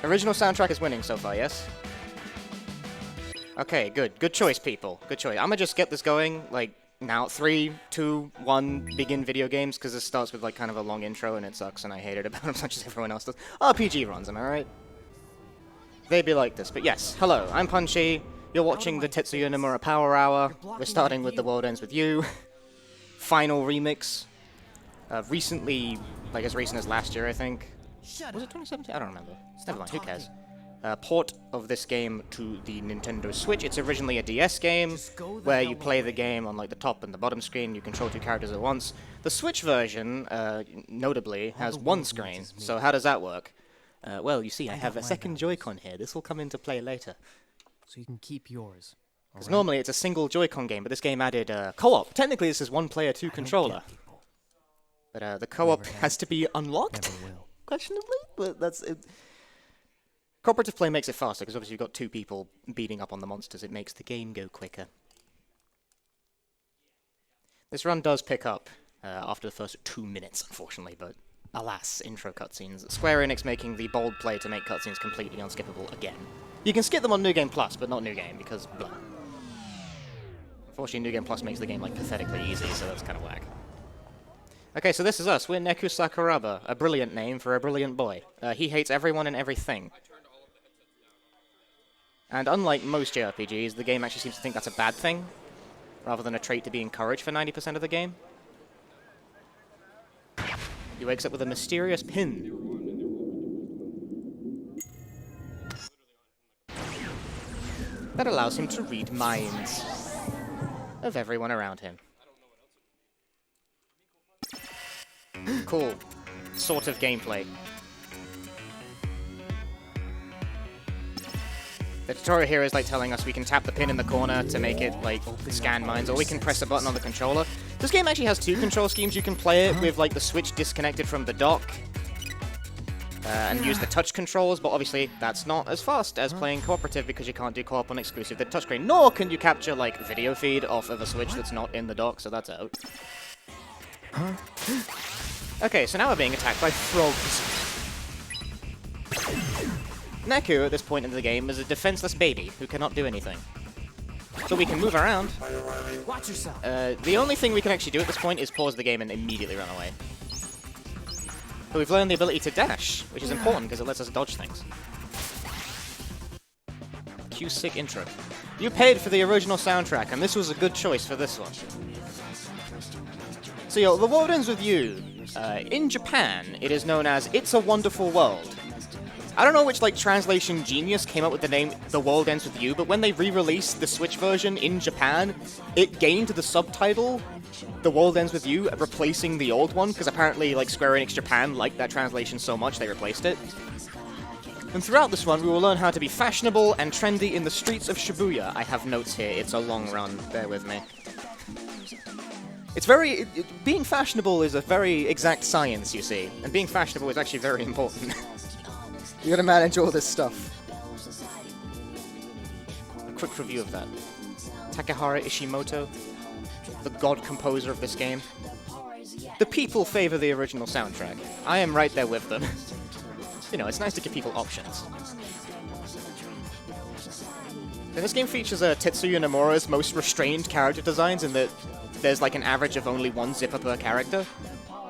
Original soundtrack is winning so far, yes? Okay, good. Good choice, people. Good choice. I'm gonna just get this going, like, now. 3, 2, 1, begin video games, because this starts with, like, kind of a long intro, and it sucks, and I hate it about as much as everyone else does. RPG runs, am I right? They be like this, but yes. Hello, I'm Punchi. You're watching the Tetsuya Nomura Power Hour. We're starting with The World Ends With You. Final remix. Recently, like as recent as last year, I think. Was it 2017? I don't remember. Never mind, who cares? Port of this game to the Nintendo Switch. It's originally a DS game, where you play the game on like the top and the bottom screen. You control 2 characters at once. The Switch version, notably, has 1 screen. So how does that work? Well, you see, I have a second Joy-Con here. This will come into play later. So you can keep yours. Because normally it's a single Joy-Con game, but this game added co-op. Technically, this is 1 player, 2 controller. But the co-op has to be unlocked, questionably. But that's it. Cooperative play makes it faster, because obviously you've got 2 people beating up on the monsters. It makes the game go quicker. This run does pick up after the first 2 minutes, unfortunately, but alas, intro cutscenes. Square Enix making the bold play to make cutscenes completely unskippable again. You can skip them on New Game Plus, but not New Game, because blah. Unfortunately, New Game Plus makes the game like pathetically easy, so that's kind of whack. Okay, so this is us. We're Neku Sakuraba, a brilliant name for a brilliant boy. He hates everyone and everything. And unlike most JRPGs, the game actually seems to think that's a bad thing, rather than a trait to be encouraged for 90% of the game. He wakes up with a mysterious pin. That allows him to read minds of everyone around him. Cool. Sort of gameplay. The tutorial here is like telling us we can tap the pin in the corner to make it like scan minds, or we can press a button on the controller. This game actually has 2 control schemes. You can play it with like the Switch disconnected from the dock and use the touch controls, but obviously that's not as fast as playing cooperative because you can't do co-op on exclusive the touchscreen, nor can you capture like video feed off of a Switch that's not in the dock, so that's out. Okay, so now we're being attacked by frogs. Neku, at this point in the game, is a defenseless baby who cannot do anything. So we can move around. Watch yourself. The only thing we can actually do at this point is pause the game and immediately run away. But we've learned the ability to dash, which is important because it lets us dodge things. Cue sick intro. You paid for the original soundtrack, and this was a good choice for this one. So yo, The World Ends With You. In Japan, it is known as It's a Wonderful World. I don't know which, like, translation genius came up with the name The World Ends With You, but when they re-released the Switch version in Japan, it gained the subtitle The World Ends With You, replacing the old one, because apparently, like, Square Enix Japan liked that translation so much they replaced it. And throughout this run, we will learn how to be fashionable and trendy in the streets of Shibuya. I have notes here, it's a long run, bear with me. It's very... being fashionable is a very exact science, you see, and being fashionable is actually very important. You gotta manage all this stuff. A quick review of that. Takehara Ishimoto, the god composer of this game. The people favor the original soundtrack. I am right there with them. You know, it's nice to give people options. And this game features Tetsuya Nomura's most restrained character designs in that there's like an average of only 1 zipper per character.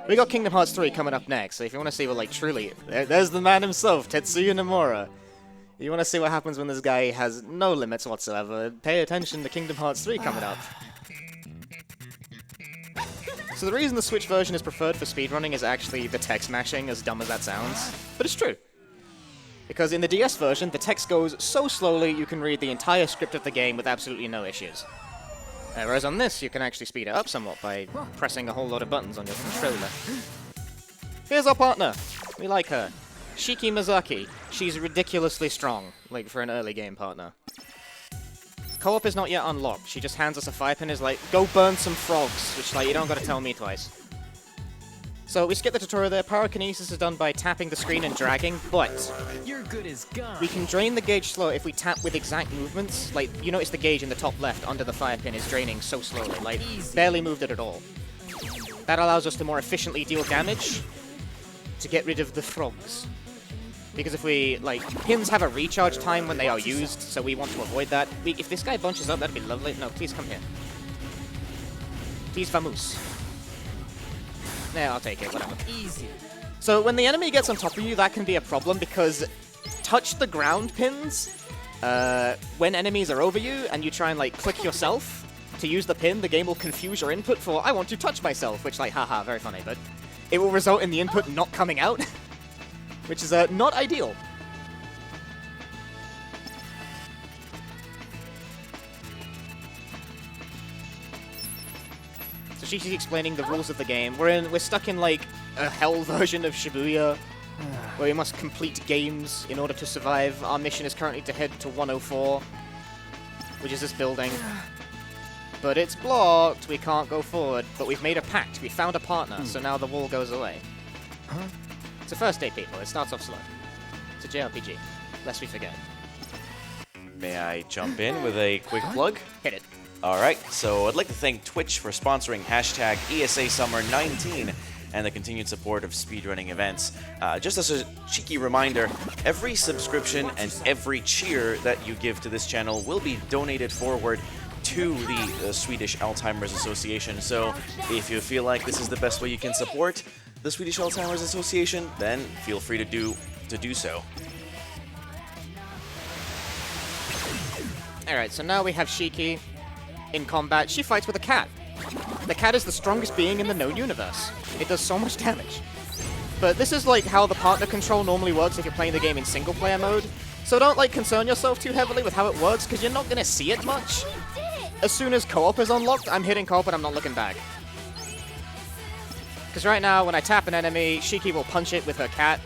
We got Kingdom Hearts 3 coming up next, so if you want to see what, like, truly... There's the man himself, Tetsuya Nomura. You want to see what happens when this guy has no limits whatsoever, pay attention to Kingdom Hearts 3 coming up. So the reason the Switch version is preferred for speedrunning is actually the text mashing, as dumb as that sounds. But it's true. Because in the DS version, the text goes so slowly you can read the entire script of the game with absolutely no issues. Whereas on this, you can actually speed it up somewhat by pressing a whole lot of buttons on your controller. Here's our partner. We like her. Shiki Mizaki. She's ridiculously strong, like for an early game partner. Co-op is not yet unlocked. She just hands us a fire pin and is like, go burn some frogs, which, like, you don't gotta tell me twice. So we skip the tutorial there. Pyrokinesis is done by tapping the screen and dragging, but You're good as gone. we can drain the gauge slower if we tap with exact movements. Like, you notice the gauge in the top left under the fire pin is draining so slowly, like, barely moved it at all. That allows us to more efficiently deal damage to get rid of the frogs. Because if we, like, pins have a recharge time when they are used, so we want to avoid that. If this guy bunches up, that'd be lovely. No, please come here. Please vamos. Yeah, I'll take it, whatever. Easy. So when the enemy gets on top of you, that can be a problem because touch the ground pins, when enemies are over you and you try and, like, click yourself to use the pin, the game will confuse your input for, I want to touch myself, which, like, haha, very funny, but it will result in the input not coming out. Which is not ideal. So she's explaining the rules of the game. We're stuck in like a hell version of Shibuya, where we must complete games in order to survive. Our mission is currently to head to 104, which is this building. But it's blocked. We can't go forward. But we've made a pact. We found a partner. So now the wall goes away. Huh? It's a first day, people. It starts off slow. It's a JRPG, lest we forget. May I jump in with a quick plug? Hit it. Alright, so I'd like to thank Twitch for sponsoring hashtag ESA Summer 19 and the continued support of speedrunning events. Just as a cheeky reminder, every subscription and every cheer that you give to this channel will be donated forward to the Swedish Alzheimer's Association. So if you feel like this is the best way you can support the Swedish Alzheimer's Association, then feel free to do so. Alright, so now we have Shiki in combat. She fights with a cat. The cat is the strongest being in the known universe. It does so much damage. But this is like how the partner control normally works if you're playing the game in single player mode. So don't like concern yourself too heavily with how it works, because you're not gonna see it much. As soon as co-op is unlocked, I'm hitting co-op and I'm not looking back. Because right now, when I tap an enemy, Shiki will punch it with her cat.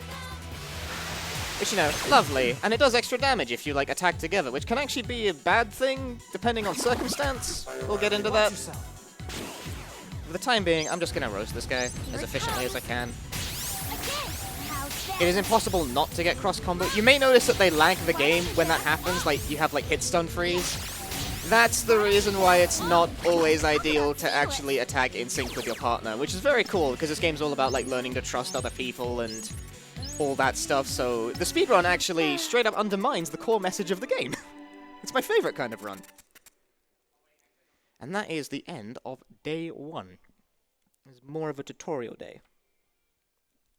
Which, you know, lovely. And it does extra damage if you, like, attack together, which can actually be a bad thing, depending on circumstance. We'll get into that. For the time being, I'm just going to roast this guy as efficiently as I can. It is impossible not to get cross-combo. You may notice that they lag the game when that happens, like, you have, like, hit stun freeze. That's the reason why it's not always ideal to actually attack in sync with your partner, which is very cool, because this game's all about, like, learning to trust other people and all that stuff, so the speedrun actually straight up undermines the core message of the game. It's my favorite kind of run. And that is the end of day 1. It's more of a tutorial day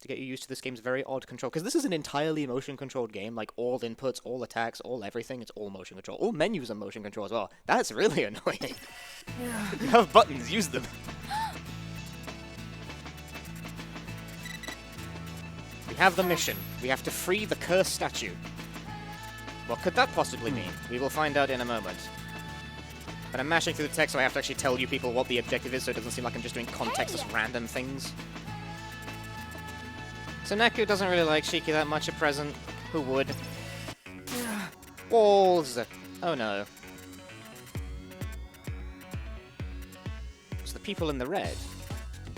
to get you used to this game's very odd control, because this is an entirely motion-controlled game, like all inputs, all attacks, all everything, it's all motion control. All menus are motion control as well. That's really annoying. You have buttons, use them. We have the mission. We have to free the cursed statue. What could that possibly mean? We will find out in a moment. But I'm mashing through the text, so I have to actually tell you people what the objective is, so it doesn't seem like I'm just doing contextless random things. So Neku doesn't really like Shiki that much at present. Who would? Walls! Oh no. So the people in the red,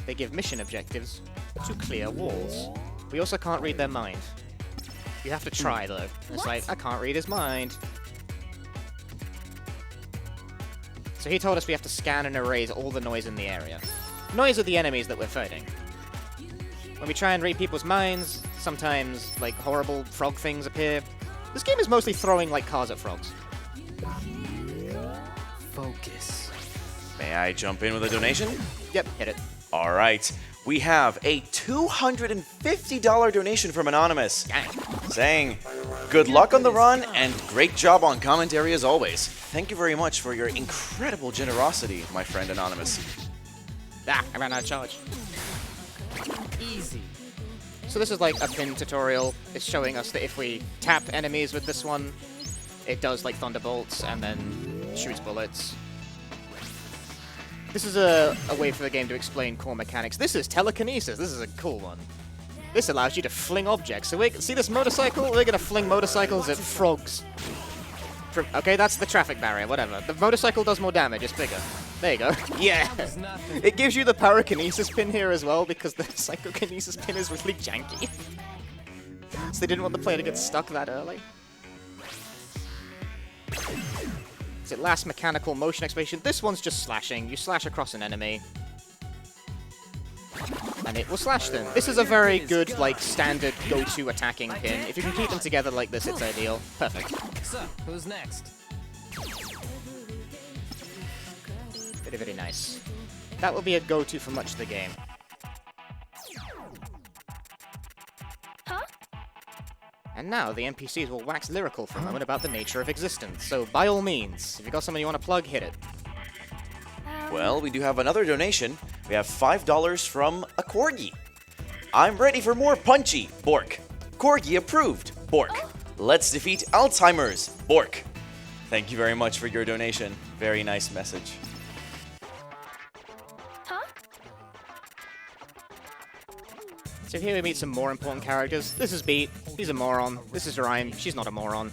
they give mission objectives to clear walls. We also can't read their mind. You have to try, though. It's like, I can't read his mind. So he told us we have to scan and erase all the noise in the area. Noise are the enemies that we're fighting. When we try and read people's minds, sometimes, like, horrible frog things appear. This game is mostly throwing, like, cars at frogs. Focus. May I jump in with a donation? Yep, hit it. All right. We have a $250 donation from Anonymous, Dang. saying, good luck on the run and great job on commentary as always. Thank you very much for your incredible generosity, my friend Anonymous. Ah, I ran out of charge. Easy. So this is like a pin tutorial. It's showing us that if we tap enemies with this one, it does like thunderbolts and then shoots bullets. This is a way for the game to explain core mechanics. This is telekinesis. This is a cool one. This allows you to fling objects. So see this motorcycle? We're going to fling motorcycles at frogs. Okay, that's the traffic barrier, whatever. The motorcycle does more damage. It's bigger. There you go. Yeah! It gives you the pyrokinesis pin here as well, because the psychokinesis pin is really janky. So they didn't want the player to get stuck that early. Is it last mechanical motion exploration? This one's just slashing. You slash across an enemy. And and it will slash them. This is a very good, like, standard go-to attacking pin. If you can keep them together like this, it's ideal. Perfect. So, who's next? Very, very nice. That will be a go-to for much of the game. And now the NPCs will wax lyrical for a moment about the nature of existence. So by all means, if you've got something you want to plug, hit it. Well, we do have another donation. We have $5 from a Corgi. I'm ready for more Punchy, Bork. Corgi approved, Bork. Let's defeat Alzheimer's, Bork. Thank you very much for your donation. Very nice message. So here we meet some more important characters. This is Beat. He's a moron. This is Rhyme. She's not a moron.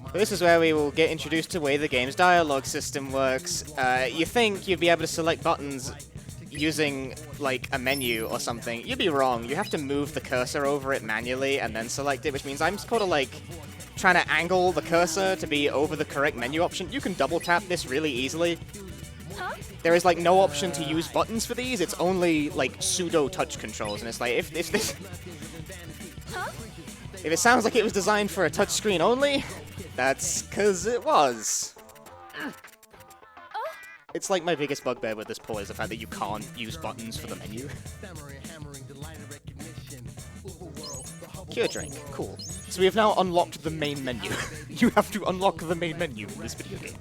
But this is where we will get introduced to the way the game's dialogue system works. You think you'd be able to select buttons using, like, a menu or something. You'd be wrong. You have to move the cursor over it manually and then select it, which means I'm sort of, like, trying to angle the cursor to be over the correct menu option. You can double tap this really easily. There is, like, no option to use buttons for these. It's only, like, pseudo touch controls. And it's like, if this... If it sounds like it was designed for a touchscreen only, that's because it was. It's like my biggest bugbear with this pull is the fact that you can't use buttons for the menu. Cure drink. Cool. So we have now unlocked the main menu. You have to unlock the main menu in this video game.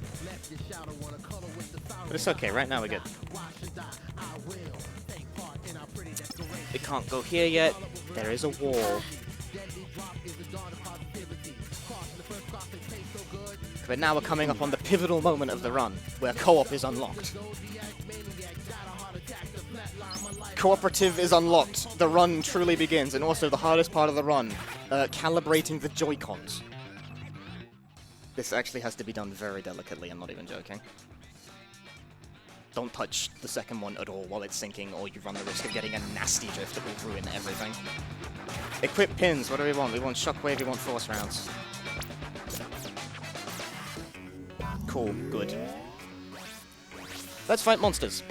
But it's okay, right now we're good. We can't go here yet. There is a wall. But now we're coming up on the pivotal moment of the run, where co-op is unlocked. Cooperative is unlocked. The run truly begins, and also the hardest part of the run, calibrating the Joy-Cons. This actually has to be done very delicately, I'm not even joking. Don't touch the second one at all while it's sinking, or you run the risk of getting a nasty drift that will ruin everything. Equip pins, what do we want? We want shockwave, we want force rounds. Cool, good. Let's fight monsters.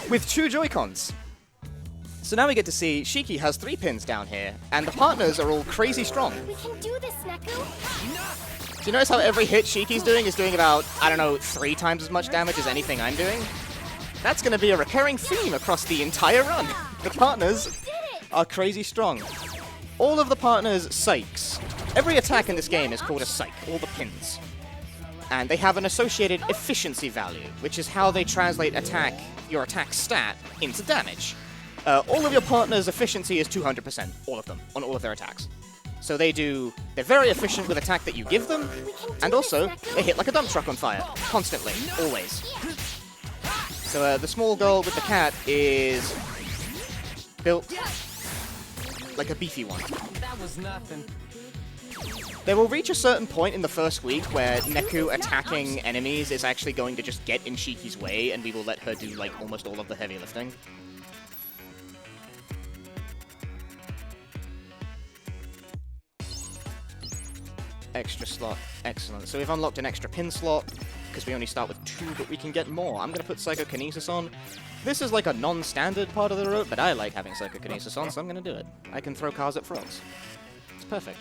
With 2 Joy-Cons. So now we get to see Shiki has 3 pins down here, and the partners are all crazy strong. We can do this, Neku. Do you notice how every hit Shiki's doing is doing about, I don't know, 3 times as much damage as anything I'm doing? That's going to be a recurring theme across the entire run. The partners are crazy strong. All of the partners' psychs. Every attack in this game is called a psych, all the pins. And they have an associated efficiency value, which is how they translate your attack stat into damage. All of your partners' efficiency is 200%, all of them, on all of their attacks. So they're very efficient with attack that you give them, and also, they hit like a dump truck on fire, constantly, always. So the small girl with the cat is built like a beefy one. That was nothing. They will reach a certain point in the first week where Neku attacking enemies is actually going to just get in Shiki's way, and we will let her do, like, almost all of the heavy lifting. Extra slot. Excellent. So we've unlocked an extra pin slot, because we only start with 2, but we can get more. I'm going to put Psychokinesis on. This is like a non-standard part of the route, but I like having Psychokinesis on, so I'm going to do it. I can throw cars at frogs. It's perfect.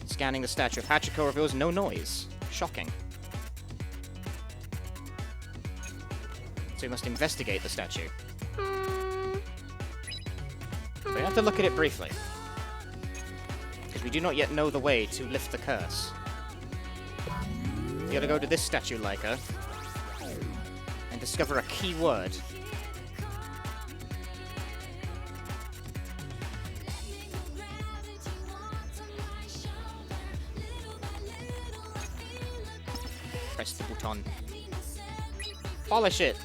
Scanning the statue of Hachiko reveals no noise. Shocking. So we must investigate the statue. We have to look at it briefly, because we do not yet know the way to lift the curse. You gotta go to this statue, Leica, and discover a key word. Press the button. Polish it!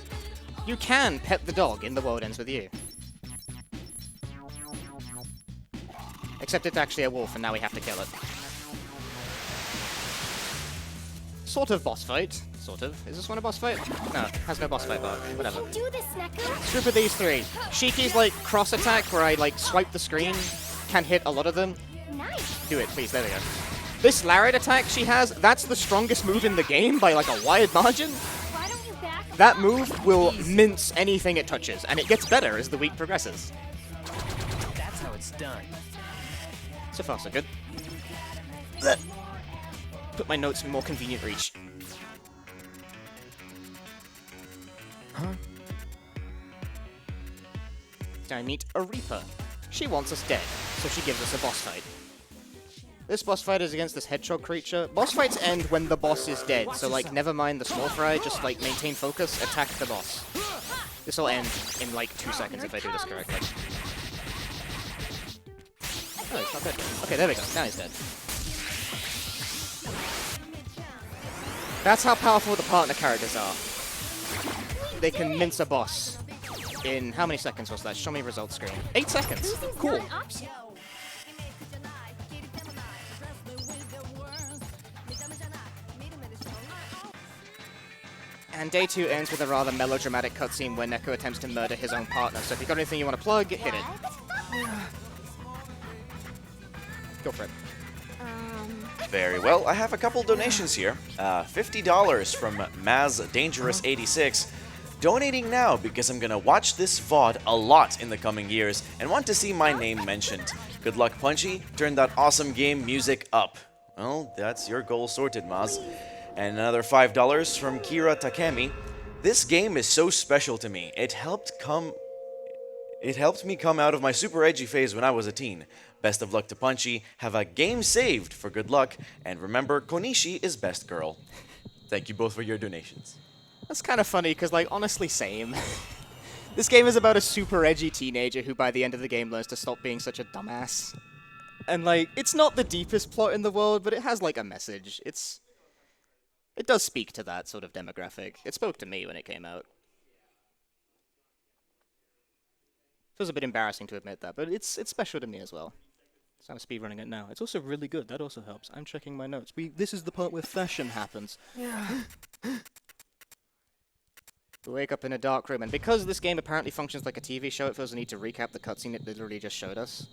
You can pet the dog in The World Ends With You. Except it's actually a wolf, and now we have to kill it. Sort of boss fight. Sort of. Is this one a boss fight? No, it has no boss fight bar. Whatever. Do this, Neku. Group of these 3. Shiki's, like, cross attack, where I, like, swipe the screen. Can hit a lot of them. Nice. Do it, please. There we go. This Lariat attack she has, that's the strongest move in the game by like a wide margin. Why don't you back That move will mince anything it touches, and it gets better as the week progresses. That's how it's done. So far, so good. Put my notes in more convenient reach. Huh? I meet a Reaper. She wants us dead, so she gives us a boss fight. This boss fight is against this hedgehog creature. Boss fights end when the boss is dead, so like never mind the small fry, just like maintain focus, attack the boss. This will end in like 2 seconds if I do this correctly. Oh, he's not dead. Okay, there we go. Now he's dead. That's how powerful the partner characters are. They can mince a boss in how many seconds was that? Show me results screen. 8 seconds. losing's not Cool. an option? And day 2 ends with a rather melodramatic cutscene where Neko attempts to murder his own partner. So if you've got anything you want to plug, hit it. Go for it. Very well. I have a couple donations here. $50 from Maz Dangerous 86. Donating now because I'm gonna watch this VOD a lot in the coming years and want to see my name mentioned. Good luck, Punchy. Turn that awesome game music up. Well, that's your goal sorted, Maz. And another $5 from Kira Takemi. This game is so special to me. It helped me come out of my super edgy phase when I was a teen. Best of luck to Punchy. Have a game saved for good luck. And remember, Konishi is best girl. Thank you both for your donations. That's kind of funny, because, like, honestly, same. This game is about a super edgy teenager who, by the end of the game, learns to stop being such a dumbass. And, like, it's not the deepest plot in the world, but it has, like, a message. It does speak to that sort of demographic. It spoke to me when it came out. Feels a bit embarrassing to admit that, but it's special to me as well. So I'm speedrunning it now. It's also really good. That also helps. I'm checking my notes. This is the part where fashion happens. We wake up in a dark room, and because this game apparently functions like a TV show, it feels the need to recap the cutscene it literally just showed us.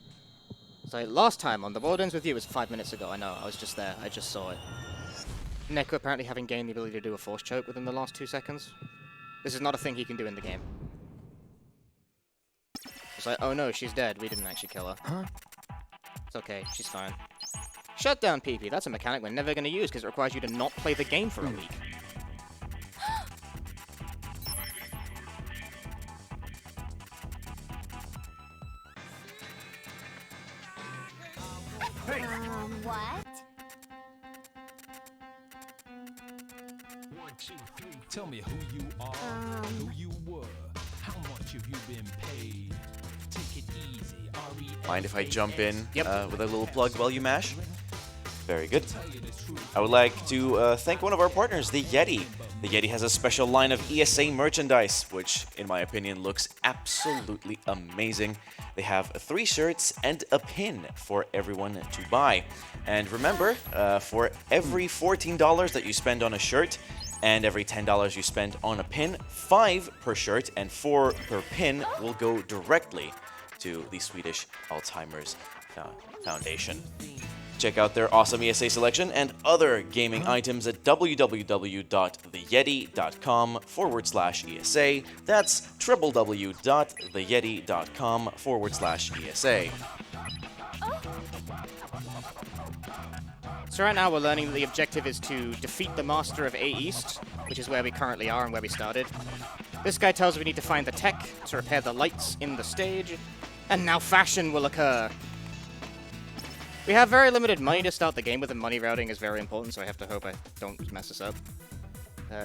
So last time on The World Ends With You was 5 minutes ago. I know, I was just there. I just saw it. Neko apparently having gained the ability to do a force choke within the last 2 seconds. This is not a thing he can do in the game. It's like, oh no, she's dead. We didn't actually kill her. Huh? It's okay, she's fine. Shutdown PP. That's a mechanic we're never going to use because it requires you to not play the game for a week. What? Tell me who you are, who you were, how much have you been paid? Take it easy. Mind if I jump in Yep. with a little plug while you mash? Very good. I would like to thank one of our partners, the Yeti. The Yeti has a special line of ESA merchandise, which, in my opinion, looks absolutely amazing. They have 3 shirts and a pin for everyone to buy. And remember, for every $14 that you spend on a shirt, and every $10 you spend on a pin, 5 per shirt and 4 per pin will go directly to the Swedish Alzheimer's Foundation. Check out their awesome ESA selection and other gaming items at www.theyeti.com/ESA. That's www.theyeti.com/ESA. So right now we're learning that the objective is to defeat the Master of A East, which is where we currently are and where we started. This guy tells us we need to find the tech to repair the lights in the stage, and now fashion will occur. We have very limited money to start the game with, and money routing is very important, so I have to hope I don't mess this up.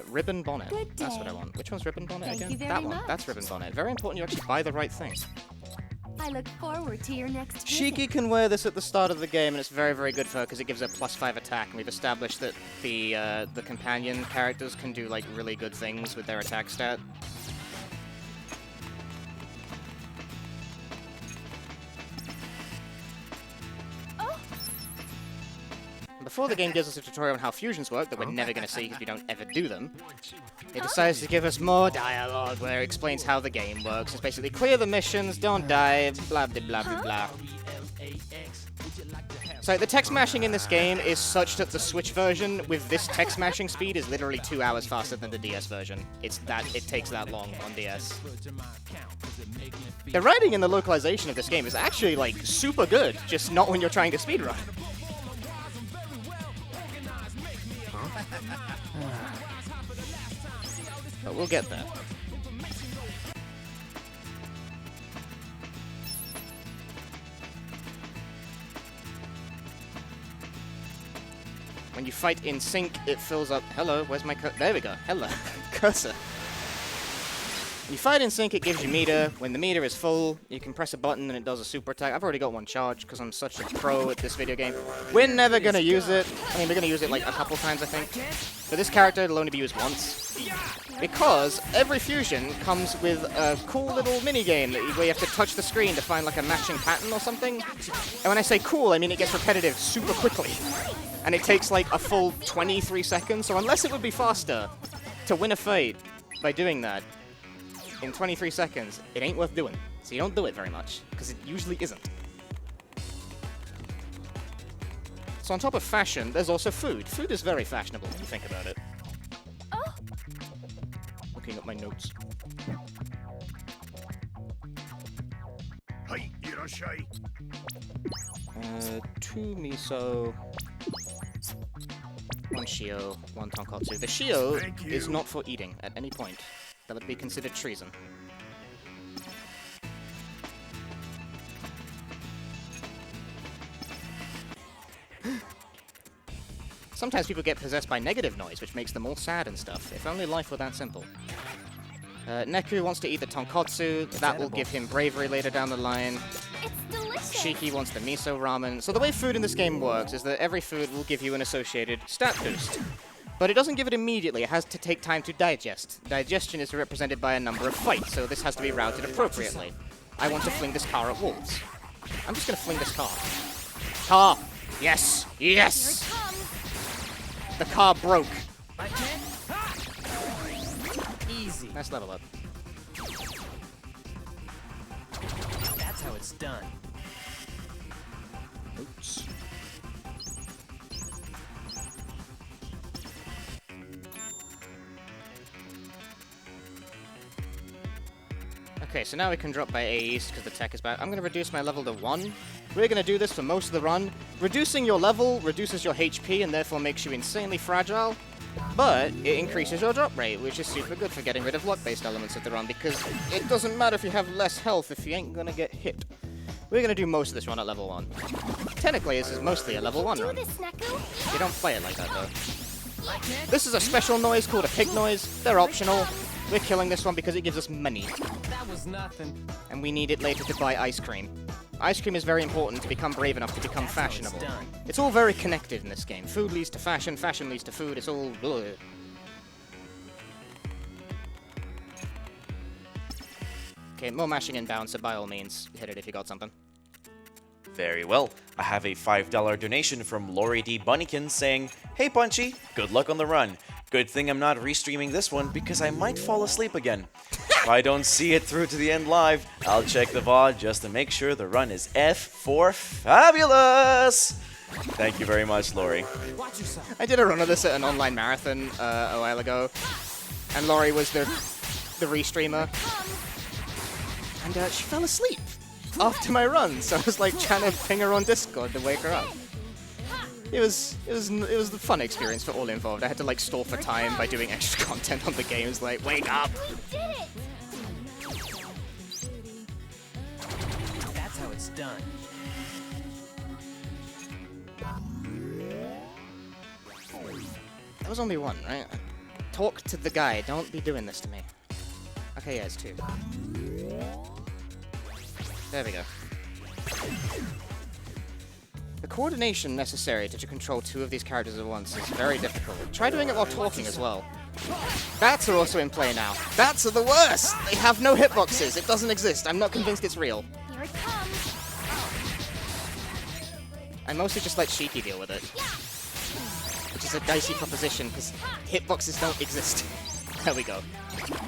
Ribbon bonnet. Good That's what I day. want. Which one's ribbon bonnet Thank again? you very That one. much. That's ribbon bonnet. Very important you actually buy the right thing. I look forward to your next Shiki visit. can wear this at the start of the game, and it's very, very good for her because it gives her +5 attack. And we've established that the companion characters can do like really good things with their attack stat. Before the game gives us a tutorial on how fusions work that we're never going to see because we don't ever do them, it decides to give us more dialogue where it explains how the game works. It's basically clear the missions, don't die, blah blah blah blah blah. So the text mashing in this game is such that the Switch version with this text mashing speed is literally 2 hours faster than the DS version. It takes that long on DS. The writing and the localization of this game is actually like super good, just not when you're trying to speedrun. But we'll get there. When you fight in sync, it fills up. Hello, where's my there we go. Hello, cursor. When you fight in sync, it gives you meter. When the meter is full, you can press a button and it does a super attack. I've already got one charged because I'm such a pro at this video game. We're never gonna use it. I mean, we're gonna use it like a couple times, I think. For this character, it'll only be used once. Because every fusion comes with a cool little mini-game where you have to touch the screen to find like a matching pattern or something. And when I say cool, I mean it gets repetitive super quickly. And it takes like a full 23 seconds, so unless it would be faster to win a fight by doing that in 23 seconds, it ain't worth doing. So you don't do it very much, because it usually isn't. So on top of fashion, there's also food. Food is very fashionable when you think about it. Looking at my notes. Two miso, one shio, one tonkotsu. The shio is not for eating at any point. That would be considered treason. Sometimes people get possessed by negative noise, which makes them all sad and stuff. If only life were that simple. Neku wants to eat the tonkotsu. That will give him bravery later down the line. It's delicious. Shiki wants the miso ramen. So the way food in this game works is that every food will give you an associated stat boost. But it doesn't give it immediately. It has to take time to digest. Digestion is represented by a number of fights, so this has to be routed appropriately. I want to fling this car at wolves. I'm just going to fling this car. Car! Yes! Yes! Here it comes. The car broke. Easy. Nice level up. That's how it's done. Oops. Okay, so now we can drop by A East because the tech is back. I'm going to reduce my level to 1. We're going to do this for most of the run. Reducing your level reduces your HP and therefore makes you insanely fragile, but it increases your drop rate, which is super good for getting rid of luck-based elements of the run, because it doesn't matter if you have less health if you ain't going to get hit. We're going to do most of this run at level 1. Technically, this is mostly a level 1 run. Do this, Neku. You don't play it like that, though. This is a special noise called a pig noise. They're optional. We're killing this one because it gives us money. That was nothing. And we need it later to buy ice cream. Ice cream is very important to become brave enough to become fashionable. It's all very connected in this game. Food leads to fashion, fashion leads to food. It's all... Ugh. Okay, more mashing inbound, so by all means, hit it if you got something. Very well. I have a $5 donation from Lori D. Bunnykin saying, "Hey Punchy, good luck on the run. Good thing I'm not restreaming this one because I might fall asleep again. If I don't see it through to the end live, I'll check the VOD just to make sure the run is F for fabulous." Thank you very much, Lori. Watch yourself. I did a run of this at an online marathon a while ago, and Laurie was the restreamer, and she fell asleep after my run, so I was like trying to ping her on Discord to wake her up. It was the fun experience for all involved. I had to like stall for time by doing extra content on the game. It was like, wake up! We did it. That's how it's done. That was only one, right? Talk to the guy. Don't be doing this to me. Okay, yeah, it's 2. There we go. The coordination necessary to control 2 of these characters at once is very difficult. Try doing it while talking as well. Bats are also in play now. Bats are the worst! They have no hitboxes. It doesn't exist. I'm not convinced it's real. Here it comes. I mostly just let Shiki deal with it. Which is a dicey proposition, because hitboxes don't exist. There we go. Yeah,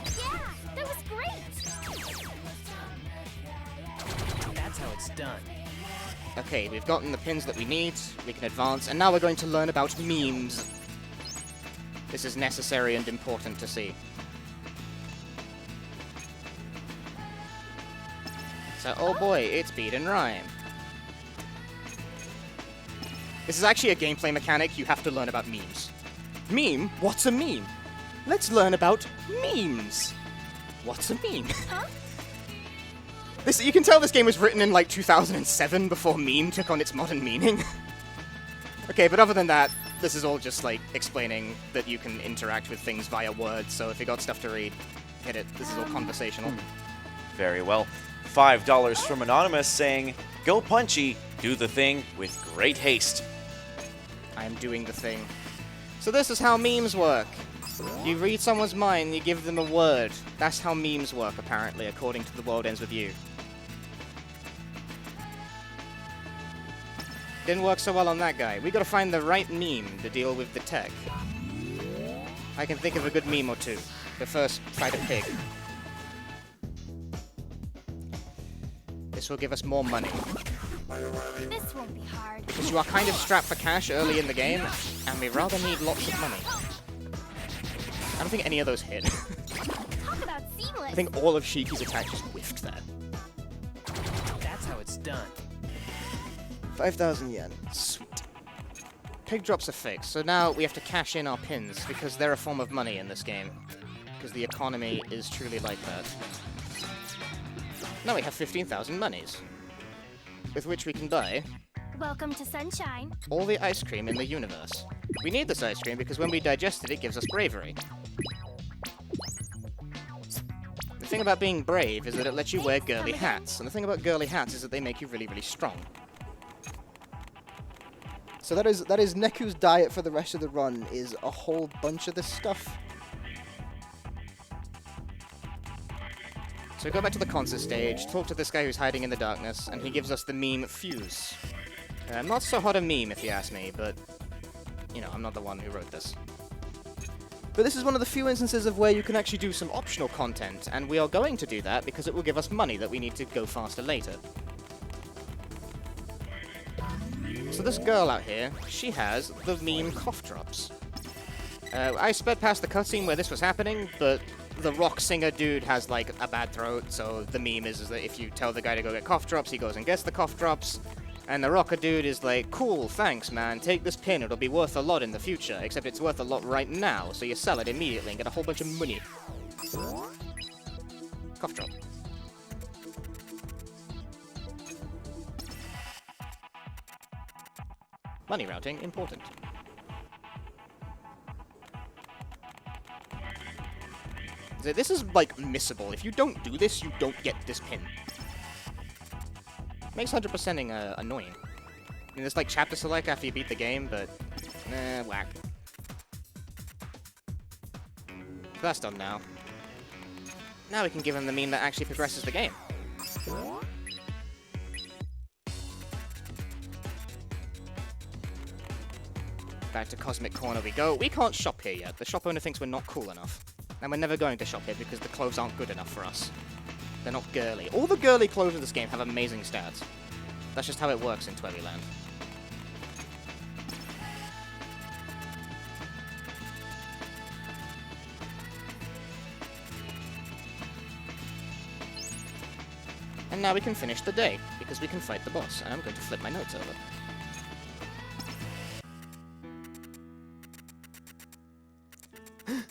that was great. That's how it's done. Okay, we've gotten the pins that we need, we can advance, and now we're going to learn about memes. This is necessary and important to see. So, oh boy, it's beat and rhyme. This is actually a gameplay mechanic, you have to learn about memes. Meme? What's a meme? Let's learn about memes. What's a meme? Huh? You can tell this game was written in like 2007 before meme took on its modern meaning. Okay, but other than that, this is all just like explaining that you can interact with things via words, so if you got stuff to read, hit it. This is all conversational. Very well. $5 from Anonymous saying, "Go Punchy, do the thing with great haste." I am doing the thing. So this is how memes work. You read someone's mind, you give them a word. That's how memes work, apparently, according to The World Ends With You. Didn't work so well on that guy. We gotta find the right meme to deal with the tech. I can think of a good meme or two. But first, fight a pig. This will give us more money. This won't be hard. Because you are kind of strapped for cash early in the game, and we rather need lots of money. I don't think any of those hit. Talk about seamless. I think all of Shiki's attacks just whiffed that. That's how it's done. 5,000 yen. Sweet. Pig drops are fixed, so now we have to cash in our pins, because they're a form of money in this game. Because the economy is truly like that. Now we have 15,000 monies, with which we can buy Welcome to Sunshine. all the ice cream in the universe. We need this ice cream because when we digest it, it gives us bravery. The thing about being brave is that it lets you wear girly hats, and the thing about girly hats is that they make you really, really strong. So that is Neku's diet for the rest of the run, is a whole bunch of this stuff. So we go back to the concert stage, talk to this guy who's hiding in the darkness, and he gives us the meme Fuse. Not so hot a meme, if you ask me, but, you know, I'm not the one who wrote this. But this is one of the few instances of where you can actually do some optional content, and we are going to do that because it will give us money that we need to go faster later. So this girl out here, she has the meme cough drops. I sped past the cutscene where this was happening, but the rock singer dude has like a bad throat, so the meme is that if you tell the guy to go get cough drops, he goes and gets the cough drops. And the rocker dude is like, cool, thanks man, take this pin, it'll be worth a lot in the future, except it's worth a lot right now, so you sell it immediately and get a whole bunch of money. Cough drop. Money routing, important. This is, like, missable. If you don't do this, you don't get this pin. Makes 100%ing annoying. I mean, there's, like, chapter select after you beat the game, but... whack. That's done now. Now we can give him the meme that actually progresses the game. Back to Cosmic Corner we go. We can't shop here yet. The shop owner thinks we're not cool enough. And we're never going to shop here because the clothes aren't good enough for us. They're not girly. All the girly clothes in this game have amazing stats. That's just how it works in Twellyland. And now we can finish the day, because we can fight the boss. And I'm going to flip my notes over.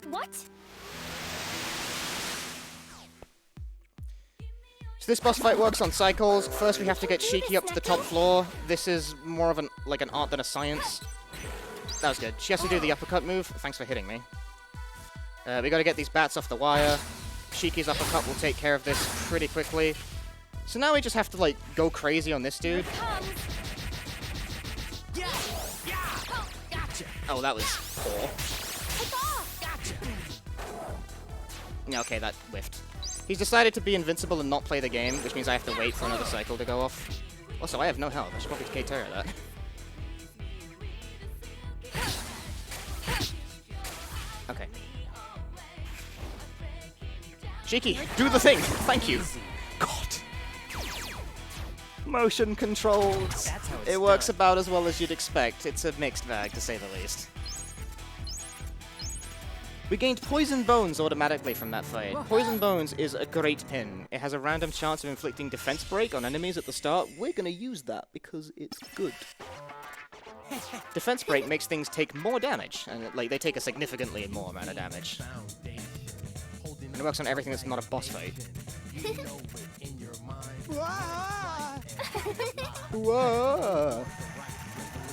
What? So this boss fight works on cycles. First we have to get Shiki up to the top floor. This is more of an art than a science. That was good. She has to do the uppercut move. Thanks for hitting me. We gotta get these bats off the wire. Shiki's uppercut will take care of this pretty quickly. So now we just have to, like, go crazy on this dude. Oh, that was poor. Yeah, okay, that whiffed. He's decided to be invincible and not play the game, which means I have to wait for another cycle to go off. Also, I have no health. I should probably take care of that. Okay. Shiki, do the thing! Thank you! God! Motion controls. That's how it's It works done. about as well as you'd expect. It's a mixed bag, to say the least. We gained Poison Bones automatically from that fight. Poison Bones is a great pin. It has a random chance of inflicting defense break on enemies at the start. We're gonna use that because it's good. Defense break makes things take more damage, and like they take a significantly more amount of damage. And it works on everything that's not a boss fight. Whoa!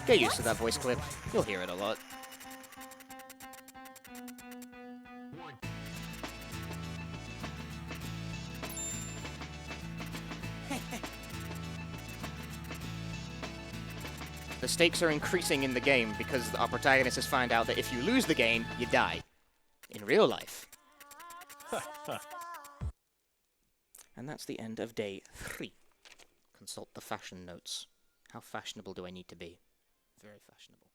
Get used to that voice clip. You'll hear it a lot. The stakes are increasing in the game because our protagonist has found out that if you lose the game, you die. In real life. And that's the end of day 3. Consult the fashion notes. How fashionable do I need to be? Very fashionable.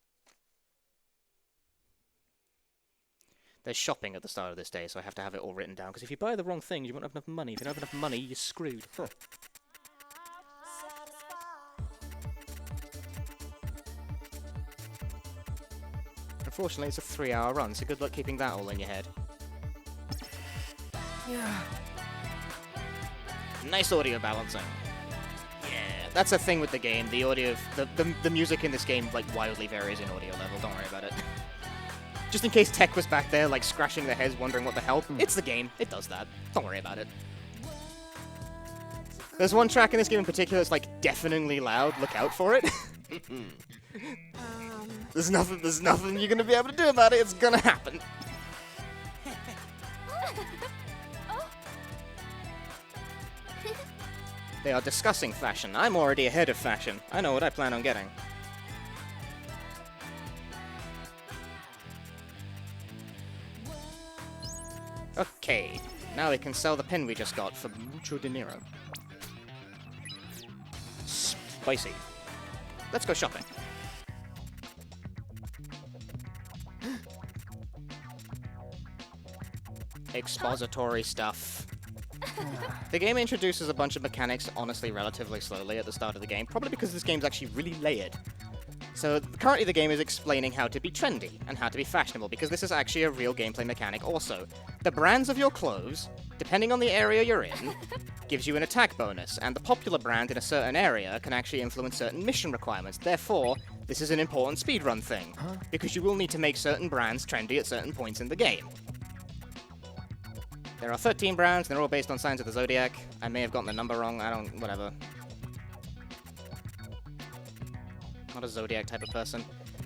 There's shopping at the start of this day, so I have to have it all written down, because if you buy the wrong thing, you won't have enough money. If you don't have enough money, you're screwed. Huh. Unfortunately, it's a 3-hour run, so good luck keeping that all in your head. Nice audio balancing. Yeah, that's a thing with the game. The audio, the music in this game like wildly varies in audio level. Don't worry about it. Just in case Tech was back there, like scratching their heads, wondering what the hell. It's the game. It does that. Don't worry about it. There's one track in this game in particular that's like deafeningly loud. Look out for it. There's nothing you're gonna be able to do about it. It's gonna happen. They are discussing fashion. I'm already ahead of fashion. I know what I plan on getting. Okay, now we can sell the pin we just got for mucho dinero. Spicy. Let's go shopping. Expository stuff. The game introduces a bunch of mechanics, honestly, relatively slowly at the start of the game, probably because this game's actually really layered. So currently the game is explaining how to be trendy and how to be fashionable, because this is actually a real gameplay mechanic also. The brands of your clothes, depending on the area you're in, gives you an attack bonus, and the popular brand in a certain area can actually influence certain mission requirements. Therefore, this is an important speedrun thing, because you will need to make certain brands trendy at certain points in the game. There are 13 brands, and they're all based on signs of the zodiac. I may have gotten the number wrong, whatever. Not a zodiac type of person.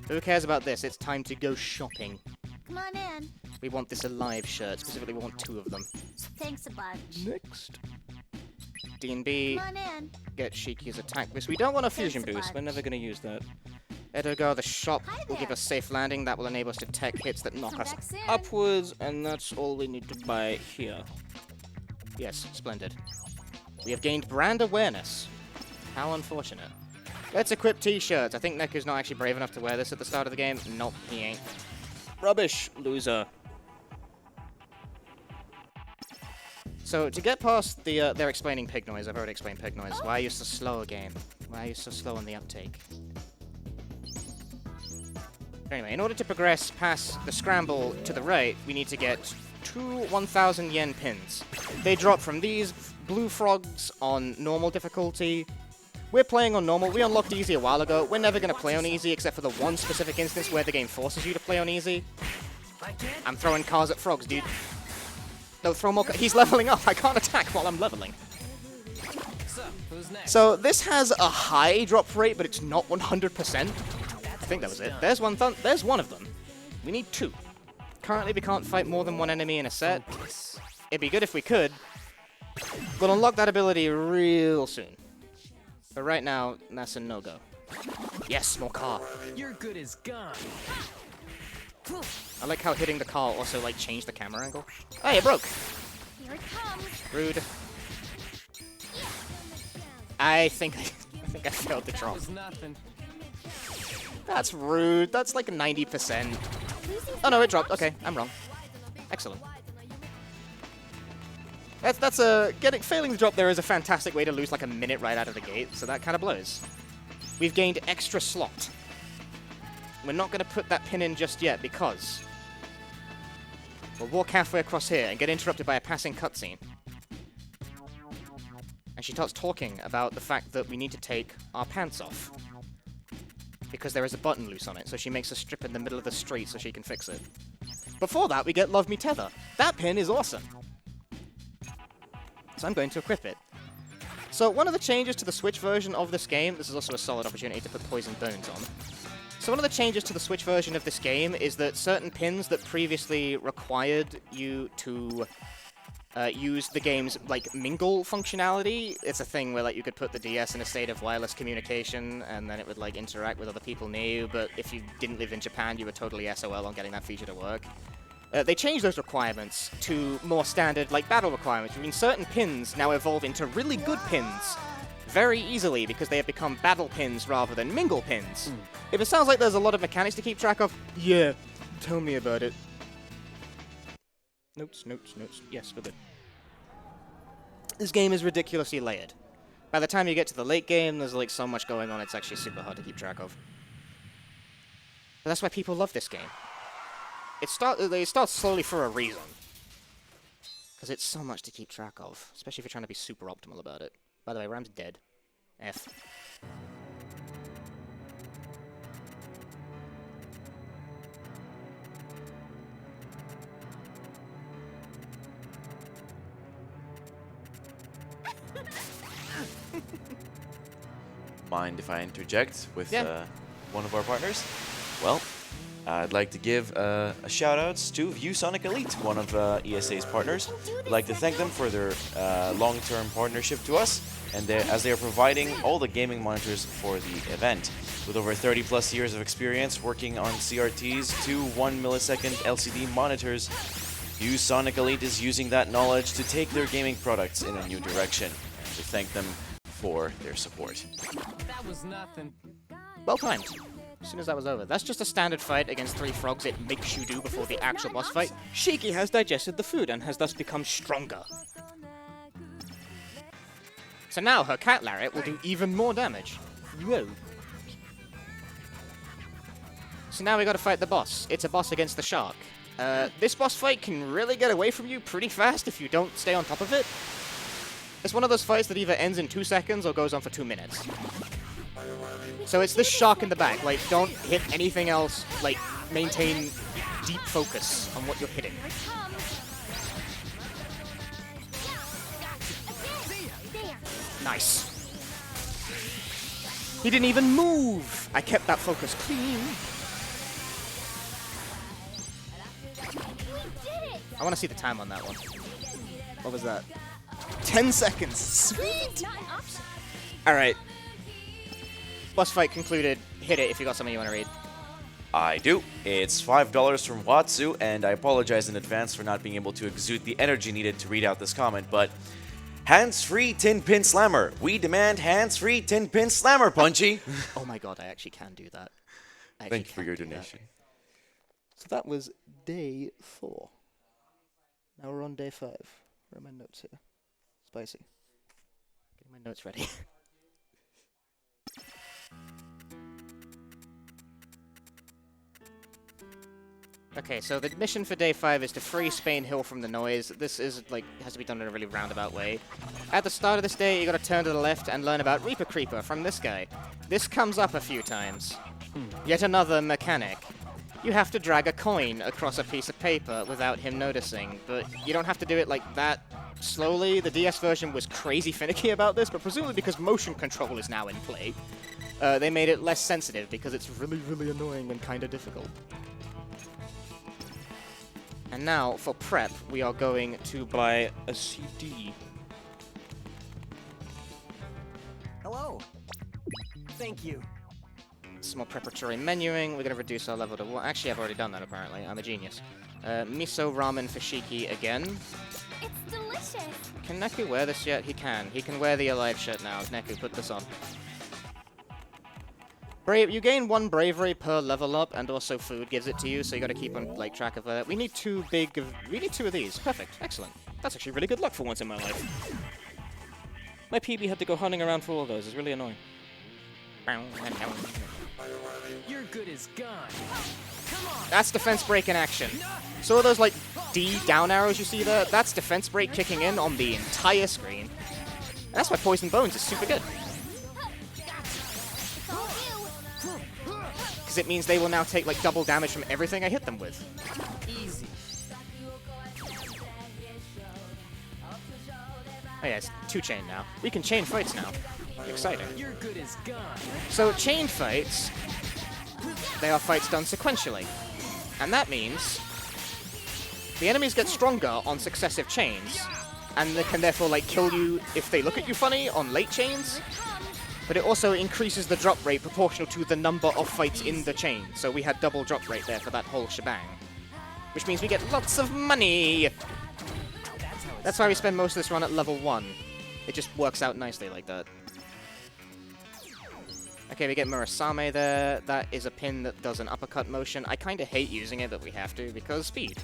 Who cares about this? It's time to go shopping. Come on in. We want this alive shirt. Specifically, we want 2 of them. Thanks a bunch. Next. D&B, Come on in. get Shiki's attack boost. We don't want a fusion Thanks a boost. We're bunch. never going to use that. Edgar, the shop Hi will give there. us safe landing. That will enable us to tech hits that knock Come us back soon. upwards, and that's all we need to buy here. Yes, splendid. We have gained brand awareness. How unfortunate. Let's equip t-shirts. I think Neku's not actually brave enough to wear this at the start of the game. Nope, he ain't. Rubbish, loser. So, to get past the, they're explaining pig noise. I've already explained pig noise. Why are you so slow, game? Why are you so slow on the uptake? Anyway, in order to progress past the scramble to the right, we need to get 2 1,000 yen pins. They drop from these blue frogs on normal difficulty. We're playing on normal. We unlocked easy a while ago. We're never going to play on easy except for the one specific instance where the game forces you to play on easy. I'm throwing cars at frogs, dude. No, throw more. He's leveling up. I can't attack while I'm leveling. So, who's next? So this has a high drop rate, but it's not 100%. I think that was it. There's one of them. We need 2. Currently, we can't fight more than 1 enemy in a set. It'd be good if we could. We'll unlock that ability real soon. But right now, that's a no-go. Yes, more car. You're good as gone. I like how hitting the car also, like, changed the camera angle. Oh, it broke. Here it comes. Rude. I think I failed the That drop. was nothing. That's rude. That's like 90%. Oh no, it dropped. Okay, I'm wrong. Excellent. Failing the drop there is a fantastic way to lose like a minute right out of the gate, so that kind of blows. We've gained extra slot. We're not going to put that pin in just yet because we'll walk halfway across here and get interrupted by a passing cutscene. And she starts talking about the fact that we need to take our pants off because there is a button loose on it, so she makes us strip in the middle of the street so she can fix it. Before that, we get Love Me Tether. That pin is awesome. So I'm going to equip it. So one of the changes to the Switch version of this game, this is also a solid opportunity to put Poison Bones on. So one of the changes to the Switch version of this game is that certain pins that previously required you to use the game's like mingle functionality. It's a thing where like you could put the DS in a state of wireless communication and then it would like interact with other people near you, but if you didn't live in Japan, you were totally SOL on getting that feature to work. They changed those requirements to more standard like battle requirements. I mean, certain pins now evolve into really good pins very easily because they have become battle pins rather than mingle pins. If it sounds like there's a lot of mechanics to keep track of, yeah, tell me about it. Notes. Yes, we're good. This game is ridiculously layered. By the time you get to the late game, there's like so much going on, it's actually super hard to keep track of. But that's why people love this game. It starts slowly for a reason. Because it's so much to keep track of, especially if you're trying to be super optimal about it. By the way, Ram's dead. F. Mind if I interject with Yeah. one of our partners? Well, I'd like to give a shout-outs to ViewSonic Elite, one of ESA's partners. I'd like to thank them for their long-term partnership to us, and as they are providing all the gaming monitors for the event. With over 30+ years of experience working on CRTs to 1 millisecond LCD monitors, ViewSonic Elite is using that knowledge to take their gaming products in a new direction. We thank them for their support. That was nothing. Well timed. As soon as that was over. That's just a standard fight against 3 frogs it makes you do before the actual boss fight. Shiki has digested the food and has thus become stronger. So now her cat lariat will do even more damage. Whoa. So now we gotta fight the boss. It's a boss against the shark. This boss fight can really get away from you pretty fast if you don't stay on top of it. It's one of those fights that either ends in 2 seconds or goes on for 2 minutes. So it's this shark in the back. Like, don't hit anything else. Like, maintain deep focus on what you're hitting. Here it comes. There. Nice. He didn't even move. I kept that focus clean. We did it. I want to see the time on that one. What was that? 10 seconds. Sweet. Not an option. All right. Boss fight concluded. Hit it if you got something you want to read. I do. It's $5 from Watsu, and I apologize in advance for not being able to exude the energy needed to read out this comment, but hands-free tin pin slammer. We demand hands-free tin pin slammer, Punchy. Oh my god, I actually can do that. Thank you for your donation. So that was day 4. Now we're on day 5. Where are my notes here? Spicy. Getting my notes ready. Okay, so the mission for day 5 is to free Spain Hill from the noise. This is, like, has to be done in a really roundabout way. At the start of this day, you gotta turn to the left and learn about Reaper Creeper from this guy. This comes up a few times. Yet another mechanic. You have to drag a coin across a piece of paper without him noticing, but you don't have to do it like that slowly. The DS version was crazy finicky about this, but presumably because motion control is now in play, they made it less sensitive because it's really, really annoying and kind of difficult. And now, for prep, we are going to buy a CD. Hello. Thank you. Some more preparatory menuing. We're going to reduce our level to 1. Actually, I've already done that, apparently. I'm a genius. Miso ramen for Shiki again. It's delicious. Can Neku wear this yet? He can. He can wear the Alive shirt now. Neku, put this on. Brave, you gain 1 bravery per level up, and also food gives it to you, so you gotta keep on, like, track of that. We need 2 of these. Perfect. Excellent. That's actually really good luck for once in my life. My PB had to go hunting around for all those. It's really annoying. You're good as gone. That's defense break in action. So all those like D down arrows you see there, that's defense break kicking in on the entire screen. And that's why Poison Bones is super good. It's all you. Because it means they will now take like double damage from everything I hit them with. Easy. Oh yeah, it's 2-chain now. We can chain fights now. Exciting. You're good as gone. So chain fights, they are fights done sequentially. And that means the enemies get stronger on successive chains, and they can therefore like kill you if they look at you funny on late chains. But it also increases the drop rate proportional to the number of fights in the chain. So we had double drop rate there for that whole shebang. Which means we get lots of money! That's why we spend most of this run at level 1. It just works out nicely like that. Okay, we get Murasame there. That is a pin that does an uppercut motion. I kind of hate using it, but we have to because speed.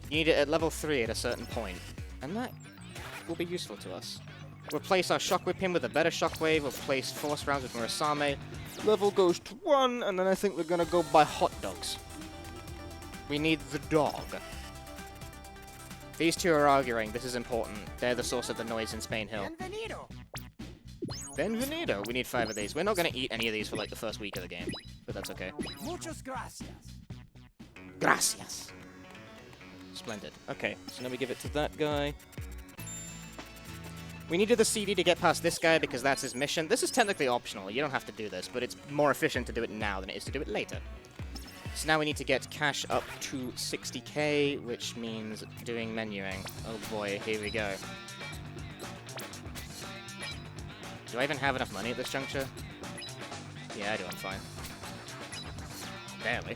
You need it at level 3 at a certain point, and that will be useful to us. Replace our Shockwave pin with a better Shockwave, replace Force Rounds with Murasame. Level goes to 1, and then I think we're gonna go buy hot dogs. We need the dog. These two are arguing. This is important. They're the source of the noise in Spain Hill. Bienvenido. Benvenido. We need 5 of these. We're not going to eat any of these for like the first week of the game, but that's okay. Muchas gracias. Gracias. Splendid. Okay, so now we give it to that guy. We needed the CD to get past this guy because that's his mission. This is technically optional. You don't have to do this, but it's more efficient to do it now than it is to do it later. So now we need to get cash up to 60k, which means doing menuing. Oh boy, here we go. Do I even have enough money at this juncture? Yeah, I do, I'm fine. Barely.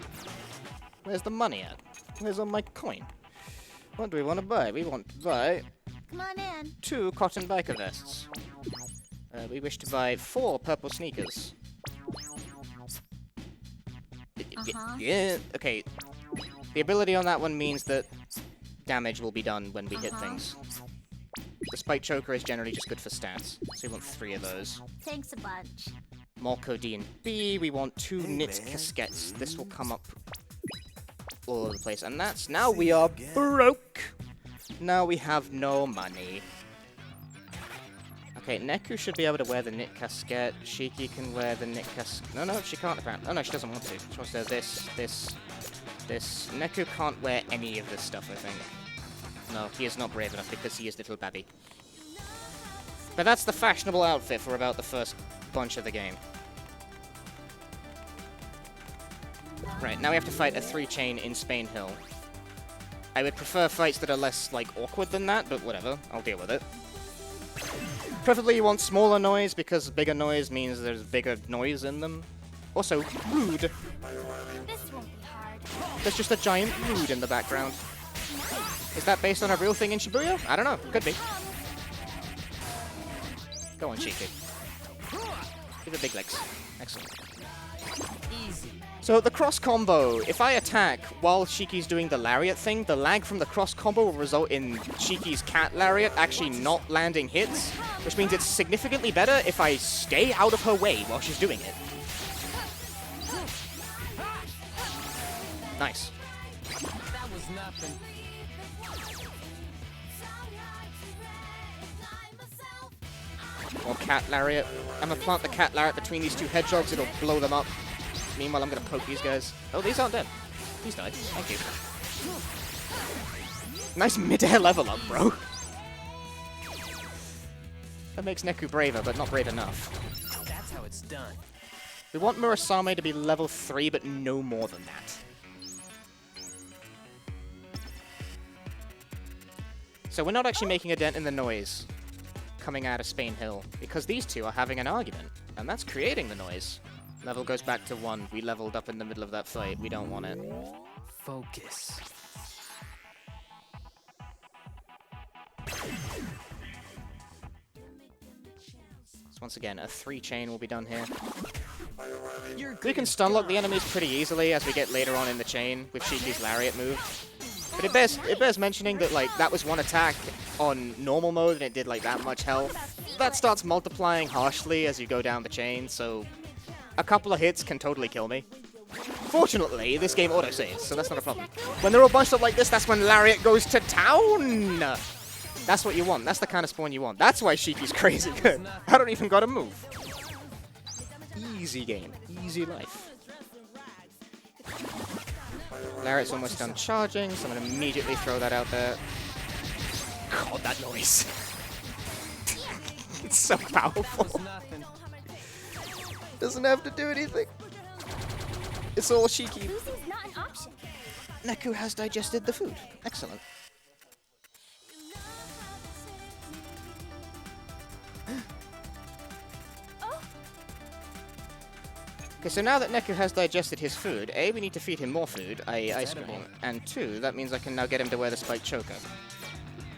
Where's the money at? Where's all my coin? What do we want to buy? We want to buy Come on in. 2 cotton biker vests. We wish to buy 4 purple sneakers. Yeah, okay. The ability on that one means that damage will be done when we hit things. The Spike Choker is generally just good for stats, so we want 3 of those. Thanks a bunch. More codeine B, we want 2 knit casquettes. This will come up all over the place, and that's now we are broke. Now we have no money. Okay, Neku should be able to wear the knit casquette. Shiki can wear the knit casquette. No, she can't apparently. Oh no, she doesn't want to. She wants to wear this. Neku can't wear any of this stuff, I think. No, he is not brave enough because he is little babby. But that's the fashionable outfit for about the first bunch of the game. Right, now we have to fight a 3-chain in Spain Hill. I would prefer fights that are less, like, awkward than that, but whatever. I'll deal with it. Preferably you want smaller noise, because bigger noise means there's bigger noise in them. Also, rude. This won't be hard. There's just a giant rude in the background. Is that based on a real thing in Shibuya? I don't know. Could be. Go on, Shiki. Give it big legs. Excellent. Easy. So the cross combo, if I attack while Shiki's doing the lariat thing, the lag from the cross combo will result in Shiki's cat lariat actually not landing hits, which means it's significantly better if I stay out of her way while she's doing it. Nice. That was nothing. Or cat lariat. I'm gonna plant the cat lariat between these 2 hedgehogs, it'll blow them up. Meanwhile, I'm gonna poke these guys. Oh, these aren't dead. These died. Thank you. Nice mid-air level up, bro. That makes Neku braver, but not brave enough. That's how it's done. We want Murasame to be level 3, but no more than that. So we're not actually making a dent in the noise coming out of Spain Hill, because these two are having an argument, and that's creating the noise. Level goes back to 1. We leveled up in the middle of that fight. We don't want it. Focus. So once again, a 3-chain will be done here. You're We good can as stun lock gone. the enemies pretty easily as we get later on in the chain with Shiki's lariat move. But it bears mentioning that like that was one attack on normal mode and it did like that much health. That starts multiplying harshly as you go down the chain, so a couple of hits can totally kill me. Fortunately, this game autosaves, so that's not a problem. When they're all bunched up like this, that's when Lariat goes to town! That's what you want. That's the kind of spawn you want. That's why Shiki's crazy good. I don't even gotta move. Easy game. Easy life. Lariat's almost done charging, so I'm gonna immediately throw that out there. God, that noise. It's so powerful. Doesn't have to do anything. It's all Shiki. Losing's not an option. Neku has digested the food. Excellent. Okay, so now that Neku has digested his food, A, we need to feed him more food, i.e. ice cream, and 2, that means I can now get him to wear the spiked choker.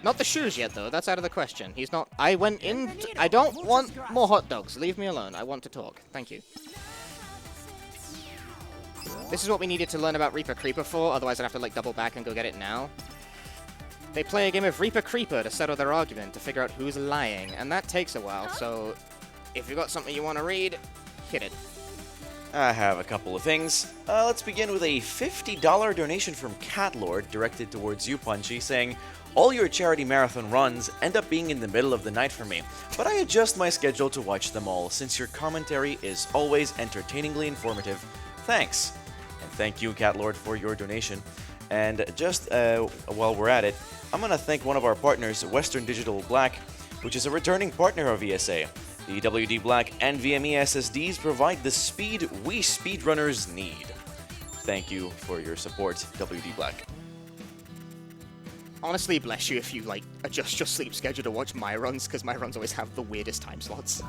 Not the shoes yet, though. That's out of the question. He's not... I went in... I don't want more hot dogs. Leave me alone. I want to talk. Thank you. This is what we needed to learn about Reaper Creeper for, otherwise I'd have to, like, double back and go get it now. They play a game of Reaper Creeper to settle their argument, to figure out who's lying, and that takes a while, so... If you've got something you want to read, hit it. I have a couple of things. Let's begin with a $50 donation from Catlord directed towards you, Punchy, saying, "All your charity marathon runs end up being in the middle of the night for me, but I adjust my schedule to watch them all, since your commentary is always entertainingly informative. Thanks." And thank you, Catlord, for your donation. And just while we're at it, I'm gonna thank one of our partners, Western Digital Black, which is a returning partner of ESA. The WD Black and NVMe SSDs provide the speed we speedrunners need. Thank you for your support, WD Black. Honestly, bless you if you, like, adjust your sleep schedule to watch my runs, because my runs always have the weirdest time slots.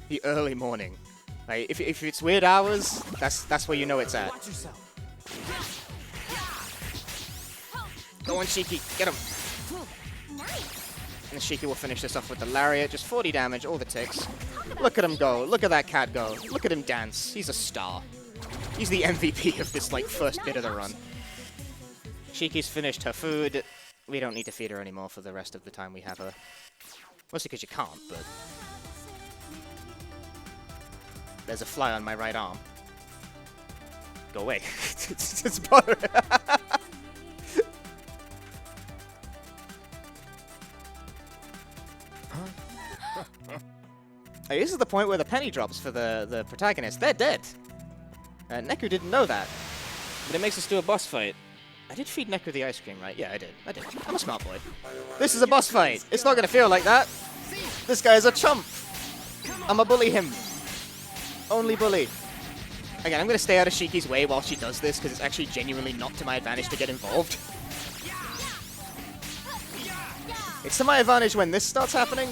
The early morning. Like, if it's weird hours, that's where you know it's at. Go on, Shiki, get him. And Shiki will finish this off with the Lariat, just 40 damage, all the ticks. Look at him go, look at that cat go, look at him dance, he's a star. He's the MVP of this, like, first bit of the run. Shiki's finished her food. We don't need to feed her anymore for the rest of the time we have her. Mostly because you can't, but... There's a fly on my right arm. Go away. It's bothering. Hey, this is the point where the penny drops for the protagonist. They're dead. Neku didn't know that, but it makes us do a boss fight. I did feed Neku the ice cream, right? Yeah, I did. I'm a smart boy. This is a boss fight. It's not gonna feel like that. This guy is a chump. I'ma bully him. Only bully. Again, I'm gonna stay out of Shiki's way while she does this, because it's actually genuinely not to my advantage to get involved. It's to my advantage when this starts happening.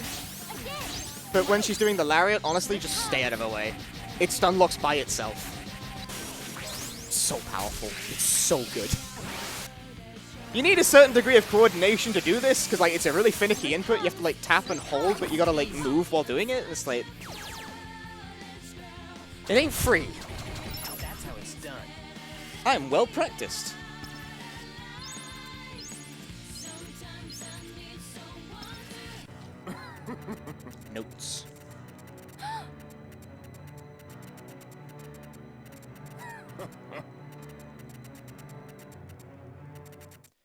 But when she's doing the Lariat, honestly, just stay out of her way. It stun locks by itself. It's so powerful. It's so good. You need a certain degree of coordination to do this, because, like, it's a really finicky input. You have to, like, tap and hold, but you gotta, like, move while doing it. It's like... It ain't free. That's how it's done. I'm well practiced. Notes.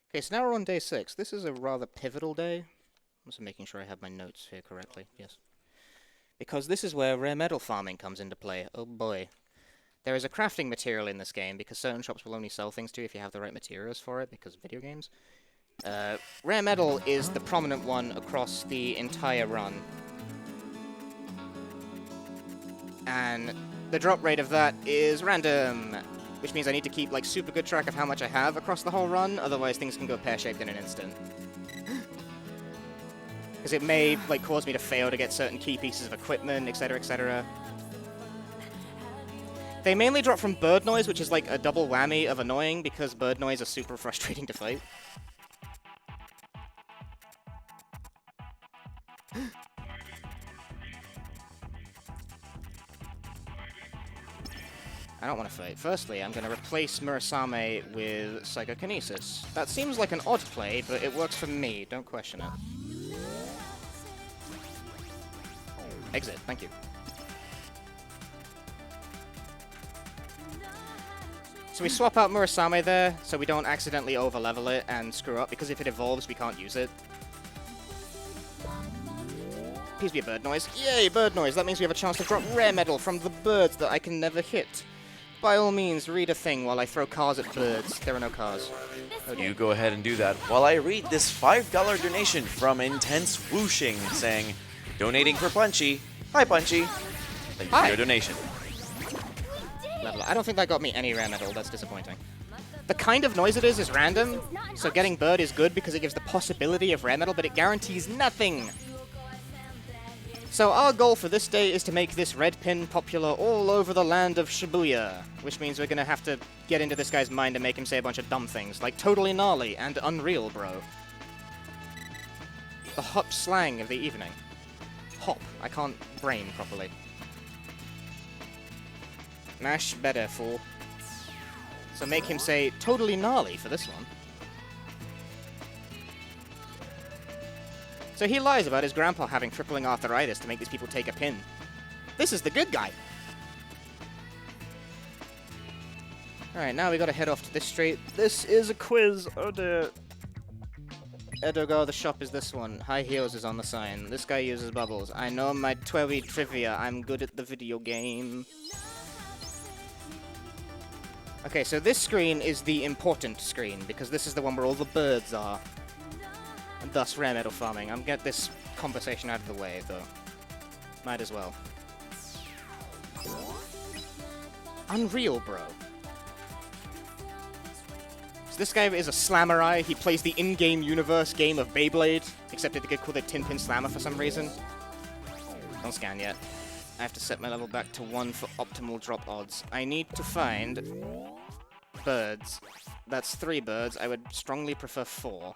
Okay, so now we're on day 6. This is a rather pivotal day. I'm also making sure I have my notes here correctly. Yes. Because this is where rare metal farming comes into play. Oh boy. There is a crafting material in this game, because certain shops will only sell things to you if you have the right materials for it, because of video games. Rare metal is the prominent one across the entire run. And the drop rate of that is random, which means I need to keep, like, super good track of how much I have across the whole run, otherwise things can go pear-shaped in an instant. Because it may, like, cause me to fail to get certain key pieces of equipment, etc., etc. They mainly drop from bird noise, which is, like, a double whammy of annoying, because bird noise are super frustrating to fight. I don't want to fight. Firstly, I'm going to replace Murasame with Psychokinesis. That seems like an odd play, but it works for me. Don't question it. Exit. Thank you. So we swap out Murasame there, so we don't accidentally overlevel it and screw up, because if it evolves, we can't use it. Please be a bird noise. Yay, bird noise! That means we have a chance to drop rare metal from the birds that I can never hit. By all means, read a thing while I throw cars at birds. There are no cars. Okay. You go ahead and do that while I read this $5 donation from Intense Whooshing saying, donating for Punchy. Hi, Punchy. Thank you Hi. for your donation. Level. I don't think that got me any rare metal. That's disappointing. The kind of noise it is random, so getting bird is good because it gives the possibility of rare metal, but it guarantees nothing. So our goal for this day is to make this red pin popular all over the land of Shibuya, which means we're gonna have to get into this guy's mind and make him say a bunch of dumb things, like totally gnarly and unreal, bro. The hop slang of the evening. Hop. I can't brain properly. Mash better, fool. So make him say totally gnarly for this one. So he lies about his grandpa having crippling arthritis to make these people take a pin. This is the good guy. Alright, now we gotta head off to this street. This is a quiz. Oh dear. Edogo, the shop is this one. High heels is on the sign. This guy uses bubbles. I know my 12 trivia. I'm good at the video game. Okay, so this screen is the important screen, because this is the one where all the birds are. And thus rare metal farming. I'm get this conversation out of the way, though. Might as well. Unreal, bro. So this guy is a Slammerai. He plays the in-game universe game of Beyblade, except they get called a Tin Pin Slammer for some reason. Don't scan yet. I have to set my level back to 1 for optimal drop odds. I need to find birds. That's 3 birds. I would strongly prefer 4.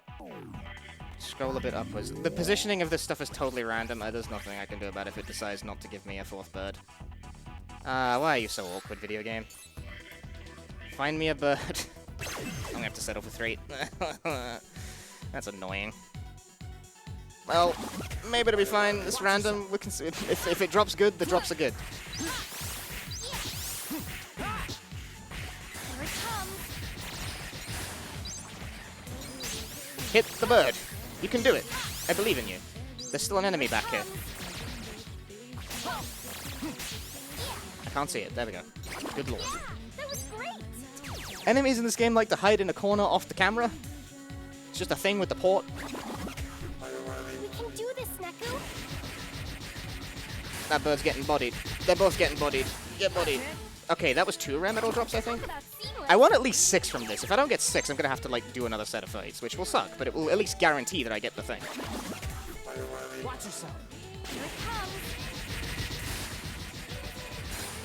Scroll a bit upwards. The positioning of this stuff is totally random. There's nothing I can do about it if it decides not to give me a 4th bird. Why are you so awkward, video game? Find me a bird. I'm gonna have to settle for 3. That's annoying. Well, maybe it'll be fine. It's random. We can see if it drops good, the drops are good. Here it comes. Hit the bird. You can do it. I believe in you. There's still an enemy back here. I can't see it. There we go. Good lord. That was great. Enemies in this game like to hide in a corner off the camera. It's just a thing with the port. We can do this, Neku. That bird's getting bodied. They're both getting bodied. Get bodied. Okay, that was 2 rare metal drops, I think. Talk about seamless. I want at least 6 from this. If I don't get 6, I'm gonna have to, like, do another set of fights, which will suck, but it will at least guarantee that I get the thing. Watch yourself. Here it comes.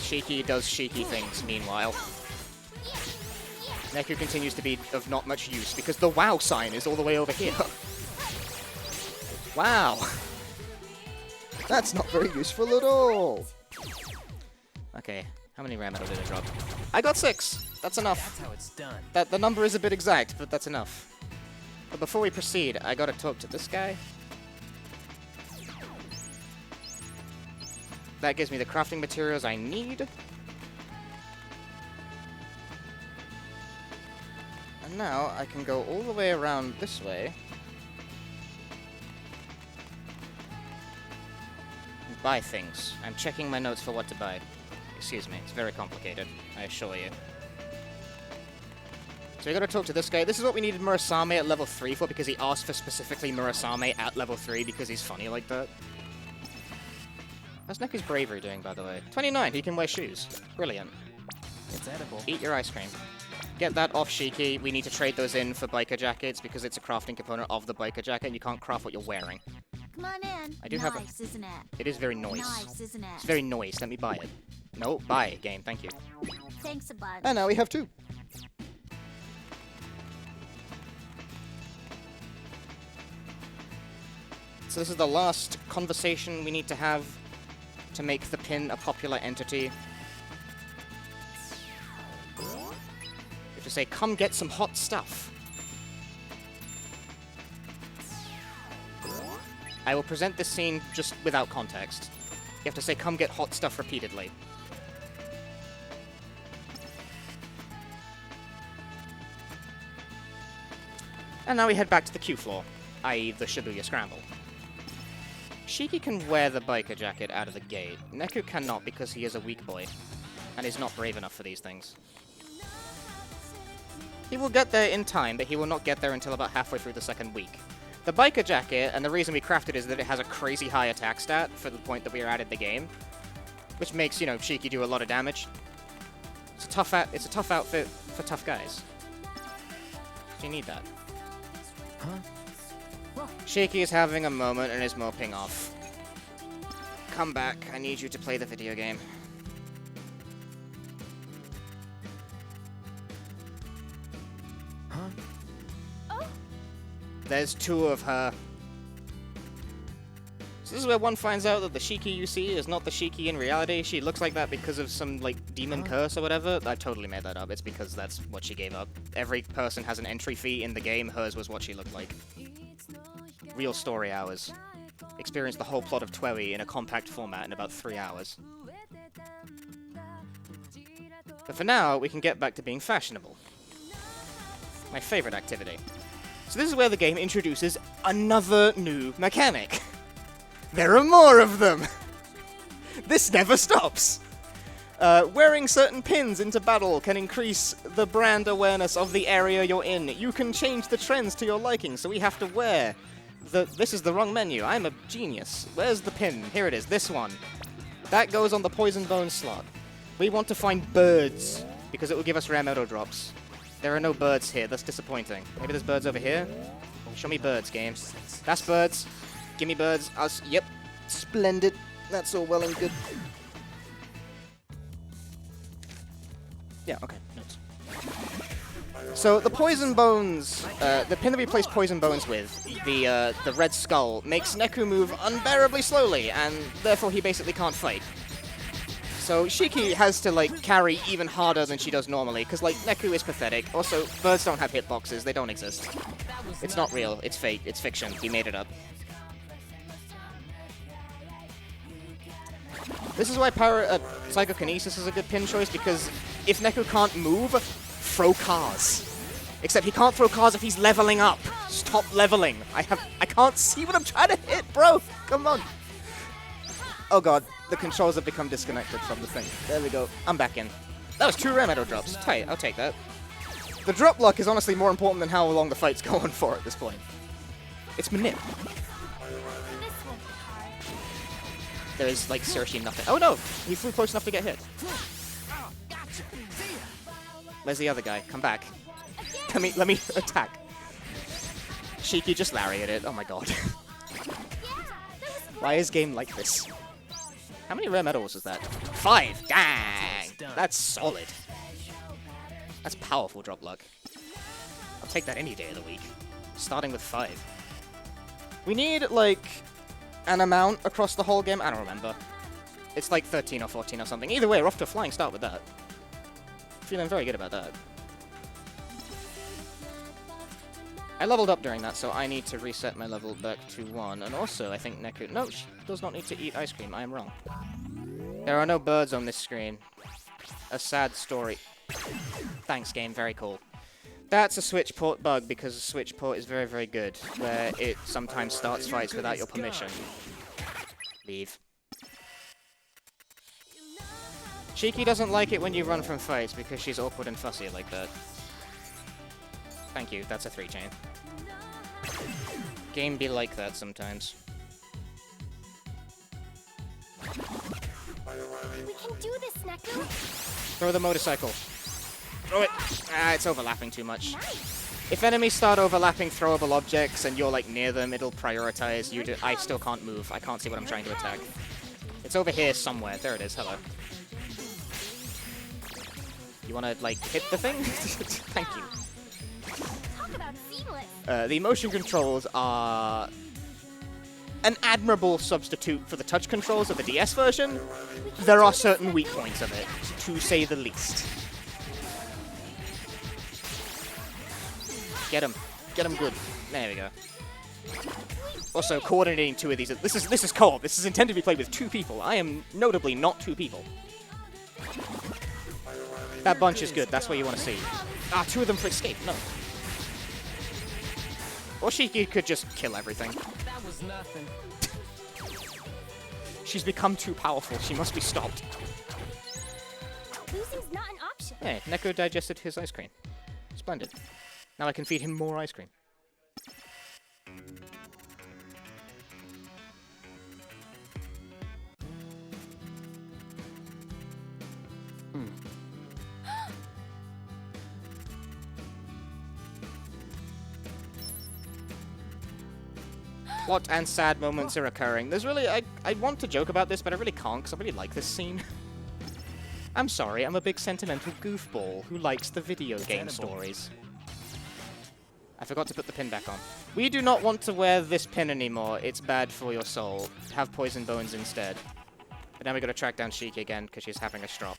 Shiki does Shiki things, meanwhile. Neku continues to be of not much use, because the WoW sign is all the way over here. Wow. That's not very useful at all. Okay, how many rare metal did I drop? I got 6. That's enough. That's how it's done. The number is a bit exact, but that's enough. But before we proceed, I gotta talk to this guy. That gives me the crafting materials I need. And now I can go all the way around this way. And buy things. I'm checking my notes for what to buy. Excuse me, it's very complicated, I assure you. So we gotta talk to this guy. This is what we needed Murasame at level 3 for, because he asked for specifically Murasame at level 3 because he's funny like that. How's Neku's bravery doing, by the way? 29, he can wear shoes. Brilliant. It's edible. Eat your ice cream. Get that off Shiki. We need to trade those in for biker jackets because it's a crafting component of the biker jacket and you can't craft what you're wearing. Come on in. I do have a- Nice, isn't it? It is very noise. Nice, isn't it? It's very noise. Let me buy it. No, buy game. Thank you. Thanks a bunch. And now we have 2. So this is the last conversation we need to have to make the pin a popular entity. to say, come get some hot stuff. I will present this scene just without context. You have to say, come get hot stuff repeatedly. And now we head back to the Q floor, i.e. the Shibuya Scramble. Shiki can wear the biker jacket out of the gate. Neku cannot because he is a weak boy, and is not brave enough for these things. He will get there in time, but he will not get there until about halfway through the second week. The biker jacket, and the reason we crafted it is that it has a crazy high attack stat for the point that we are at in the game, which makes, you know, Shiki do a lot of damage. It's a tough outfit for tough guys. So you need that. Huh? Shiki is having a moment and is moping off. Come back, I need you to play the video game. Huh? There's two of her. So this is where one finds out that the Shiki you see is not the Shiki in reality. She looks like that because of some, like, demon curse or whatever. I totally made that up. It's because that's what she gave up. Every person has an entry fee in the game. Hers was what she looked like. Real story hours. Experienced the whole plot of Twelly in a compact format in about 3 hours. But for now, we can get back to being fashionable. My favorite activity. So this is where the game introduces another new mechanic. There are more of them! This never stops! Wearing certain pins into battle can increase the brand awareness of the area you're in. You can change the trends to your liking, so we have to wear this is the wrong menu. I'm a genius. Where's the pin? Here it is, this one. That goes on the Poison Bone slot. We want to find birds, because it will give us rare metal drops. There are no birds here, that's disappointing. Maybe there's birds over here? Show me birds, game. That's birds. Give me birds. Yep. Splendid. That's all well and good. Yeah, okay. Notes. So the Poison Bones, the pin that we place Poison Bones with, the red skull, makes Neku move unbearably slowly, and therefore he basically can't fight. So Shiki has to, like, carry even harder than she does normally, because, like, Neku is pathetic. Also, birds don't have hitboxes. They don't exist. It's not real. It's fake. It's fiction. We made it up. This is why Psychokinesis is a good pin choice, because if Neku can't move, throw cars. Except he can't throw cars if he's leveling up. Stop leveling. I can't see what I'm trying to hit, bro. Come on. Oh god, the controls have become disconnected from the thing. There we go. I'm back in. That was 2 rare metal drops. Tight, I'll take that. The drop luck is honestly more important than how long the fight's going for at this point. It's manip. There is, like, seriously nothing. Oh no! He flew close enough to get hit. Where's the other guy? Come back. Let me attack. Shiki just lariated it. Oh my god. Why is game like this? How many rare medals is that? 5! Dang! That's solid. That's powerful drop luck. I'll take that any day of the week. Starting with 5. We need, like, an amount across the whole game. I don't remember. It's like 13 or 14 or something. Either way, we're off to a flying start with that. Feeling very good about that. I leveled up during that, so I need to reset my level back to 1. And also, I think Neku... No, she does not need to eat ice cream. I am wrong. There are no birds on this screen. A sad story. Thanks, game. Very cool. That's a Switch port bug, because a Switch port is very, very good, where it sometimes starts fights without your permission. Leave. Shiki doesn't like it when you run from fights, because she's awkward and fussy like that. Thank you, that's a 3-chain. Game be like that sometimes. We can do this, Neku. Throw the motorcycle. Throw it! Ah, it's overlapping too much. If enemies start overlapping throwable objects and you're, like, near them, it'll prioritize you to... I still can't move. I can't see what I'm trying to attack. It's over here somewhere. There it is. Hello. You wanna, like, hit the thing? Thank you. Talk about seamless. The motion controls are an admirable substitute for the touch controls of the DS version. There are certain weak points of it, to say the least. Get him. Get him good. There we go. Also, coordinating two of these. This is co-op. This is intended to be played with two people. I am notably not two people. That bunch is good. That's what you want to see. Ah, two of them for escape. No. Or she could just kill everything. That was nothing. She's become too powerful. She must be stopped. Losing's not an option. Hey, Neko digested his ice cream. Splendid. Now I can feed him more ice cream. Plot and sad moments are occurring. There's really... I want to joke about this, but I really can't, because I really like this scene. I'm sorry, I'm a big sentimental goofball who likes the video game stories. I forgot to put the pin back on. We do not want to wear this pin anymore. It's bad for your soul. Have poison bones instead. But now we gotta track down Sheik again, because she's having a strop.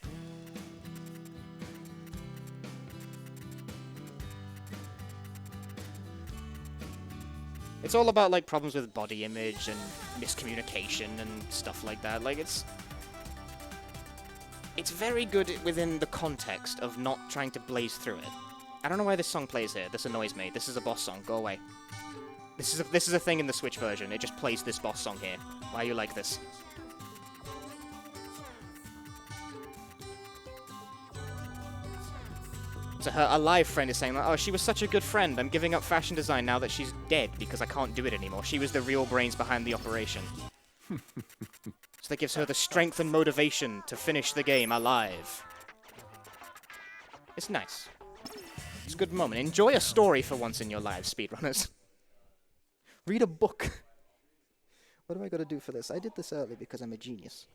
It's all about, like, problems with body image and miscommunication and stuff like that. Like, it's very good within the context of not trying to blaze through it. I don't know why this song plays here. This annoys me. This is a boss song. Go away. This is a thing in the Switch version. It just plays this boss song here. Why are you like this? So her alive friend is saying, like, oh, she was such a good friend. I'm giving up fashion design now that she's dead because I can't do it anymore. She was the real brains behind the operation. So that gives her the strength and motivation to finish the game alive. It's nice. It's a good moment. Enjoy a story for once in your lives, speedrunners. Read a book. What do I gotta do for this? I did this early because I'm a genius.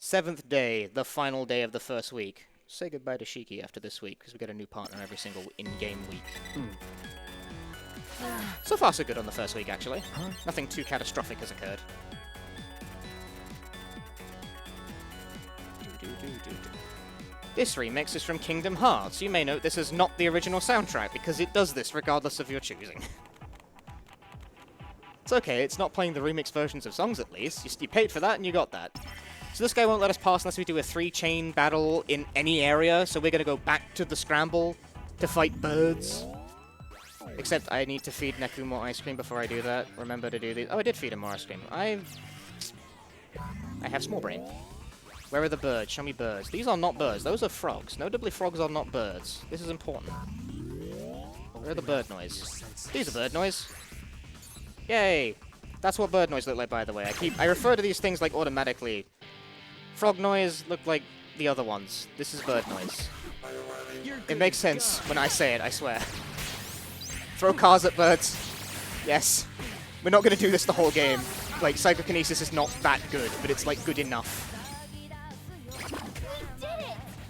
7th day, the final day of the first week. Say goodbye to Shiki after this week, because we get a new partner every single in-game week. So far, so good on the first week, actually. Nothing too catastrophic has occurred. This remix is from Kingdom Hearts. You may note this is not the original soundtrack, because it does this regardless of your choosing. It's okay, it's not playing the remix versions of songs at least. You paid for that and you got that. So this guy won't let us pass unless we do a 3-chain battle in any area, so we're gonna go back to the scramble to fight birds. Except I need to feed Neku more ice cream before I do that. Remember to do these. Oh, I did feed him more ice cream. I have small brain. Where are the birds? Show me birds. These are not birds. Those are frogs. Notably, frogs are not birds. This is important. Where are the bird noise? These are bird noise. Yay! That's what bird noise look like, by the way. I refer to these things like automatically. Frog noise look like the other ones. This is bird noise. It makes sense when I say it, I swear. Throw cars at birds. Yes. We're not going to do this the whole game. Like, psychokinesis is not that good, but it's, like, good enough.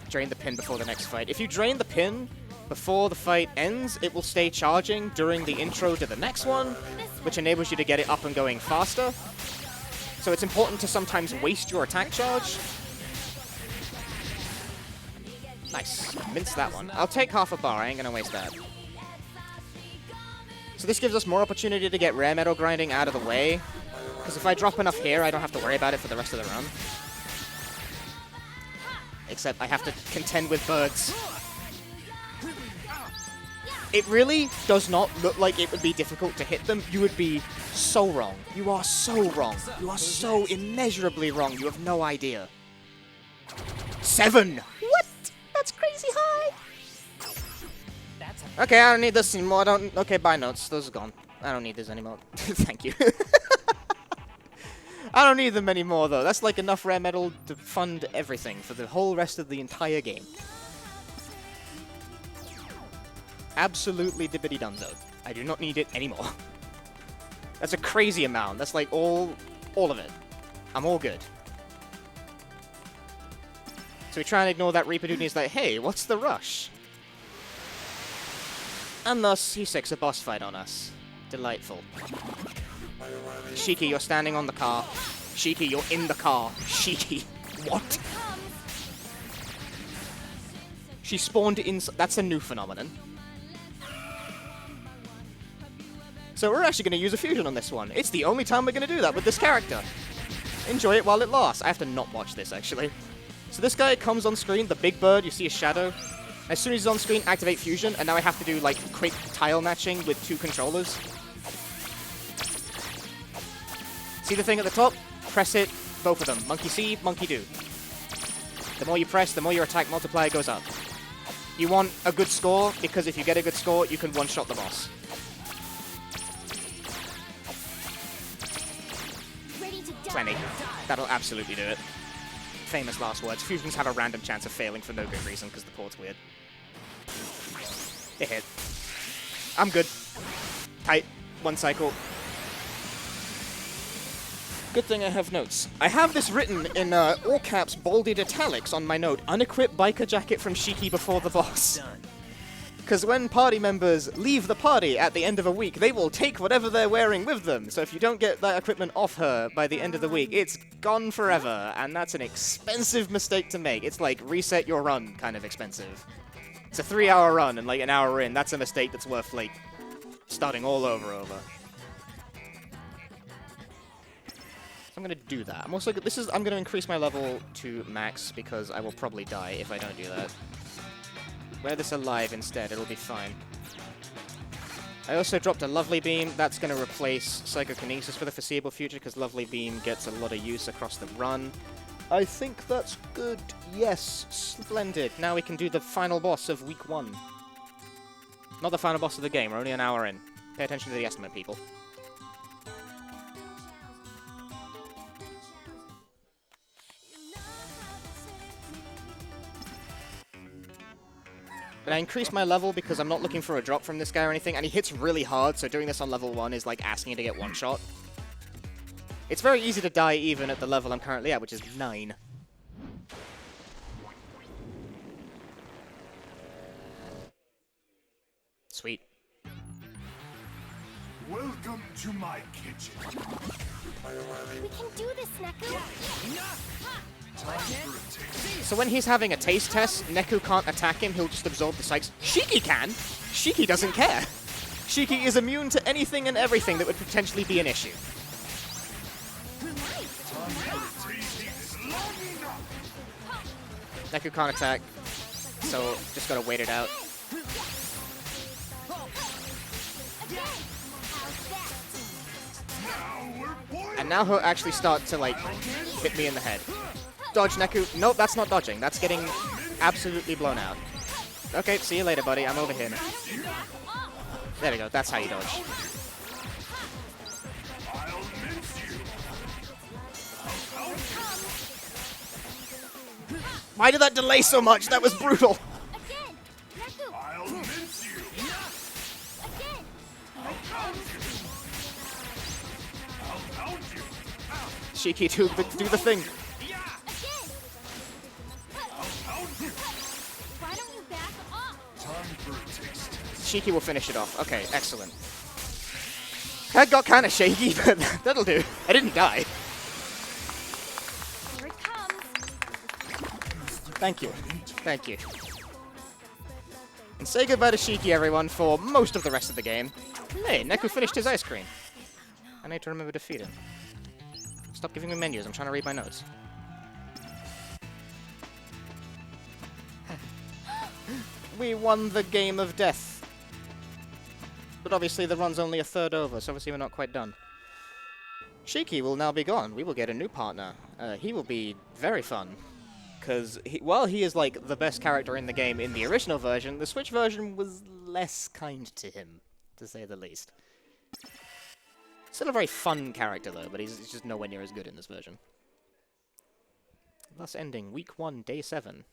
Drain the pin before the next fight. If you drain the pin before the fight ends, it will stay charging during the intro to the next one, which enables you to get it up and going faster. So it's important to sometimes waste your attack charge. Nice. Mince that one. I'll take half a bar. I ain't gonna waste that. So this gives us more opportunity to get rare metal grinding out of the way. Because if I drop enough here, I don't have to worry about it for the rest of the run. Except I have to contend with birds. It really does not look like it would be difficult to hit them. You would be so wrong. You are so wrong. You are so immeasurably wrong. You have no idea. 7! What? That's crazy high! Okay, I don't need this anymore. Okay, bye notes. Those are gone. I don't need this anymore. Thank you. I don't need them anymore, though. That's like enough rare metal to fund everything for the whole rest of the entire game. Absolutely dibbity dunzo. I do not need it anymore. That's a crazy amount. That's like all of it. I'm all good. So we try and ignore that Reaper dude and he's like, hey, what's the rush? And thus, he sicks a boss fight on us. Delightful. Shiki, you're standing on the car. Shiki, you're in the car. Shiki. What? She spawned in. That's a new phenomenon. So we're actually going to use a fusion on this one. It's the only time we're going to do that with this character. Enjoy it while it lasts. I have to not watch this, actually. So this guy comes on screen, the big bird, you see his shadow. As soon as he's on screen, activate fusion, and now I have to do, like, quick tile matching with 2 controllers. See the thing at the top? Press it, both of them. Monkey see, monkey do. The more you press, the more your attack multiplier goes up. You want a good score, because if you get a good score, you can one-shot the boss. Ready to die. 20. That'll absolutely do it. Famous last words. Fusions have a random chance of failing for no good reason, because the port's weird. It hit. I'm good. Tight. 1 cycle. Good thing I have notes. I have this written in all caps, bolded italics on my note. Unequipped biker jacket from Shiki before the boss. Because when party members leave the party at the end of a week, they will take whatever they're wearing with them. So if you don't get that equipment off her by the end of the week, it's gone forever. And that's an expensive mistake to make. It's like reset your run kind of expensive. It's a 3-hour run, and like an hour in, that's a mistake that's worth like starting all over. So I'm gonna do that. I'm also I'm gonna increase my level to max because I will probably die if I don't do that. Wear this alive instead, it'll be fine. I also dropped a Lovely Beam. That's going to replace Psychokinesis for the foreseeable future because Lovely Beam gets a lot of use across the run. I think that's good. Yes, splendid. Now we can do the final boss of week 1. Not the final boss of the game, we're only an hour in. Pay attention to the estimate, people. But I increased my level because I'm not looking for a drop from this guy or anything, and he hits really hard, so doing this on level 1 is like asking you to get one shot. It's very easy to die even at the level I'm currently at, which is 9. Sweet. Welcome to my kitchen. We can do this, Neku. So when he's having a taste test, Neku can't attack him, he'll just absorb the psychs. Shiki can! Shiki doesn't care. Shiki is immune to anything and everything that would potentially be an issue. Neku can't attack, so just gotta wait it out. And now he'll actually start to, like, hit me in the head. Dodge, Neku. Nope, that's not dodging. That's getting absolutely blown out. Okay, see you later, buddy. I'm over here now. There we go. That's how you dodge. Why did that delay so much? That was brutal. Again, Neku. I'll mince you. Again. I'll pound you. Shiki, do the thing. Why don't you back off? Time for a taste test. Shiki will finish it off. Okay, excellent. That got kind of shaky, but that'll do. I didn't die. Here it comes. Thank you. Thank you. And say goodbye to Shiki, everyone, for most of the rest of the game. Hey, Neku finished his ice cream. I need to remember to feed him. Stop giving me menus. I'm trying to read my notes. We won the game of death. But obviously the run's only a third over, so obviously we're not quite done. Shiki will now be gone. We will get a new partner. He will be very fun. Because while he is like the best character in the game in the original version, the Switch version was less kind to him, to say the least. Still a very fun character though, but he's just nowhere near as good in this version. Thus ending week 1, day 7.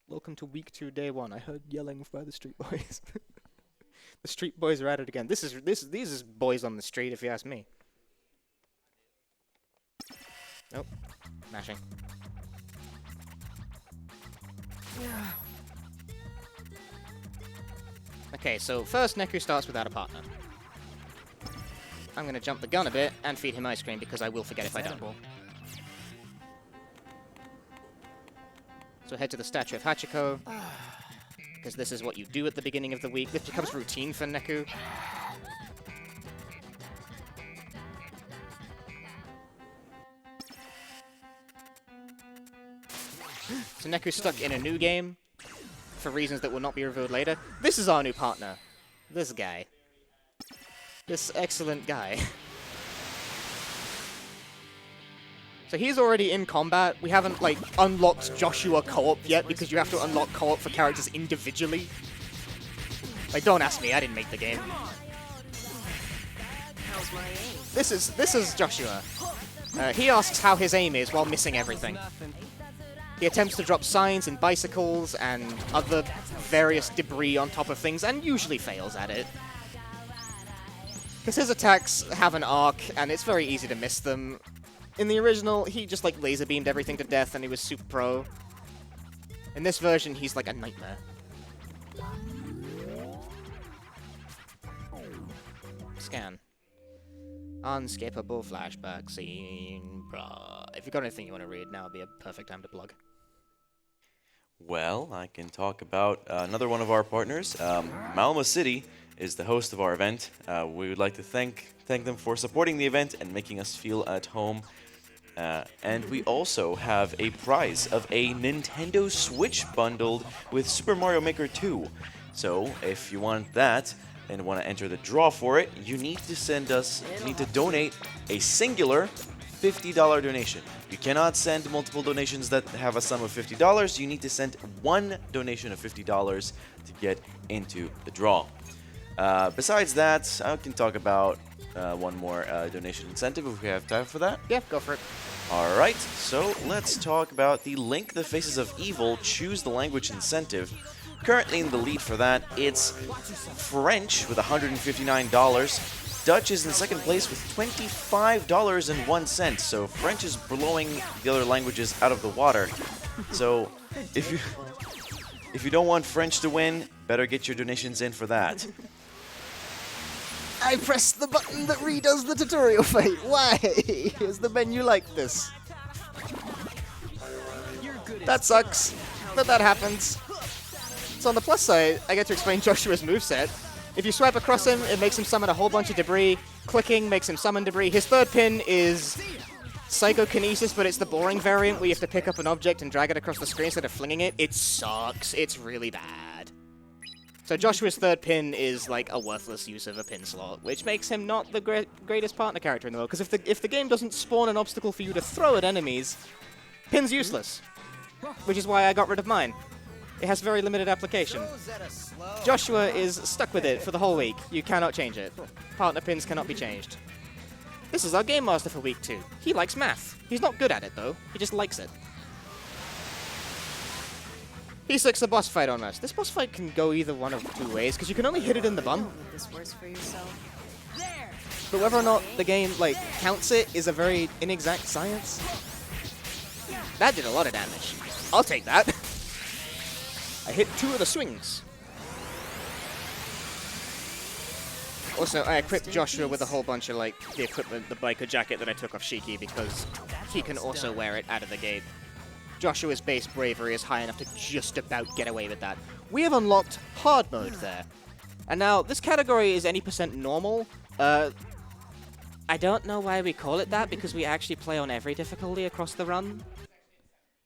Welcome to week 2, day 1. I heard yelling by the Street Boys. The Street Boys are at it again. These is boys on the street, if you ask me. Nope. Mashing. Okay, so first Neku starts without a partner. I'm gonna jump the gun a bit and feed him ice cream because I will forget if I don't. So So head to the statue of Hachiko, because this is what you do at the beginning of the week. This becomes routine for Neku. So Neku's stuck in a new game, for reasons that will not be revealed later. This is our new partner. This guy. This excellent guy. So he's already in combat. We haven't, like, unlocked Joshua co-op yet, because you have to unlock co-op for characters individually. Like, don't ask me, I didn't make the game. This is Joshua. He asks how his aim is while missing everything. He attempts to drop signs and bicycles and other various debris on top of things, and usually fails at it. Because his attacks have an arc, and it's very easy to miss them. In the original, he just, like, laser beamed everything to death, and he was super pro. In this version, he's like a nightmare. Scan. Unskippable flashback scene, bruh. If you've got anything you want to read, now would be a perfect time to plug. Well, I can talk about another one of our partners. Malmo City is the host of our event. We would like to thank them for supporting the event and making us feel at home. And we also have a prize of a Nintendo Switch bundled with Super Mario Maker 2. So, if you want that and want to enter the draw for it, you need to donate a singular $50 donation. You cannot send multiple donations that have a sum of $50. You need to send one donation of $50 to get into the draw. Besides that, I can talk about one more donation incentive if we have time for that. Yeah, go for it. Alright, so let's talk about the Link the Faces of Evil Choose the Language incentive. Currently in the lead for that, it's French with $159. Dutch is in second place with $25.01. So French is blowing the other languages out of the water. So if you don't want French to win, better get your donations in for that. I pressed the button that redoes the tutorial fight. Why? Is the menu like this? That sucks, but that happens. So on the plus side, I get to explain Joshua's moveset. If you swipe across him, it makes him summon a whole bunch of debris. Clicking makes him summon debris. His third pin is Psychokinesis, but it's the boring variant where you have to pick up an object and drag it across the screen instead of flinging it. It sucks. It's really bad. So Joshua's third pin is like a worthless use of a pin slot, which makes him not the greatest partner character in the world. Because if the game doesn't spawn an obstacle for you to throw at enemies, pin's useless. Which is why I got rid of mine. It has very limited application. Joshua is stuck with it for the whole week. You cannot change it. Partner pins cannot be changed. This is our Game Master for week 2. He likes math. He's not good at it, though. He just likes it. He sticks a boss fight on us. This boss fight can go either one of two ways, because you can only hit it in the bum. This works for yourself. But whether or not the game, like, counts it is a very inexact science. That did a lot of damage. I'll take that. I hit 2 of the swings. Also, I equipped Joshua with a whole bunch of, like, the equipment, the biker jacket that I took off Shiki, because he can also wear it out of the gate. Joshua's base bravery is high enough to just about get away with that. We have unlocked hard mode there. And now, this category is any percent normal. I don't know why we call it that, because we actually play on every difficulty across the run.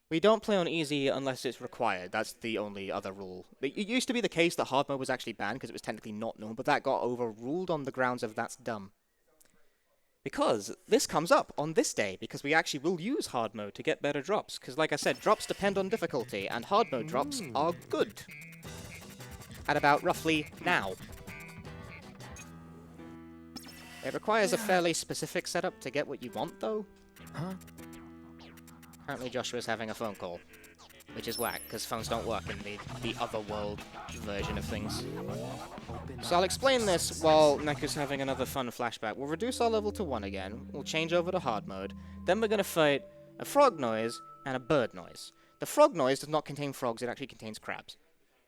We don't play on easy unless it's required. That's the only other rule. It used to be the case that hard mode was actually banned because it was technically not known, but that got overruled on the grounds of that's dumb. Because this comes up on this day, because we actually will use hard mode to get better drops. Because like I said, drops depend on difficulty, and hard mode drops are good. At about roughly now. It requires a fairly specific setup to get what you want, though. Huh? Apparently Joshua's having a phone call, which is whack, because phones don't work in the otherworld version of things. So I'll explain this while Neku's having another fun flashback. We'll reduce our level to 1 again, we'll change over to hard mode, then we're going to fight a frog noise and a bird noise. The frog noise does not contain frogs, it actually contains crabs.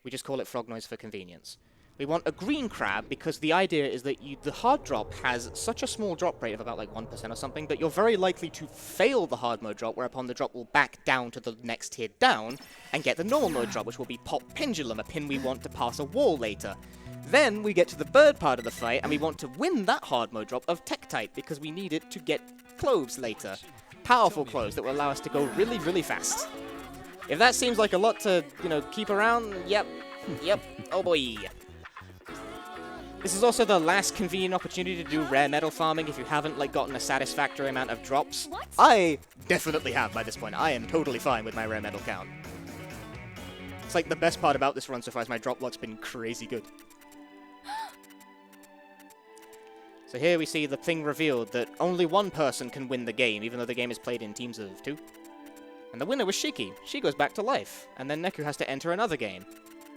We just call it frog noise for convenience. We want a green crab because the idea is that the hard drop has such a small drop rate of about like 1% or something that you're very likely to fail the hard mode drop, whereupon the drop will back down to the next tier down and get the normal mode drop, which will be Pop Pendulum, a pin we want to pass a wall later. Then we get to the bird part of the fight, and we want to win that hard mode drop of Tech Type because we need it to get cloves later. Powerful cloves that will allow us to go really, really fast. If that seems like a lot to, you know, keep around, yep, oh boy. This is also the last convenient opportunity to do rare metal farming if you haven't, like, gotten a satisfactory amount of drops. What? I definitely have by this point. I am totally fine with my rare metal count. It's like the best part about this run so far is my drop luck's been crazy good. So here we see the thing revealed that only one person can win the game, even though the game is played in teams of 2. And the winner was Shiki. She goes back to life, and then Neku has to enter another game.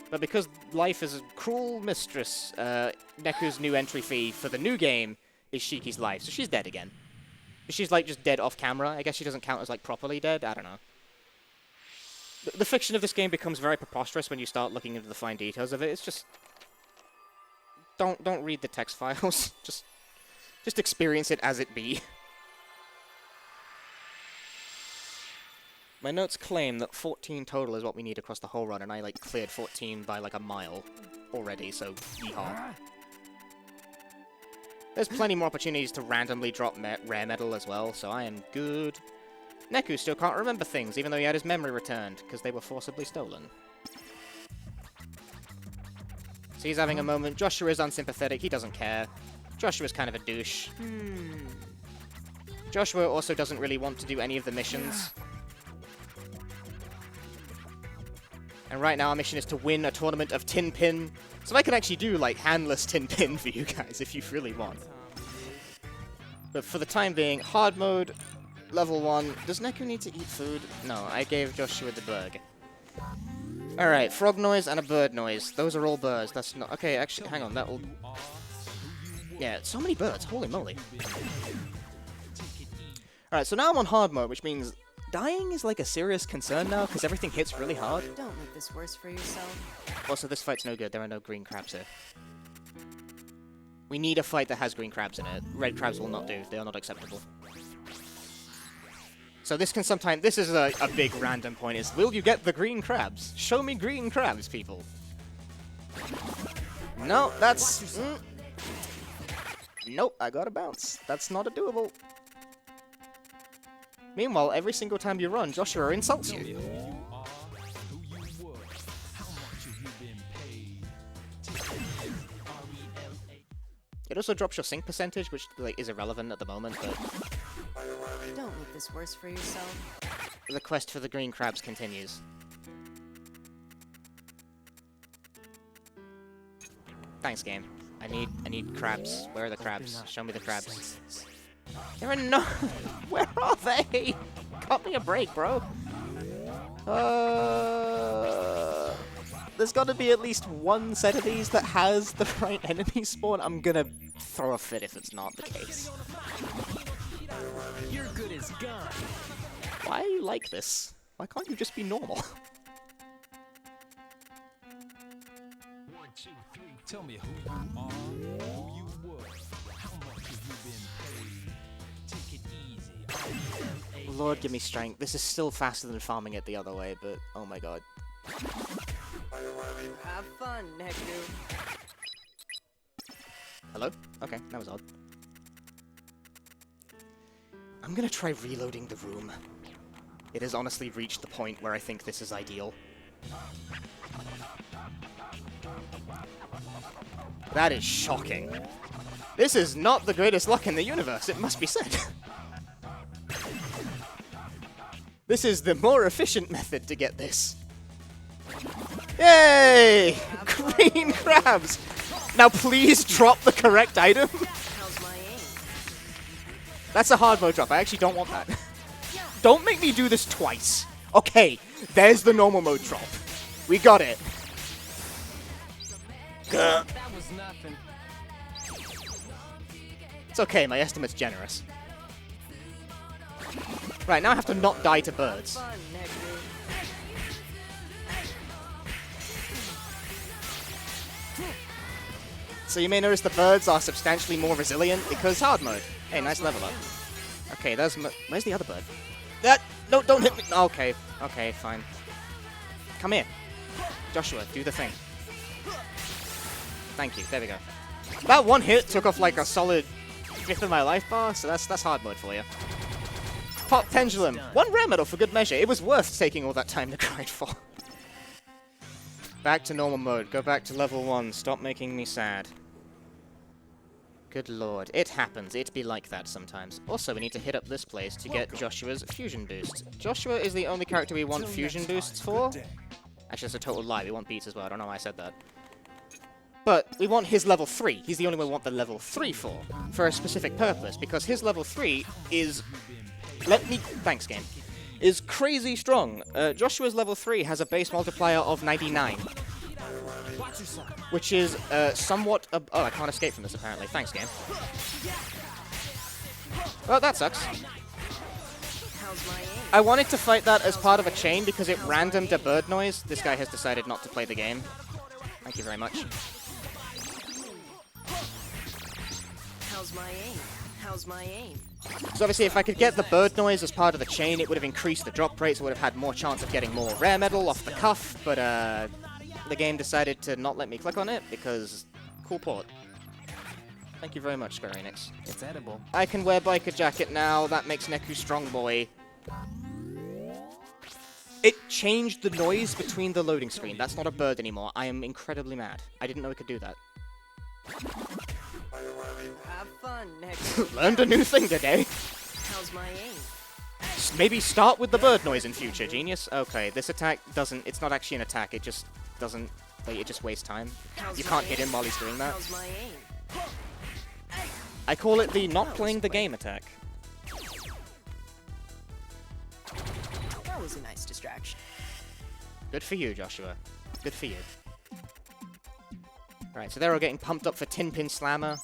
But because life is a cruel mistress, Neku's new entry fee for the new game is Shiki's life, so she's dead again. She's like just dead off camera. I guess she doesn't count as like properly dead. I don't know. The fiction of this game becomes very preposterous when you start looking into the fine details of it. It's just don't read the text files. Just experience it as it be. My notes claim that 14 total is what we need across the whole run, and I, like, cleared 14 by, like, a mile already, so yeehaw. There's plenty more opportunities to randomly drop rare metal as well, so I am good. Neku still can't remember things, even though he had his memory returned, because they were forcibly stolen. So he's having a moment. Joshua is unsympathetic, he doesn't care. Joshua's kind of a douche. Joshua also doesn't really want to do any of the missions. And right now our mission is to win a tournament of Tin Pin. So I can actually do, like, handless Tin Pin for you guys if you really want. But for the time being, hard mode, level 1. Does Neku need to eat food? No, I gave Joshua the burger. Alright, frog noise and a bird noise. Those are all birds. That's not... Okay, actually, hang on, that will... Yeah, so many birds. Holy moly. Alright, so now I'm on hard mode, which means dying is like a serious concern now, because everything hits really hard. Don't make this worse for yourself. Also, this fight's no good. There are no green crabs here. We need a fight that has green crabs in it. Red crabs will not do. They are not acceptable. So this can sometimes... This is a big random point, is will you get the green crabs? Show me green crabs, people. No, that's... Nope, I gotta bounce. That's not a doable. Meanwhile, every single time you run, Joshua insults you. It also drops your sync percentage, which like is irrelevant at the moment, but Don't make this worse for yourself. the quest for the green crabs continues. Thanks, game. I need crabs. Where are the crabs? Show me the crabs. There are no... Where are they? Cut me a break, bro. There's got to be at least one set of these that has the right enemy spawn. I'm gonna throw a fit if it's not the case. You're good as gone. Why are you like this? Why can't you just be normal? 1, 2, 3. Tell me who you are, who you were, how much have you been paid? Take it easy. Lord, give me strength. This is still faster than farming it the other way, but oh my god. Have fun, Neku. Hello? Okay, that was odd. I'm gonna try reloading the room. It has honestly reached the point where I think this is ideal. That is shocking. This is not the greatest luck in the universe, it must be said. This is the more efficient method to get this. Yay! Green crabs! Now please drop the correct item. How's my aim? That's a hard mode drop. I actually don't want that. Don't make me do this twice. Okay, there's the normal mode drop. We got it. Gah. That was nothing. It's okay, my estimate's generous. Right, now I have to not die to birds. Fun, Neku. So you may notice the birds are substantially more resilient because hard mode. Hey, nice level up. Okay, where's the other bird? No, don't hit me. Okay, okay, fine. Come here. Joshua, do the thing. Thank you, there we go. That one hit took off like a solid fifth of my life bar, so that's hard mode for you. Pop Pendulum. 1 rare medal for good measure. It was worth taking all that time to grind for. Back to normal mode. Go back to level 1. Stop making me sad. Good lord. It happens. It be like that sometimes. Also, we need to hit up this place to get Joshua's fusion boost. Joshua is the only character we want fusion boosts for. Actually, that's a total lie. We want beats as well. I don't know why I said that. But we want his level 3. He's the only one we want the level 3 for a specific purpose, because his level 3 is... Thanks, game. Is crazy strong. Joshua's level 3 has a base multiplier of 99. Which is somewhat... oh, I can't escape from this, apparently. Thanks, game. Well, that sucks. I wanted to fight that as part of a chain because it randomed a bird noise. This guy has decided not to play the game. Thank you very much. How's my aim? How's my aim? So obviously if I could get the bird noise as part of the chain, it would have increased the drop rates, so I would have had more chance of getting more rare metal off the cuff, but the game decided to not let me click on it because cool port. Thank you very much, Square Enix. It's edible. I can wear biker jacket now, that makes Neku strong boy. It changed the noise between the loading screen. That's not a bird anymore. I am incredibly mad. I didn't know it could do that. Have fun next. Learned a new thing today. How's my aim? Maybe start with the bird noise in future, genius. Okay, this attack doesn't... It's not actually an attack, it just doesn't... Like, it just wastes time. You can't hit him while he's doing that. How's my aim? I call it the not playing the game attack. That was a nice distraction. Good for you, Joshua. Good for you. Right, so they're all getting pumped up for Tin Pin Slammer.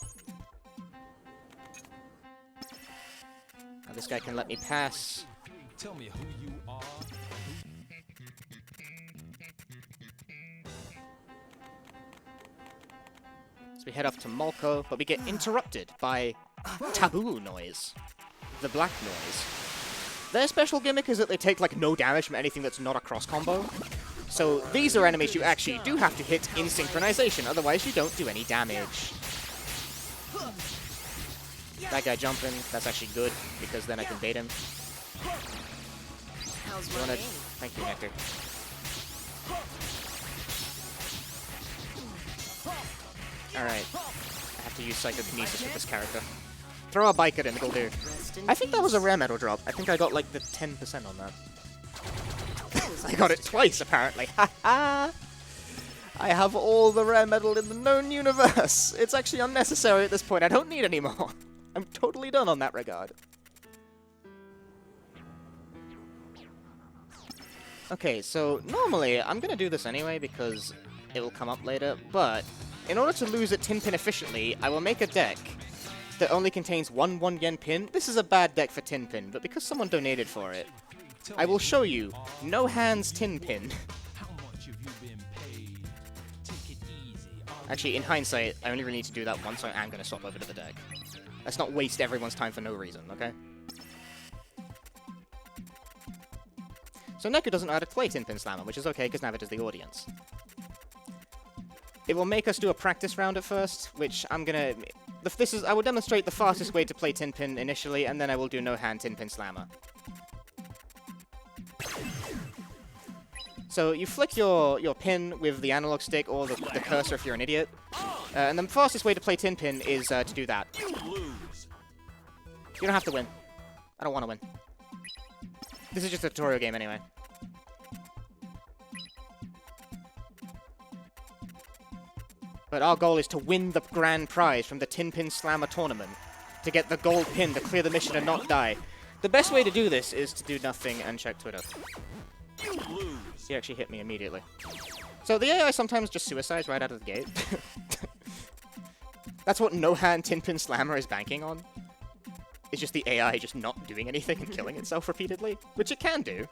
Now this guy can let me pass. Tell me who you are. So we head up to Molko, but we get interrupted by Taboo Noise. The black noise. Their special gimmick is that they take like no damage from anything that's not a cross combo. So these are enemies you actually do have to hit in synchronization, otherwise you don't do any damage. That guy jumping, that's actually good, because then I can bait him. How's You my wanna... aim? Thank you, Nectar. Alright. I have to use Psychokinesis with this character. Throw a bike at him, it'll do. Rest in I think that was a peace. rare metal drop. I think I got like the 10% on that. I got it twice, apparently. Ha ha! I have all the rare metal in the known universe. It's actually unnecessary at this point. I don't need any more. I'm totally done on that regard. Okay, so normally I'm gonna do this anyway because it will come up later, but in order to lose at Tin Pin efficiently, I will make a deck that only contains one 1 yen pin. This is a bad deck for Tin Pin, but because someone donated for it, I will show you No Hands Tin Pin. How much have you been paid? Take it easy. Actually, in hindsight, I only really need to do that once, so I am going to swap over to the deck. Let's not waste everyone's time for no reason, okay? So Neku doesn't know how to play Tin Pin Slammer, which is okay, because now it is the audience. It will make us do a practice round at first, which I'm gonna... I will demonstrate the fastest way to play Tin Pin initially, and then I will do No Hand Tin Pin Slammer. So you flick your pin with the analog stick or the cursor if you're an idiot. And the fastest way to play Tin Pin is to do that. You don't have to win. I don't want to win. This is just a tutorial game anyway. But our goal is to win the grand prize from the Tin Pin Slammer tournament. To get the gold pin, to clear the mission and not die. The best way to do this is to do nothing and check Twitter. He actually hit me immediately. So the AI sometimes just suicides right out of the gate. That's what No Hand Tin Pin Slammer is banking on. It's just the AI just not doing anything and killing itself repeatedly. Which it can do.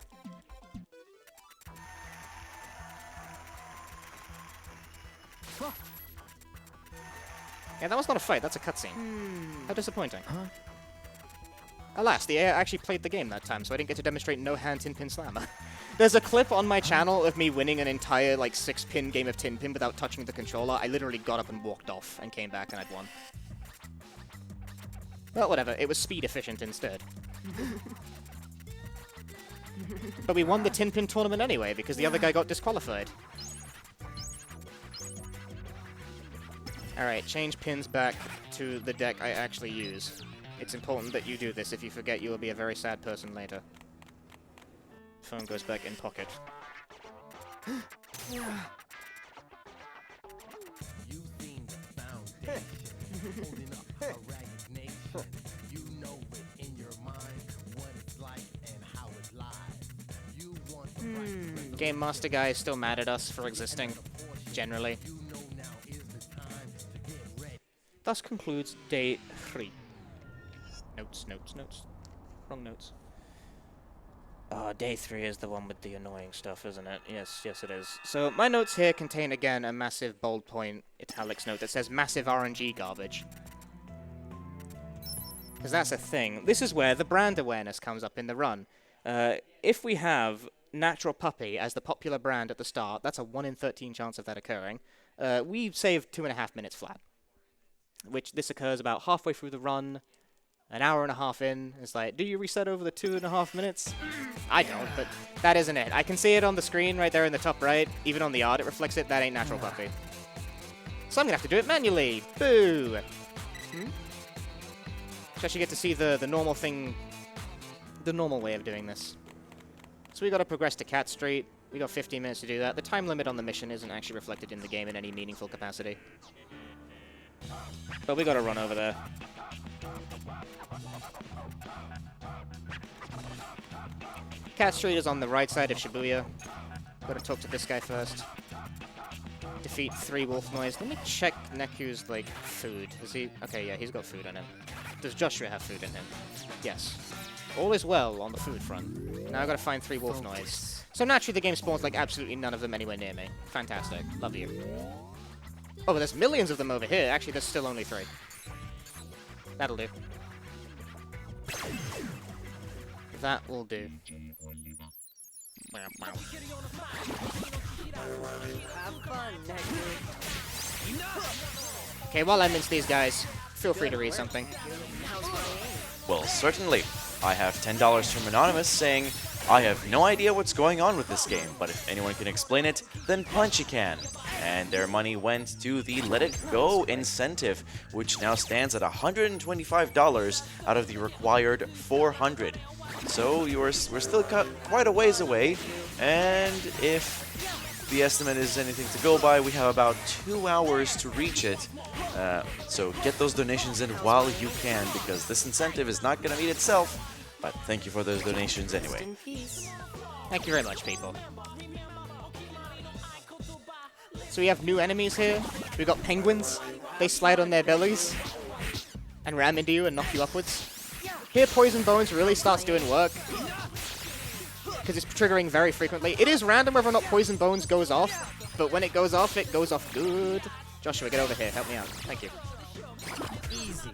Yeah, that was not a fight, that's a cutscene. How disappointing. Alas, the AI actually played the game that time, so I didn't get to demonstrate no hand tin pin slammer. There's a clip on my channel of me winning an entire, like, 6-pin game of tin pin without touching the controller. I literally got up and walked off and came back and I'd won. Well, whatever, it was speed efficient instead. But we won the tin pin tournament anyway, because the other guy got disqualified. Alright, change pins back to the deck I actually use. It's important that you do this. If you forget, you will be a very sad person later. Phone goes back in pocket. You seen the foundation, holding up a ragged nation. You know it in your mind what it's like and how it lies. You want the right Game Master guy is still mad at us for existing, generally. you know now is the time to get ready. Thus concludes day 3. Notes. Wrong notes. Day 3 is the one with the annoying stuff, isn't it? Yes, it is. So, my notes here contain, again, a massive bold point italics note that says massive RNG garbage. Because that's a thing. This is where the brand awareness comes up in the run. If we have Natural Puppy as the popular brand at the start, that's a 1 in 13 chance of that occurring, we saved 2.5 minutes flat. Which this occurs about halfway through the run, an hour and a half in. It's like, do you reset over the 2.5 minutes? I don't, but that isn't it. I can see it on the screen right there in the top right. Even on the art, it reflects it. That ain't Natural Puppy. So I'm gonna have to do it manually. Boo! So actually get to see the normal thing, the normal way of doing this. So we gotta progress to Cat Street. We got 15 minutes to do that. The time limit on the mission isn't actually reflected in the game in any meaningful capacity. But we gotta run over there. Cat Street is on the right side of Shibuya. Gotta talk to this guy first. Defeat 3 wolf noise. Let me check Neku's, like, food. Is he... Okay, yeah, he's got food in him. Does Joshua have food in him? Yes. All is well on the food front. Now I gotta find 3 wolf noise. So naturally the game spawns, like, absolutely none of them anywhere near me. Fantastic. Love you. Oh, but there's millions of them over here. Actually, there's still only 3. That'll do. That will do. Have fun, Neku. Okay, while I mince these guys, feel free to read something. How's my aim? Well, certainly. I have $10 from Anonymous saying, I have no idea what's going on with this game, but if anyone can explain it, then Punchi can. And their money went to the Let It Go incentive, which now stands at $125 out of the required $400. So we're still quite a ways away, and if the estimate is anything to go by, we have about 2 hours to reach it. So get those donations in while you can, because this incentive is not going to meet itself. But thank you for those donations anyway. In peace. Thank you very much, people. So we have new enemies here. We've got penguins. They slide on their bellies and ram into you and knock you upwards. Here, Poison Bones really starts doing work, because it's triggering very frequently. It is random whether or not Poison Bones goes off, but when it goes off good. Joshua, get over here. Help me out. Thank you. Easy.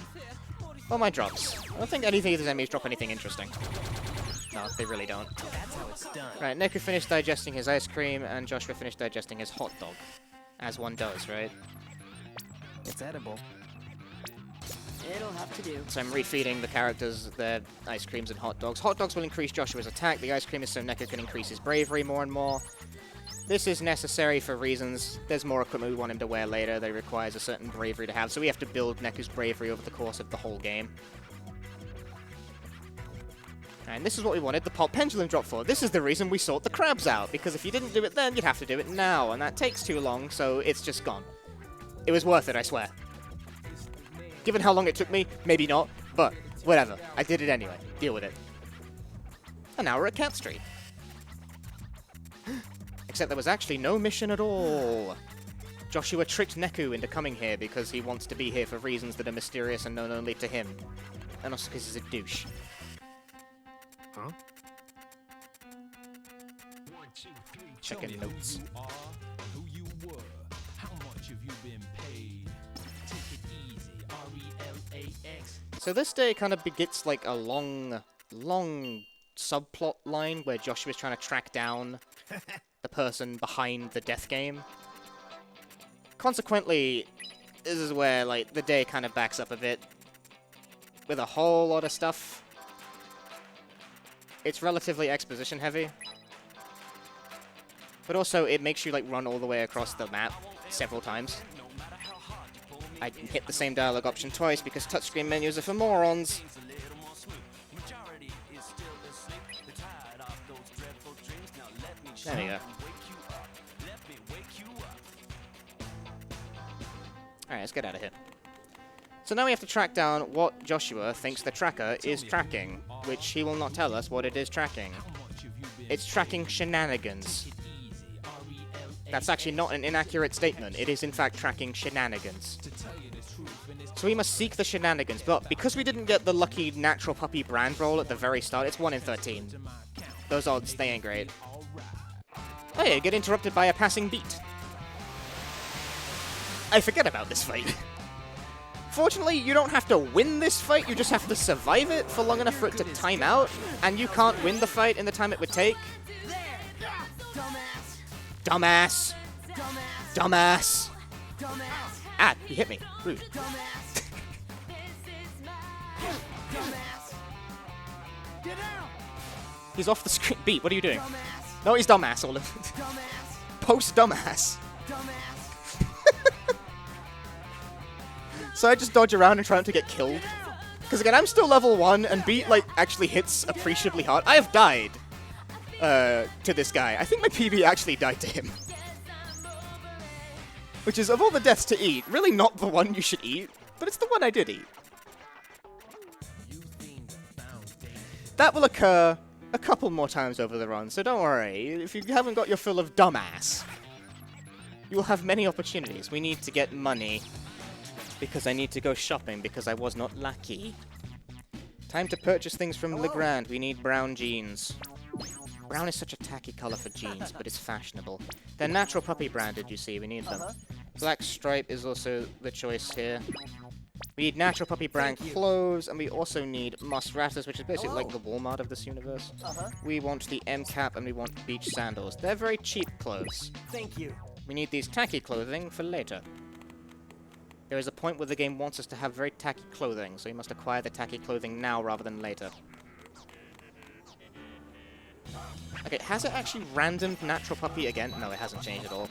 Well, my drops. I don't think anything of these enemies drop anything interesting. No, they really don't. That's how it's done. Right, Neku finished digesting his ice cream, and Joshua finished digesting his hot dog. As one does, right? It's edible. It'll have to do. So I'm refeeding the characters their ice creams and hot dogs. Hot dogs will increase Joshua's attack. The ice cream is so Neku can increase his bravery more and more. This is necessary for reasons. There's more equipment we want him to wear later that requires a certain bravery to have, so we have to build Neku's bravery over the course of the whole game. And this is what we wanted the pop pendulum drop for. This is the reason we sort the crabs out, because if you didn't do it then, you'd have to do it now, and that takes too long, so it's just gone. It was worth it, I swear. Given how long it took me, maybe not, but whatever. I did it anyway. Deal with it. And now we're at Cat Street. Except there was actually no mission at all. Joshua tricked Neku into coming here because he wants to be here for reasons that are mysterious and known only to him. And also because he's a douche. Huh? 1, 2, 3. Checking Tell me notes. Who you are, who you were, how much have you been paid? Take it easy. So this day kind of begets like a long subplot line where Joshua's trying to track down the person behind the death game. Consequently, this is where like the day kind of backs up a bit with a whole lot of stuff. It's relatively exposition heavy, but also it makes you like run all the way across the map several times. I hit the same dialogue option twice because touchscreen menus are for morons. There we go. Alright, let's get out of here. So now we have to track down what Joshua thinks the tracker is tracking, which he will not tell us what it is tracking. It's tracking shenanigans. That's actually not an inaccurate statement. It is in fact tracking shenanigans. So we must seek the shenanigans, but because we didn't get the lucky natural puppy brand roll at the very start, it's 1 in 13. Those odds, they ain't great. Oh yeah, get interrupted by a passing beat. I forget about this fight. Fortunately, you don't have to win this fight, you just have to survive it for long enough for it to time out, and you can't win the fight in the time it would take. Dumbass! Dumbass! Ah, he hit me. Rude. He's off the screen. Beat, what are you doing? No, he's dumbass, all of Post dumbass. So I just dodge around and try not to get killed. Because again, I'm still level 1, and Beat, like, actually hits appreciably hard. I have died to this guy. I think my PB actually died to him. Which is, of all the deaths to eat, really not the one you should eat, but it's the one I did eat. That will occur a couple more times over the run, so don't worry. If you haven't got your fill of dumbass, you will have many opportunities. We need to get money, because I need to go shopping, because I was not lucky. Time to purchase things from Legrand. We need brown jeans. Brown is such a tacky color for jeans, but it's fashionable. They're natural puppy branded, you see. We need them. Black stripe is also the choice here. We need natural puppy brand clothes, and we also need Musratas, which is basically like the Walmart of this universe. We want the M cap, and we want beach sandals. They're very cheap clothes. Thank you. We need these tacky clothing for later. There is a point where the game wants us to have very tacky clothing, so you must acquire the tacky clothing now rather than later. Okay, has it actually randomed natural puppy again? No, it hasn't changed at all.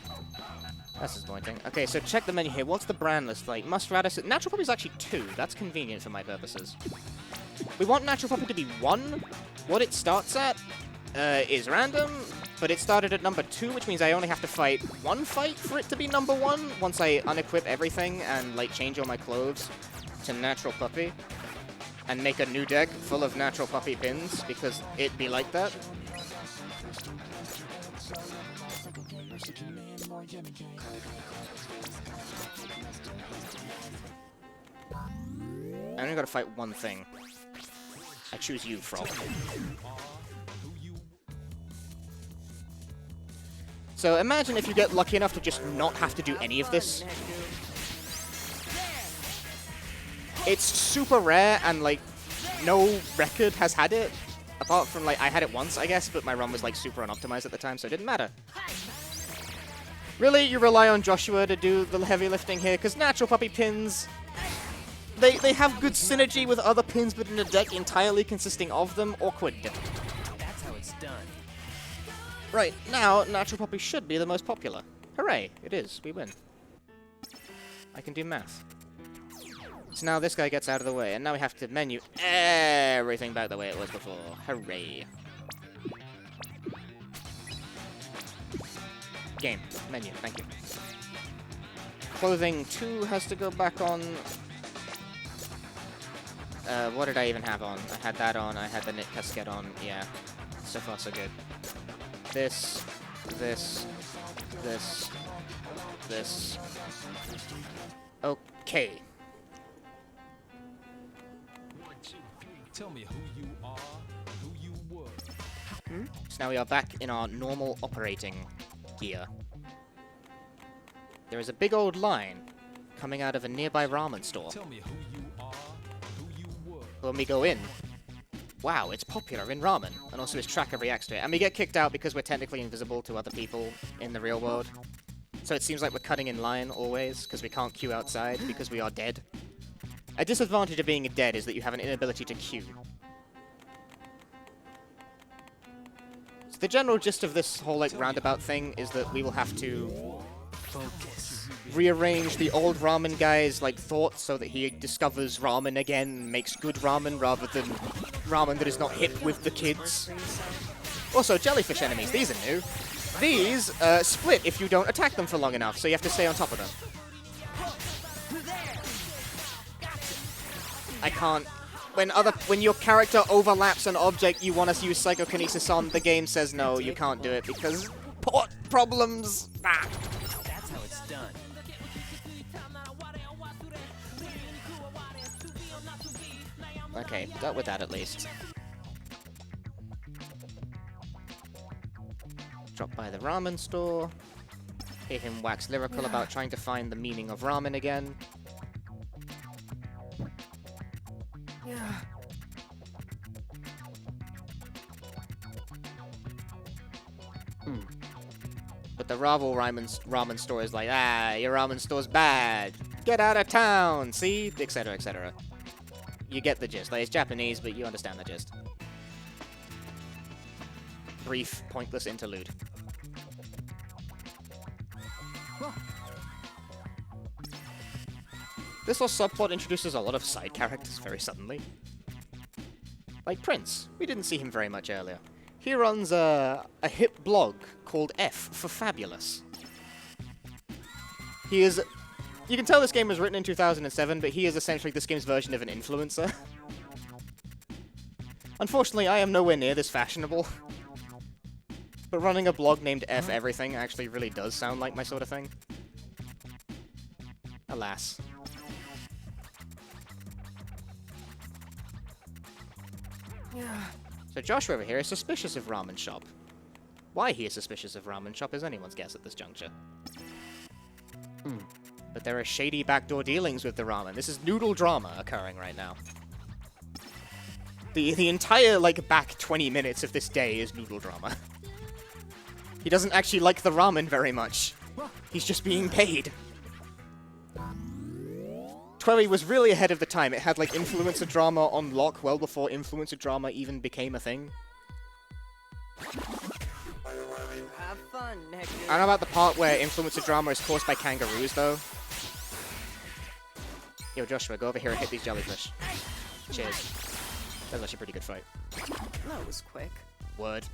That's disappointing. Okay, so check the menu here. What's the brand list like? Mustratus. Natural puppy is actually 2. That's convenient for my purposes. We want natural puppy to be 1. What it starts at is random, but it started at number 2, which means I only have to fight 1 fight for it to be number 1 once I unequip everything and like change all my clothes to natural puppy and make a new deck full of natural puppy pins because it be like that. I only gotta fight 1 thing. I choose you, Frog. So imagine if you get lucky enough to just not have to do any of this. It's super rare and like no record has had it. Apart from like I had it once I guess, but my run was like super unoptimized at the time so it didn't matter. Really, you rely on Joshua to do the heavy lifting here because natural puppy pins, they have good synergy with other pins but in a deck entirely consisting of them. Awkward. That's how it's done. Right, now, Natural Puppy should be the most popular. Hooray, it is. We win. I can do math. So now this guy gets out of the way, and now we have to menu everything back the way it was before. Hooray. Game. Menu. Thank you. Clothing 2 has to go back on. What did I even have on? I had that on. I had the knit casquette on. Yeah. So far, so good. This. Okay. Tell me who you are, who you were. So now we are back in our normal operating gear. There is a big old line coming out of a nearby ramen store. Tell me who you are, who you When we go in, wow, it's popular in ramen, and also his tracker reacts to it. And we get kicked out because we're technically invisible to other people in the real world. So it seems like we're cutting in line always, because we can't queue outside, because we are dead. A disadvantage of being dead is that you have an inability to queue. So the general gist of this whole like roundabout thing is that we will have to Focus. rearrange the old ramen guy's like thoughts so that he discovers ramen again and makes good ramen rather than ramen that is not hip with the kids. Also, jellyfish enemies, these are new. These split if you don't attack them for long enough, so you have to stay on top of them. I can't. When your character overlaps an object you want to use psychokinesis on, the game says no, you can't do it because port problems. Ah. That's how it's done. Okay, dealt with that at least. Drop by the ramen store. Hear him wax lyrical about trying to find the meaning of ramen again. But the rival ramen store is like, ah, your ramen store's bad. Get out of town, see? Etc, etc. You get the gist. Like, it's Japanese, but you understand the gist. Brief, pointless interlude. This whole subplot introduces a lot of side characters very suddenly. Like Prince. We didn't see him very much earlier. He runs a hip blog called F for Fabulous. He is... You can tell this game was written in 2007, but he is essentially this game's version of an influencer. Unfortunately, I am nowhere near this fashionable. But running a blog named F Everything actually really does sound like my sort of thing. Alas. So Joshua over here is suspicious of Ramen Shop. Why he is suspicious of Ramen Shop is anyone's guess at this juncture. But there are shady backdoor dealings with the ramen. This is noodle drama occurring right now. The entire, like, back 20 minutes of this day is noodle drama. He doesn't actually like the ramen very much. He's just being paid. Twelly was really ahead of the time. It had, like, influencer drama on lock well before influencer drama even became a thing. Have fun, Nick. I don't know about the part where influencer drama is caused by kangaroos, though. Yo, Joshua, go over here and hit these jellyfish. Cheers. That was actually a pretty good fight. That was quick. Word.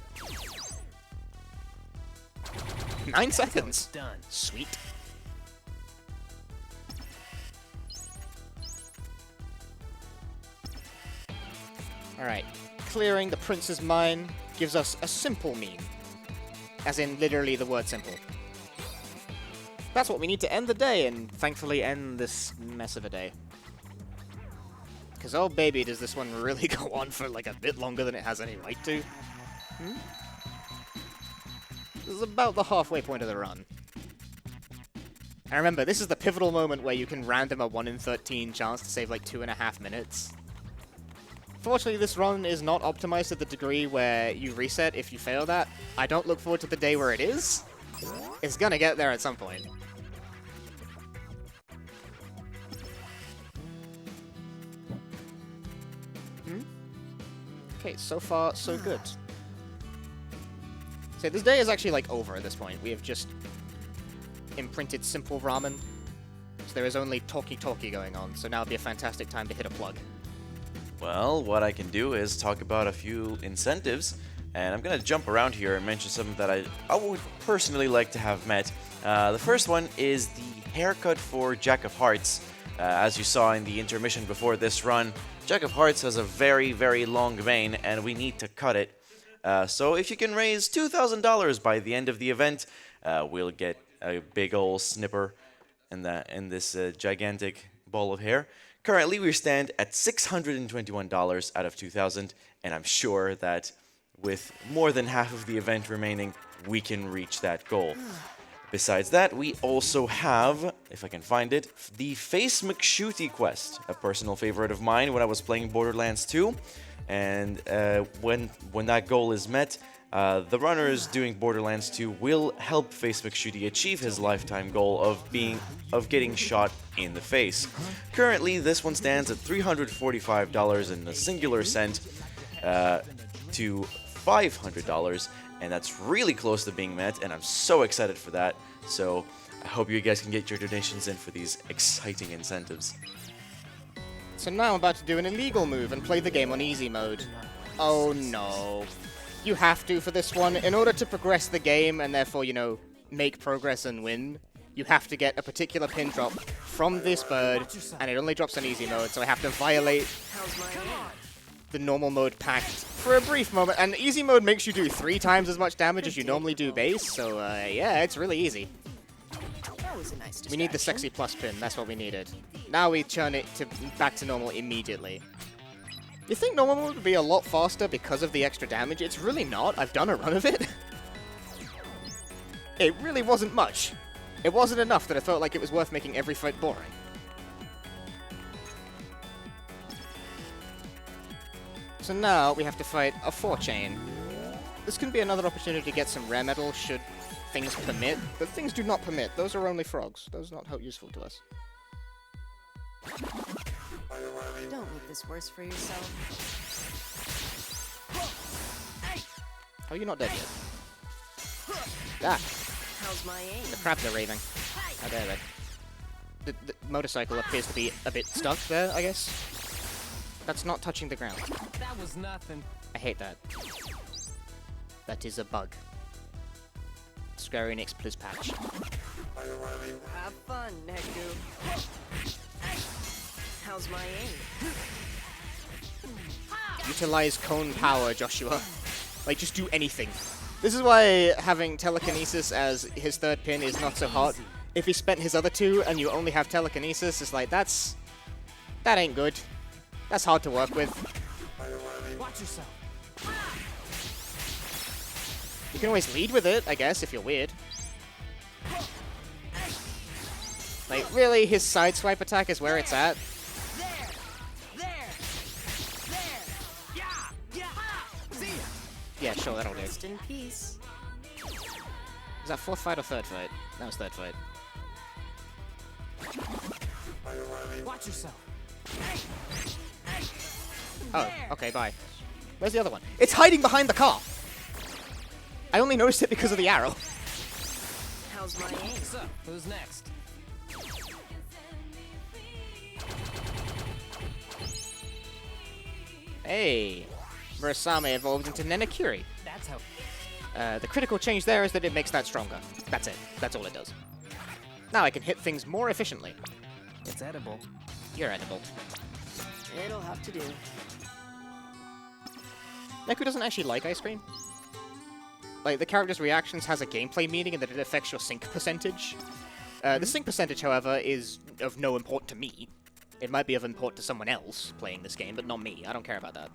9 That's how it's seconds. done. Sweet. Alright. Clearing the prince's mind gives us a simple meme. As in, literally, the word simple. That's what we need to end the day, and thankfully end this mess of a day. Because, oh baby, does this one really go on for, like, a bit longer than it has any right to. This is about the halfway point of the run. And remember, this is the pivotal moment where you can random a 1 in 13 chance to save, like, 2.5 minutes. Fortunately, this run is not optimized to the degree where you reset if you fail that. I don't look forward to the day where it is. It's gonna get there at some point. Okay, so far, so good. So this day is actually, like, over at this point. We have just imprinted simple ramen. So there is only talkie-talkie going on, so now would be a fantastic time to hit a plug. Well, what I can do is talk about a few incentives, and I'm going to jump around here and mention some that I would personally like to have met. The first one is the haircut for Jack of Hearts. As you saw in the intermission before this run, Jack of Hearts has a very, very long mane, and we need to cut it. So if you can raise $2,000 by the end of the event, we'll get a big ol' snipper in this gigantic ball of hair. Currently, we stand at $621 out of 2,000, and I'm sure that with more than half of the event remaining, we can reach that goal. Besides that, we also have, if I can find it, the Face McShooty quest, a personal favorite of mine when I was playing Borderlands 2. And when that goal is met, the runners doing Borderlands 2 will help Face McShooty achieve his lifetime goal of getting shot in the face. Currently, this one stands at $345 in a singular cent to $500, and that's really close to being met, and I'm so excited for that. So I hope you guys can get your donations in for these exciting incentives. So now I'm about to do an illegal move and play the game on easy mode. Oh no. You have to for this one. In order to progress the game and therefore, you know, make progress and win, you have to get a particular pin drop from this bird, and it only drops on easy mode, so I have to violate the normal mode pact for a brief moment. And easy mode makes you do 3 times as much damage as you normally do base, so yeah, it's really easy. That was a nice We need the sexy plus pin, that's what we needed. Now we turn it back to normal immediately. You think normal mode would be a lot faster because of the extra damage? It's really not. I've done a run of it. It really wasn't much. It wasn't enough that I felt like it was worth making every fight boring. So now we have to fight a 4-chain. This can be another opportunity to get some rare metal should things permit, but things do not permit. Those are only frogs. Those are not how useful to us. Don't make this worse for yourself. How are you not dead yet? Ah, How's my aim? the crabs are raving. How dare they? The motorcycle appears to be a bit stuck there, I guess. That's not touching the ground. That was nothing. I hate that. That is a bug. Square Enix, please patch. Have fun, Neku. How's my aim? Utilize cone power, Joshua. Like, just do anything. This is why having telekinesis as his 3rd pin is not so hot. If he spent his other 2 and you only have telekinesis, it's like, that ain't good. That's hard to work with. Watch yourself. You can always lead with it, I guess, if you're weird. Like, really, his side swipe attack is where it's at? Yeah, sure, that'll do. Rest in peace. Is that 4th fight or 3rd fight? That was 3rd fight. Watch yourself. Oh, okay, bye. Where's the other one? It's hiding behind the car! I only noticed it because of the arrow. How's my aim? So, who's next? Hey! Verasame evolved into Nenakuri. That's how. The critical change there is that it makes that stronger. That's it. That's all it does. Now I can hit things more efficiently. It's edible. You're edible. It'll have to do. Neku doesn't actually like ice cream. Like, the character's reactions has a gameplay meaning in that it affects your sync percentage. The sync percentage, however, is of no import to me. It might be of import to someone else playing this game, but not me. I don't care about that.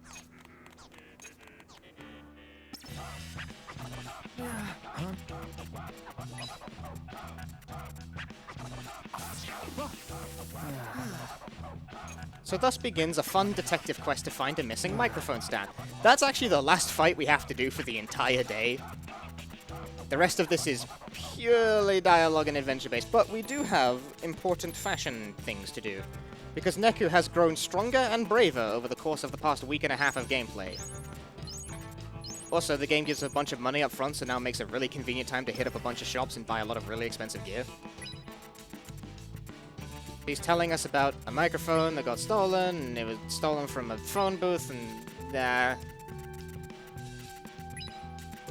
So thus begins a fun detective quest to find a missing microphone stand. That's actually the last fight we have to do for the entire day. The rest of this is purely dialogue and adventure-based, but we do have important fashion things to do, because Neku has grown stronger and braver over the course of the past week and a half of gameplay. Also, the game gives a bunch of money up front, so now it makes a really convenient time to hit up a bunch of shops and buy a lot of really expensive gear. He's telling us about a microphone that got stolen, and it was stolen from a phone booth, and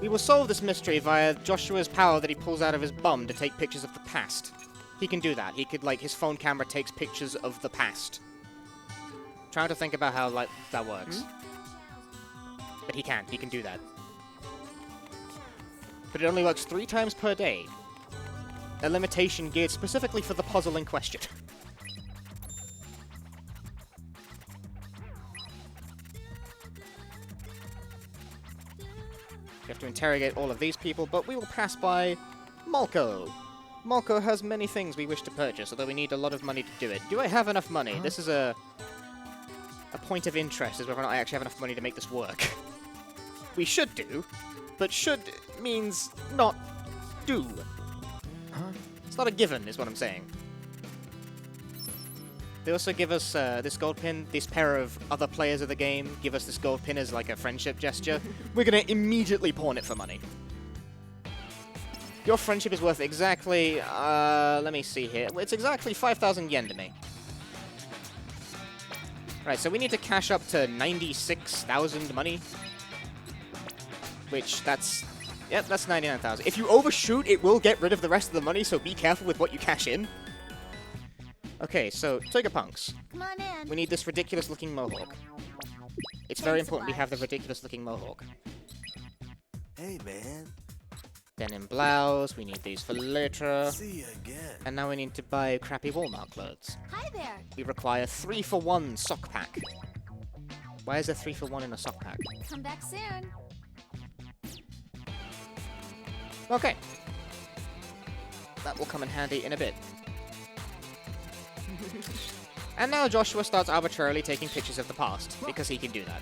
we will solve this mystery via Joshua's power that he pulls out of his bum to take pictures of the past. He can do that. He could, like, his phone camera takes pictures of the past. Trying to think about how, like, that works. But he can't. He can do that. But it only works 3 times per day. A limitation geared specifically for the puzzle in question. We have to interrogate all of these people, but we will pass by Malko. Malco has many things we wish to purchase, although we need a lot of money to do it. Do I have enough money? This is a point of interest, is whether or not I actually have enough money to make this work. We should do, but should means not do. It's not a given, is what I'm saying. They also give us this gold pin. This pair of other players of the game give us this gold pin as like a friendship gesture. We're gonna immediately pawn it for money. Your friendship is worth exactly, let me see here. It's exactly 5,000 yen to me. Right, so we need to cash up to 96,000 money. Which, that's 99,000. If you overshoot, it will get rid of the rest of the money, so be careful with what you cash in. Okay, so, Tiger Punks. Come on in. We need this ridiculous-looking mohawk. It's very important we have the ridiculous-looking mohawk. Hey, man. Denim blouse, we need these for later. See you again. And now we need to buy crappy Walmart clothes. Hi there. We require 3-for-1 sock pack. Why is there 3-for-1 in a sock pack? Come back soon. Okay. That will come in handy in a bit. And now Joshua starts arbitrarily taking pictures of the past, because he can do that.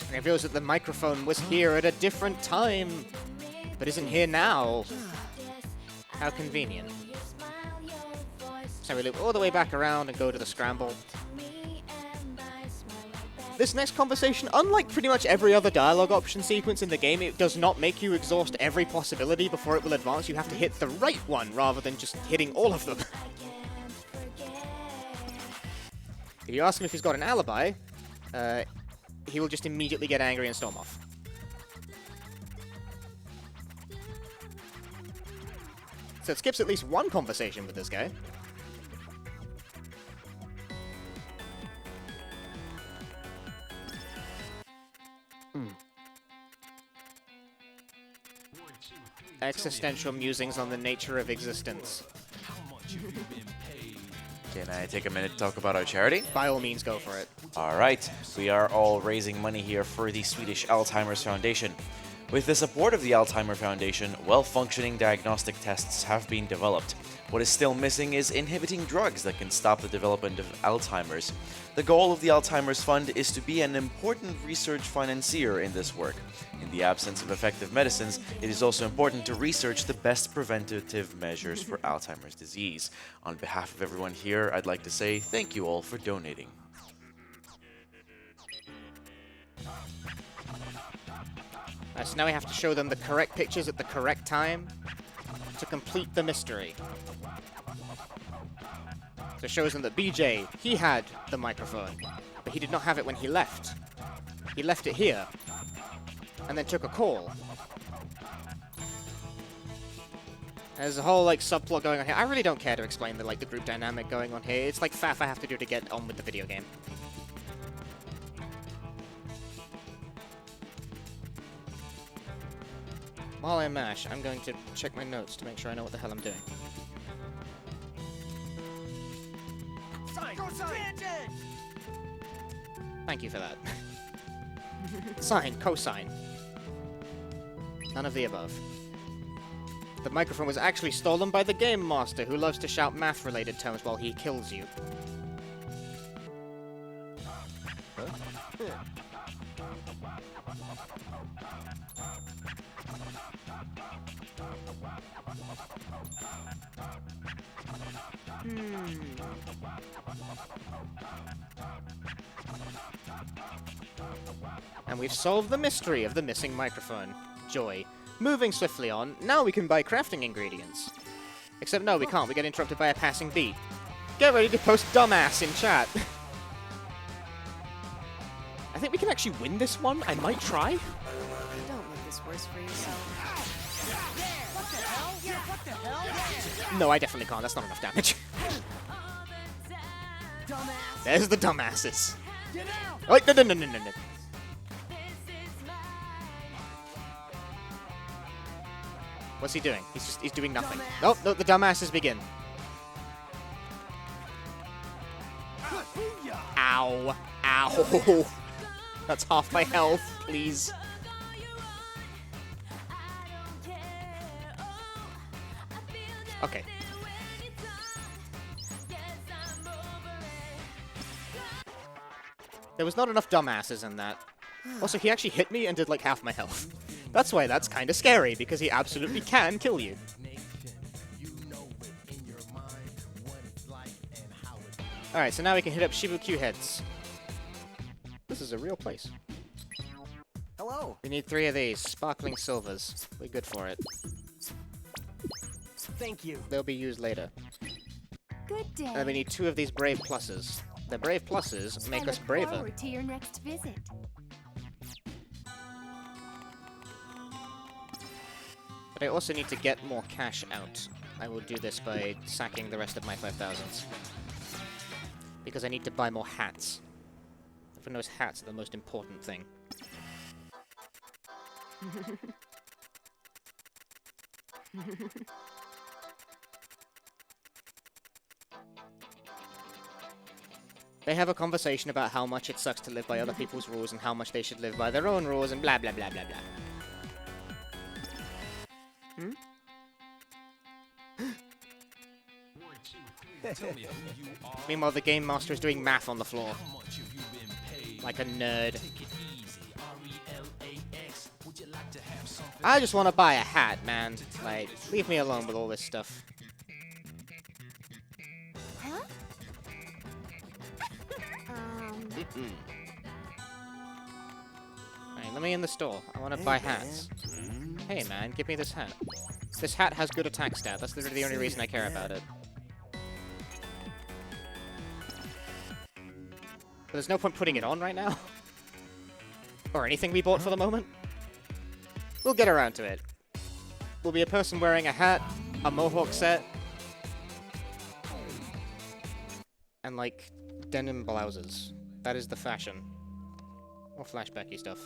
And reveals that the microphone was here at a different time, but isn't here now. How convenient. So we loop all the way back around and go to the scramble. This next conversation, unlike pretty much every other dialogue option sequence in the game, it does not make you exhaust every possibility before it will advance. You have to hit the right one rather than just hitting all of them. If you ask him if he's got an alibi, he will just immediately get angry and storm off. So it skips at least one conversation with this guy. Existential musings on the nature of existence. Can I take a minute to talk about our charity? By all means, go for it. All right, we are all raising money here for the Swedish Alzheimer's Foundation. With the support of the Alzheimer Foundation, well-functioning diagnostic tests have been developed. What is still missing is inhibiting drugs that can stop the development of Alzheimer's. The goal of the Alzheimer's Fund is to be an important research financier in this work. In the absence of effective medicines, it is also important to research the best preventative measures for Alzheimer's disease. On behalf of everyone here, I'd like to say thank you all for donating. So now we have to show them the correct pictures at the correct time to complete the mystery. So it shows them that BJ, he had the microphone, but he did not have it when he left. He left it here, and then took a call. There's a whole, like, subplot going on here. I really don't care to explain the, like, the group dynamic going on here. It's like faff I have to do to get on with the video game. While I mash, I'm going to check my notes to make sure I know what the hell I'm doing. Thank you for that. Sine, cosine. None of the above. The microphone was actually stolen by the Game Master, who loves to shout math-related terms while he kills you. And we've solved the mystery of the missing microphone. Joy. Moving swiftly on, now we can buy crafting ingredients. Except no, we can't. We get interrupted by a passing beat. Get ready to post dumbass in chat. I think we can actually win this one. I might try. Don't make this worse for yourself. No, I definitely can't. That's not enough damage. There's the dumbasses. Oh, no, no, no, no, no, no. What's he doing? He's doing nothing. Oh, no, the dumbasses begin. Ow. Ow. That's half my health, please. Okay. There was not enough dumbasses in that. Also, he actually hit me and did like half my health. That's why that's kind of scary, because he absolutely can kill you. Alright, so now we can hit up Shibuku heads. This is a real place. Hello. We need 3 of these, sparkling silvers. We're good for it. Thank you. They'll be used later. Good day. And then we need 2 of these brave pluses. The brave pluses make I us look braver. forward to your next visit. But I also need to get more cash out. I will do this by sacking the rest of my 5,000s. Because I need to buy more hats. Everyone knows hats are the most important thing. They have a conversation about how much it sucks to live by other people's rules and how much they should live by their own rules and blah blah blah blah blah. Meanwhile, the game master is doing math on the floor. Like a nerd. I just want to buy a hat, man. Like, leave me alone with all this stuff. Huh? Alright, let me in the store. I want to buy hats. Hey, man, give me this hat. This hat has good attack stat. That's literally the only reason I care about it. But there's no point putting it on right now. Or anything we bought for the moment. We'll get around to it. We'll be a person wearing a hat, a mohawk set, and like denim blouses. That is the fashion. More flashbacky stuff.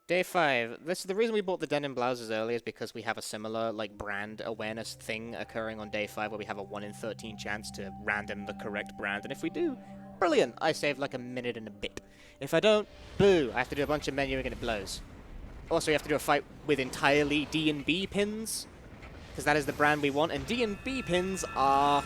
Day 5. The reason we bought the denim blouses early is because we have a similar like brand awareness thing occurring on day 5 where we have a 1 in 13 chance to random the correct brand, and if we do, brilliant! I save like a minute and a bit. If I don't, boo! I have to do a bunch of menuing and it blows. Also, you have to do a fight with entirely D&B pins, because that is the brand we want, and D&B pins are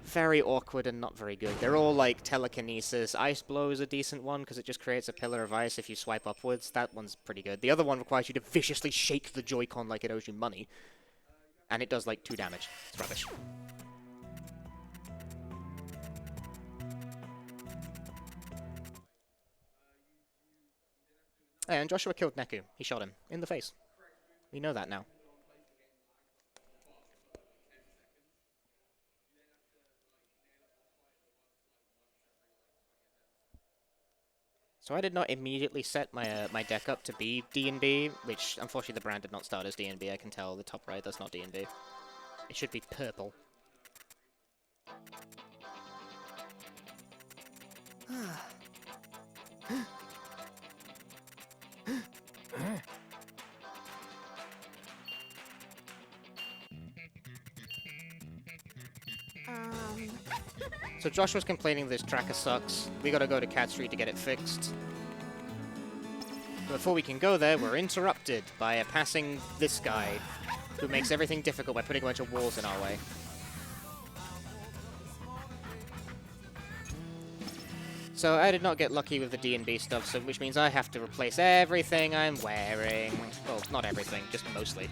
very awkward and not very good. They're all like telekinesis. Ice Blow is a decent one, because it just creates a pillar of ice if you swipe upwards. That one's pretty good. The other one requires you to viciously shake the Joy-Con like it owes you money, and it does like 2 damage. It's rubbish. And Joshua killed Neku. He shot him in the face. We know that now. So I did not immediately set my my deck up to be D&B, which unfortunately the brand did not start as D&B. I can tell the top right, that's not D&B. It should be purple. So Josh was complaining this tracker sucks. We gotta go to Cat Street to get it fixed. But before we can go there, we're interrupted by passing this guy, who makes everything difficult by putting a bunch of walls in our way. So I did not get lucky with the D&B stuff, so which means I have to replace everything I'm wearing. Well, not everything, just mostly.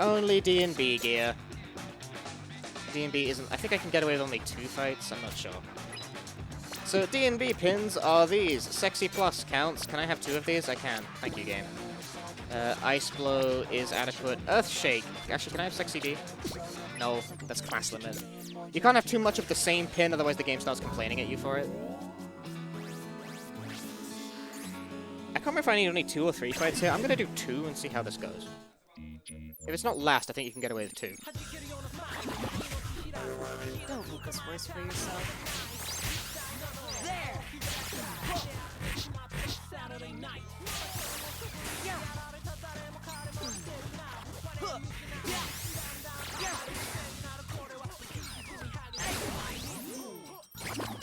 Only D&B gear. D&B isn't... I think I can get away with only 2 fights, I'm not sure. So D&B pins are these. Sexy Plus counts. Can I have 2 of these? I can. Thank you, game. Ice Blow is adequate. Earthshake. Actually, can I have Sexy D? No, that's class limit. You can't have too much of the same pin, otherwise the game starts complaining at you for it. I can't remember if I need only 2 or 3 fights here. I'm gonna do 2 and see how this goes. If it's not last, I think you can get away with 2. Don't make this worse for yourself.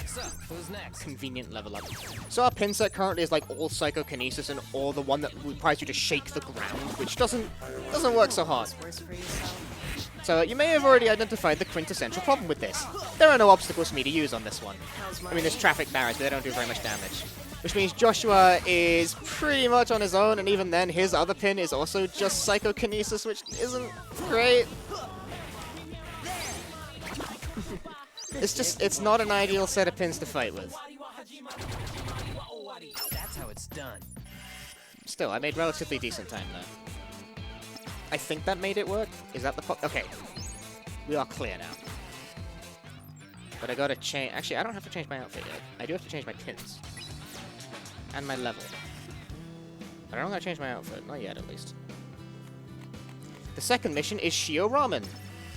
So, who's was next? convenient level up. So our pin set currently is like all psychokinesis and all the one that requires you to shake the ground, which doesn't work so hard. Worse for yourself. So you may have already identified the quintessential problem with this. There are no obstacles for me to use on this one. How's my I mean, there's traffic barriers, but they don't do very much damage. Which means Joshua is pretty much on his own, and even then, his other pin is also just psychokinesis, which isn't great. It's not an ideal set of pins to fight with. That's how it's done. Still, I made relatively decent time there. I think that made it work. Is that the okay? We are clear now. But I gotta change. Actually, I don't have to change my outfit yet. I do have to change my pins and my level. But I don't gotta change my outfit. Not yet, at least. The second mission is Shio Ramen.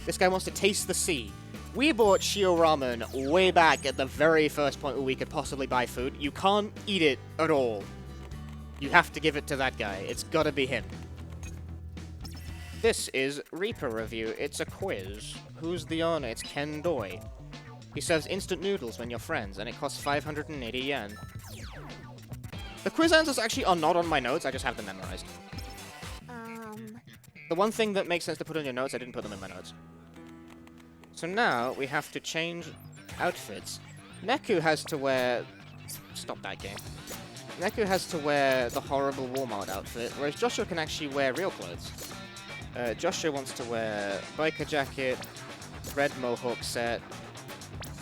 This guy wants to taste the sea. We bought Shio Ramen way back at the very first point where we could possibly buy food. You can't eat it at all. You have to give it to that guy. It's gotta be him. This is Reaper Review. It's a quiz. Who's the owner? It's Ken Doi. He serves instant noodles when you're friends, and it costs 580 yen. The quiz answers actually are not on my notes, I just have them memorized. The one thing that makes sense to put on your notes, I didn't put them in my notes. So now we have to change outfits. Neku has to wear... Stop that game. Neku has to wear the horrible Walmart outfit, whereas Joshua can actually wear real clothes. Joshua wants to wear biker jacket, red mohawk set,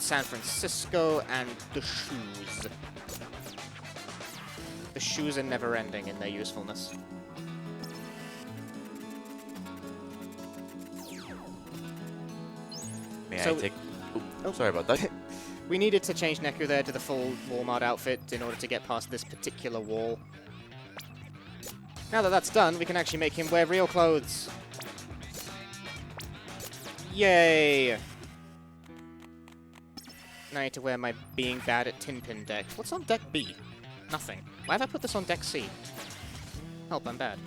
San Francisco, and the shoes. The shoes are never ending in their usefulness. May So- I take... Oh, sorry about that. We needed to change Neku there to the full Walmart outfit in order to get past this particular wall. Now that that's done, we can actually make him wear real clothes. Yay! Now I need to wear my being bad at tin pin deck. What's on deck B? Nothing. Why have I put this on deck C? Help, I'm bad.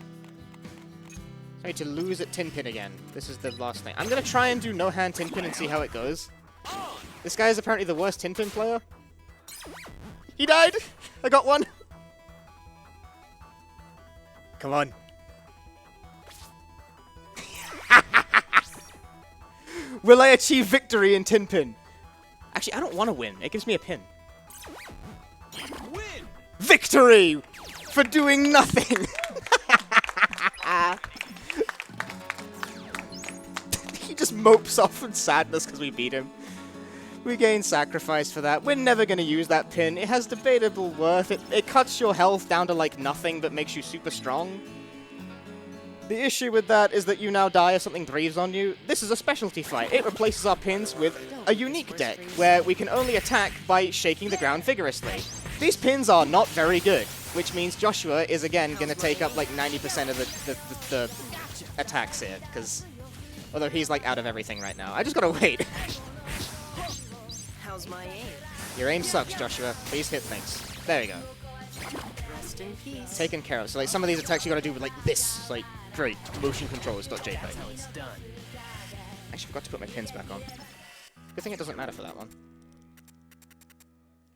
I need to lose at tin pin again. This is the last thing. I'm gonna try and do no hand tin pin and see how it goes. This guy is apparently the worst tin pin player. He died! I got one! Come on. Will I achieve victory in tin pin? Actually, I don't want to win. It gives me a pin. Win! Victory! For doing nothing! He just mopes off in sadness because we beat him. We gain sacrifice for that. We're never going to use that pin. It has debatable worth. It cuts your health down to like nothing but makes you super strong. The issue with that is that you now die if something breathes on you. This is a specialty fight. It replaces our pins with a unique deck, where we can only attack by shaking the ground vigorously. These pins are not very good, which means Joshua is again going to take up like 90% of the attacks here, because although he's like out of everything right now. I just gotta wait. How's my aim? Your aim sucks, Joshua. Please hit things. There you go. Rest in peace. Taken care of. So like some of these attacks you gotta do with like this. It's like, great. Motion controls.jpg. How it's done. Actually forgot to put my pins back on. Good thing it doesn't matter for that one.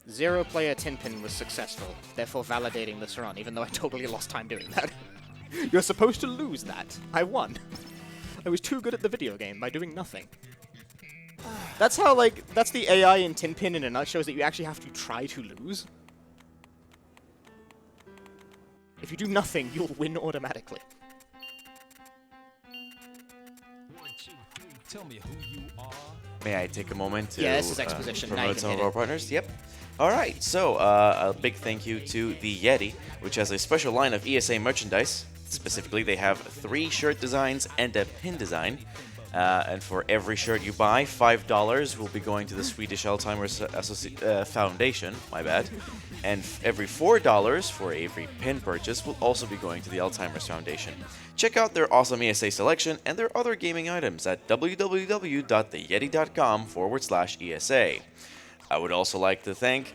0-player tin pin was successful, therefore validating this run, even though I totally lost time doing that. You're supposed to lose that. I won. I was too good at the video game by doing nothing. That's how, like, that's the AI in tin pin in a nutshell, is that you actually have to try to lose. If you do nothing, you'll win automatically. 1, 2, 3. Tell me who you are. May I take a moment to Yeah, this is exposition. Now you promote can some hit of our it. partners? Yep. All right, so a big thank you to the Yeti, which has a special line of ESA merchandise. Specifically, they have 3 shirt designs and a pin design. And for every shirt you buy, $5 will be going to the Swedish Alzheimer's Foundation. My bad. And every $4 for every pin purchase will also be going to the Alzheimer's Foundation. Check out their awesome ESA selection and their other gaming items at www.theyeti.com/ESA. I would also like to thank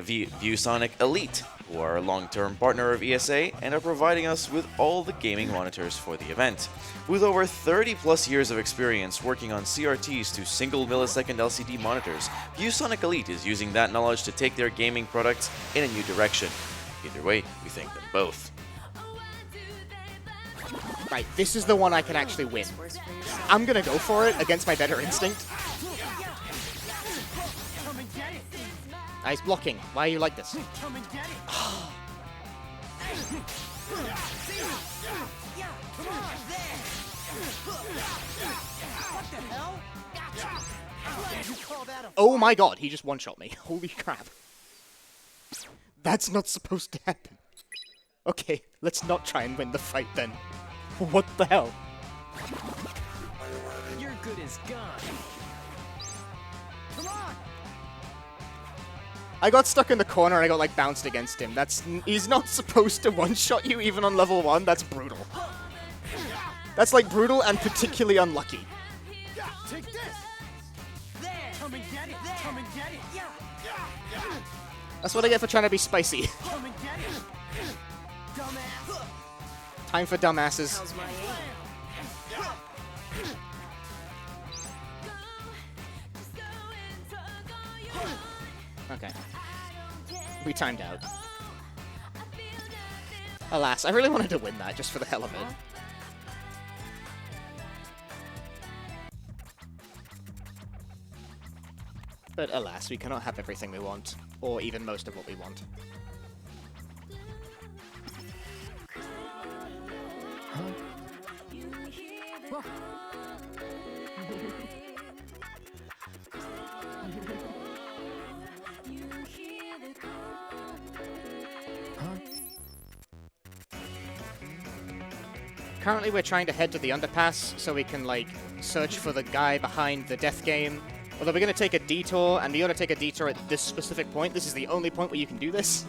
ViewSonic Elite, who are a long-term partner of ESA and are providing us with all the gaming monitors for the event. With over 30 plus years of experience working on CRTs to single millisecond LCD monitors, ViewSonic Elite is using that knowledge to take their gaming products in a new direction. Either way, we thank them both. Right, this is the one I can actually win. Worse for yourself. I'm gonna go for it against my better instinct. Nice blocking. Why are you like this? Come and get it. What the hell? You call that a Oh my god, he just one-shot me. Holy crap. That's not supposed to happen. Okay, let's not try and win the fight then. What the hell? You're good as gone. Come on. I got stuck in the corner and I got like bounced against him. He's not supposed to one-shot you even on level 1. That's brutal. That's like brutal and particularly unlucky. Take this. There. Come and get it. Come and get it. That's what I get for trying to be spicy. Come and get it. Dumbass. Time for dumbasses. How's my aim? Okay. We timed out. Alas, I really wanted to win that just for the hell of it. But alas, we cannot have everything we want, or even most of what we want. Currently we're trying to head to the underpass so we can, like, search for the guy behind the death game. Although we're going to take a detour, and we ought to take a detour at this specific point. This is the only point where you can do this.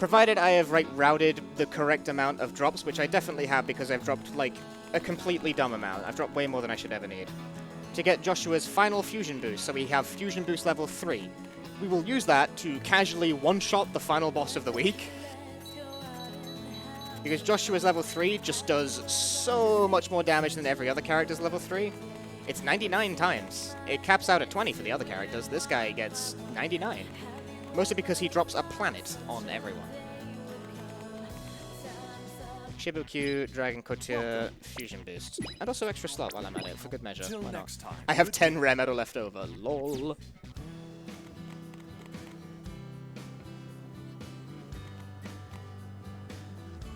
Provided I have, routed the correct amount of drops, which I definitely have because I've dropped, like, a completely dumb amount. I've dropped way more than I should ever need. To get Joshua's final fusion boost, so we have fusion boost level 3. We will use that to casually one-shot the final boss of the week. Because Joshua's level 3 just does so much more damage than every other character's level 3. It's 99 times. It caps out at 20 for the other characters. This guy gets 99. Mostly because he drops a planet on everyone. Shibuku, Dragon Couture, Fusion Boost. And also extra slot while I'm at it, for good measure. Till Why not? next time. I have 10 rare metal left over. LOL.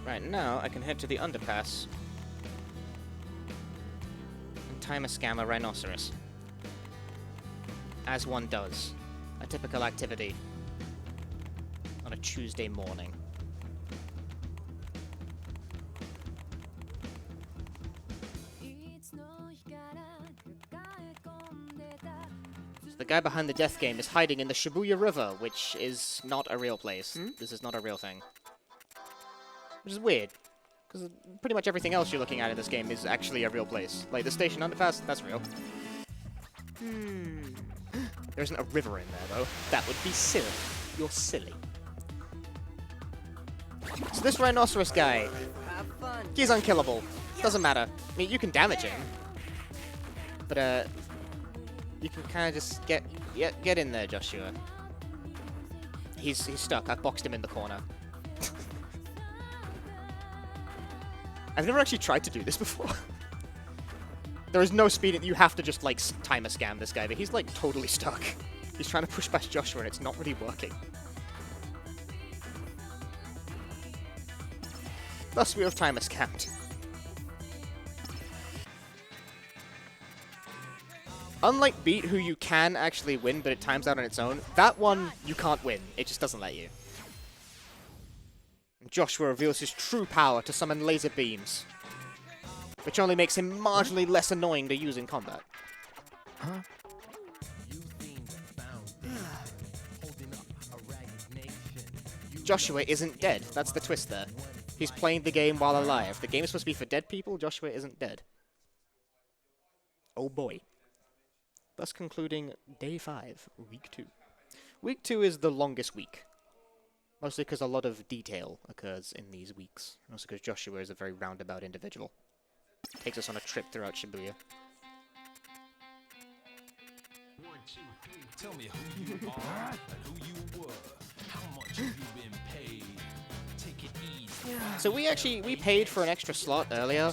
Right, now I can head to the underpass and time a scam a rhinoceros. As one does. A typical activity on a Tuesday morning. So the guy behind the death game is hiding in the Shibuya River, which is not a real place. This is not a real thing. Which is weird, because pretty much everything else you're looking at in this game is actually a real place. Like the station underpass, that's real. There isn't a river in there, though. That would be silly. You're silly. So this rhinoceros guy, Have fun. he's unkillable. Doesn't matter. I mean, you can damage him, but you can kind of just get in there, Joshua. He's stuck. I've boxed him in the corner. I've never actually tried to do this before. There is no speed. You have to just, like, timer scam this guy, but he's, like, totally stuck. He's trying to push past Joshua, and it's not really working. Thus, we have timer scammed. Unlike Beat, who you can actually win, but it times out on its own, that one, you can't win. It just doesn't let you. Joshua reveals his true power to summon laser beams, which only makes him marginally less annoying to use in combat. Joshua isn't dead. That's the twist there. He's playing the game while alive. The game is supposed to be for dead people. Joshua isn't dead. Oh boy. Thus concluding day 5, week 2. Week 2 is the longest week. Mostly because a lot of detail occurs in these weeks. Also because Joshua is a very roundabout individual. Takes us on a trip throughout Shibuya. 1, 2, 3. Tell me who you are and who you were. How much have you been paid? Take it easy. So we paid for an extra slot earlier.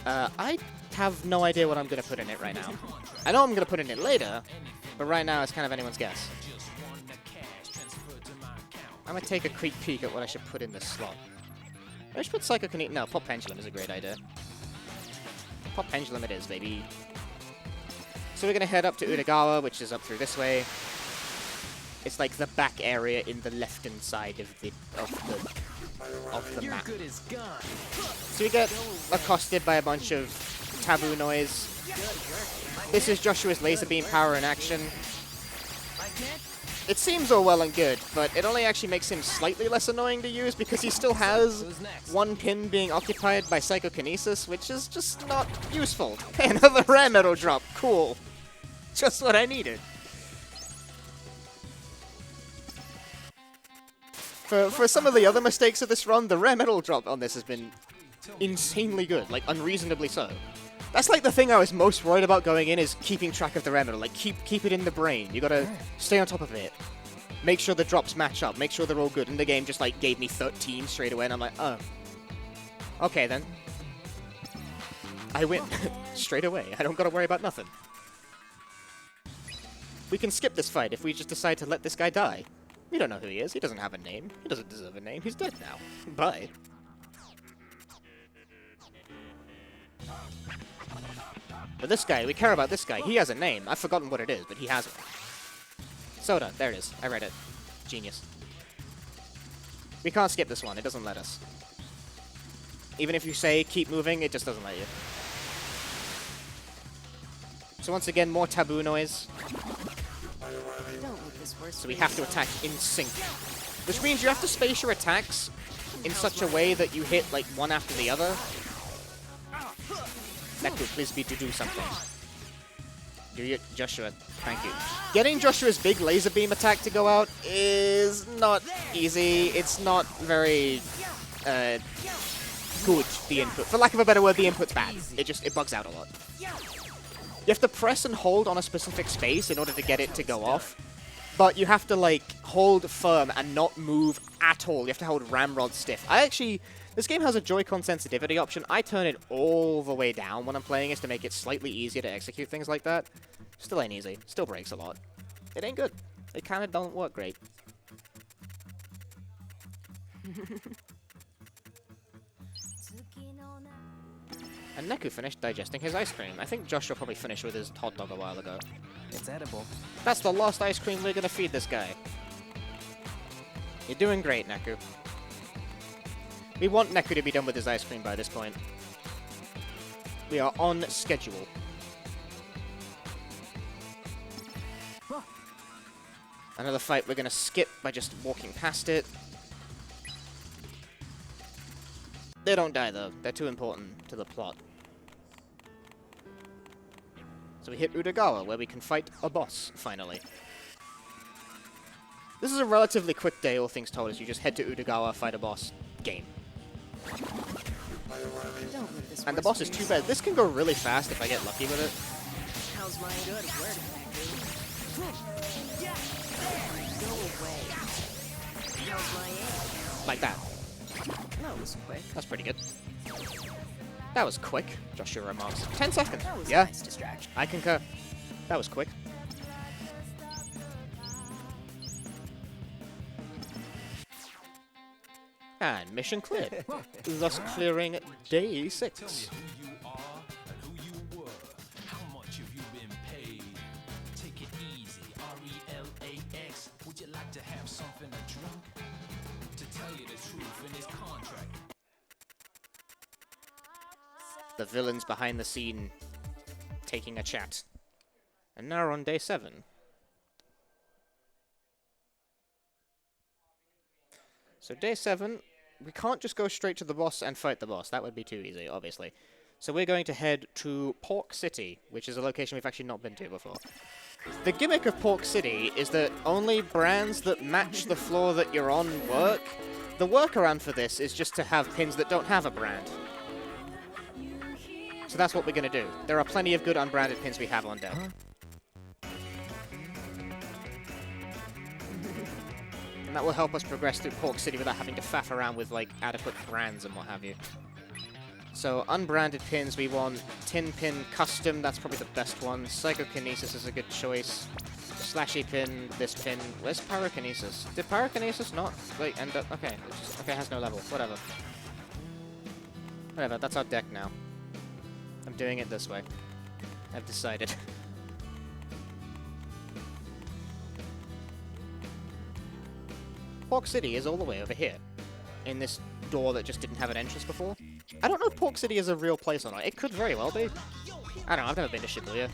I have no idea what I'm going to put in it right now. I know I'm going to put in it later, but right now it's kind of anyone's guess. I'm going to take a quick peek at what I should put in this slot. I should put Psychokinesis. No, Pop Pendulum is a great idea. Pop Pendulum it is, baby. So we're going to head up to Udagawa, which is up through this way. It's like the back area in the left-hand side of the You're map. good as gone. So we get accosted by a bunch of taboo noise. This is Joshua's laser beam power in action. It seems all well and good, but it only actually makes him slightly less annoying to use because he still has one pin being occupied by Psychokinesis, which is just not useful. Hey, another rare metal drop. Cool. Just what I needed. For some of the other mistakes of this run, the rare metal drop on this has been insanely good, like unreasonably so. That's like the thing I was most worried about going in is keeping track of the rare metal, like keep it in the brain. You gotta stay on top of it. Make sure the drops match up, make sure they're all good. And the game just like gave me 13 straight away and I'm like, oh. Okay then. I win. Straight away. I don't gotta worry about nothing. We can skip this fight if we just decide to let this guy die. We don't know who he is. He doesn't have a name. He doesn't deserve a name. He's dead now. Bye. But this guy, we care about this guy. He has a name. I've forgotten what it is, but he has one. Soda. There it is. I read it. Genius. We can't skip this one. It doesn't let us. Even if you say keep moving, it just doesn't let you. So once again, more taboo noise. Don't make this worse. So we have to attack in sync. Which means you have to space your attacks in such a way that you hit like one after the other. Neku, please be to do something. Do you, Joshua? Thank you. Getting Joshua's big laser beam attack to go out is not easy. It's not very good, the input. For lack of a better word, the input's bad. It bugs out a lot. You have to press and hold on a specific space in order to get it to go off. But you have to, like, hold firm and not move at all. You have to hold Ramrod stiff. This game has a Joy-Con sensitivity option. I turn it all the way down when I'm playing this to make it slightly easier to execute things like that. Still ain't easy. Still breaks a lot. It ain't good. It kind of don't work great. And Neku finished digesting his ice cream. I think Joshua probably finished with his hot dog a while ago. It's edible. That's the last ice cream we're gonna feed this guy. You're doing great, Neku. We want Neku to be done with his ice cream by this point. We are on schedule. Another fight we're gonna skip by just walking past it. They don't die though. They're too important to the plot. So we hit Udagawa, where we can fight a boss, finally. This is a relatively quick day, all things told, as you just head to Udagawa, fight a boss, game. Don't make this And the worse boss for is too yourself. bad. This can go really fast if I get lucky with it. How's my good? Where go away? How's my aim? Like that. That was quick. That's pretty good. That was quick, Joshua remarks. 10 seconds. That was Yeah, a nice distraction. I concur. That was quick. And mission cleared. Thus clearing day 6. Tell me who you are and who you were. How much have you been paid? Take it easy. RELAX. Would you like to have something to drink? To tell you the truth in his contract. The villains behind the scene taking a chat. And now we're on day 7. So day 7, we can't just go straight to the boss and fight the boss. That would be too easy, obviously. So we're going to head to Pork City, which is a location we've actually not been to before. The gimmick of Pork City is that only brands that match the floor that you're on work. The workaround for this is just to have pins that don't have a brand. So that's what we're going to do. There are plenty of good unbranded pins we have on deck. And that will help us progress through Pork City without having to faff around with, like, adequate brands and what have you. So, unbranded pins, we want Tin Pin Custom, that's probably the best one. Psychokinesis is a good choice. Slashy Pin, this pin. Where's Pyrokinesis? Did Pyrokinesis not, like, end up... Okay, okay, it has no level. Whatever. Whatever, that's our deck now. I'm doing it this way. I've decided. Pork City is all the way over here, in this door that just didn't have an entrance before. I don't know if Pork City is a real place or not. It could very well be. I don't know, I've never been to Shibuya.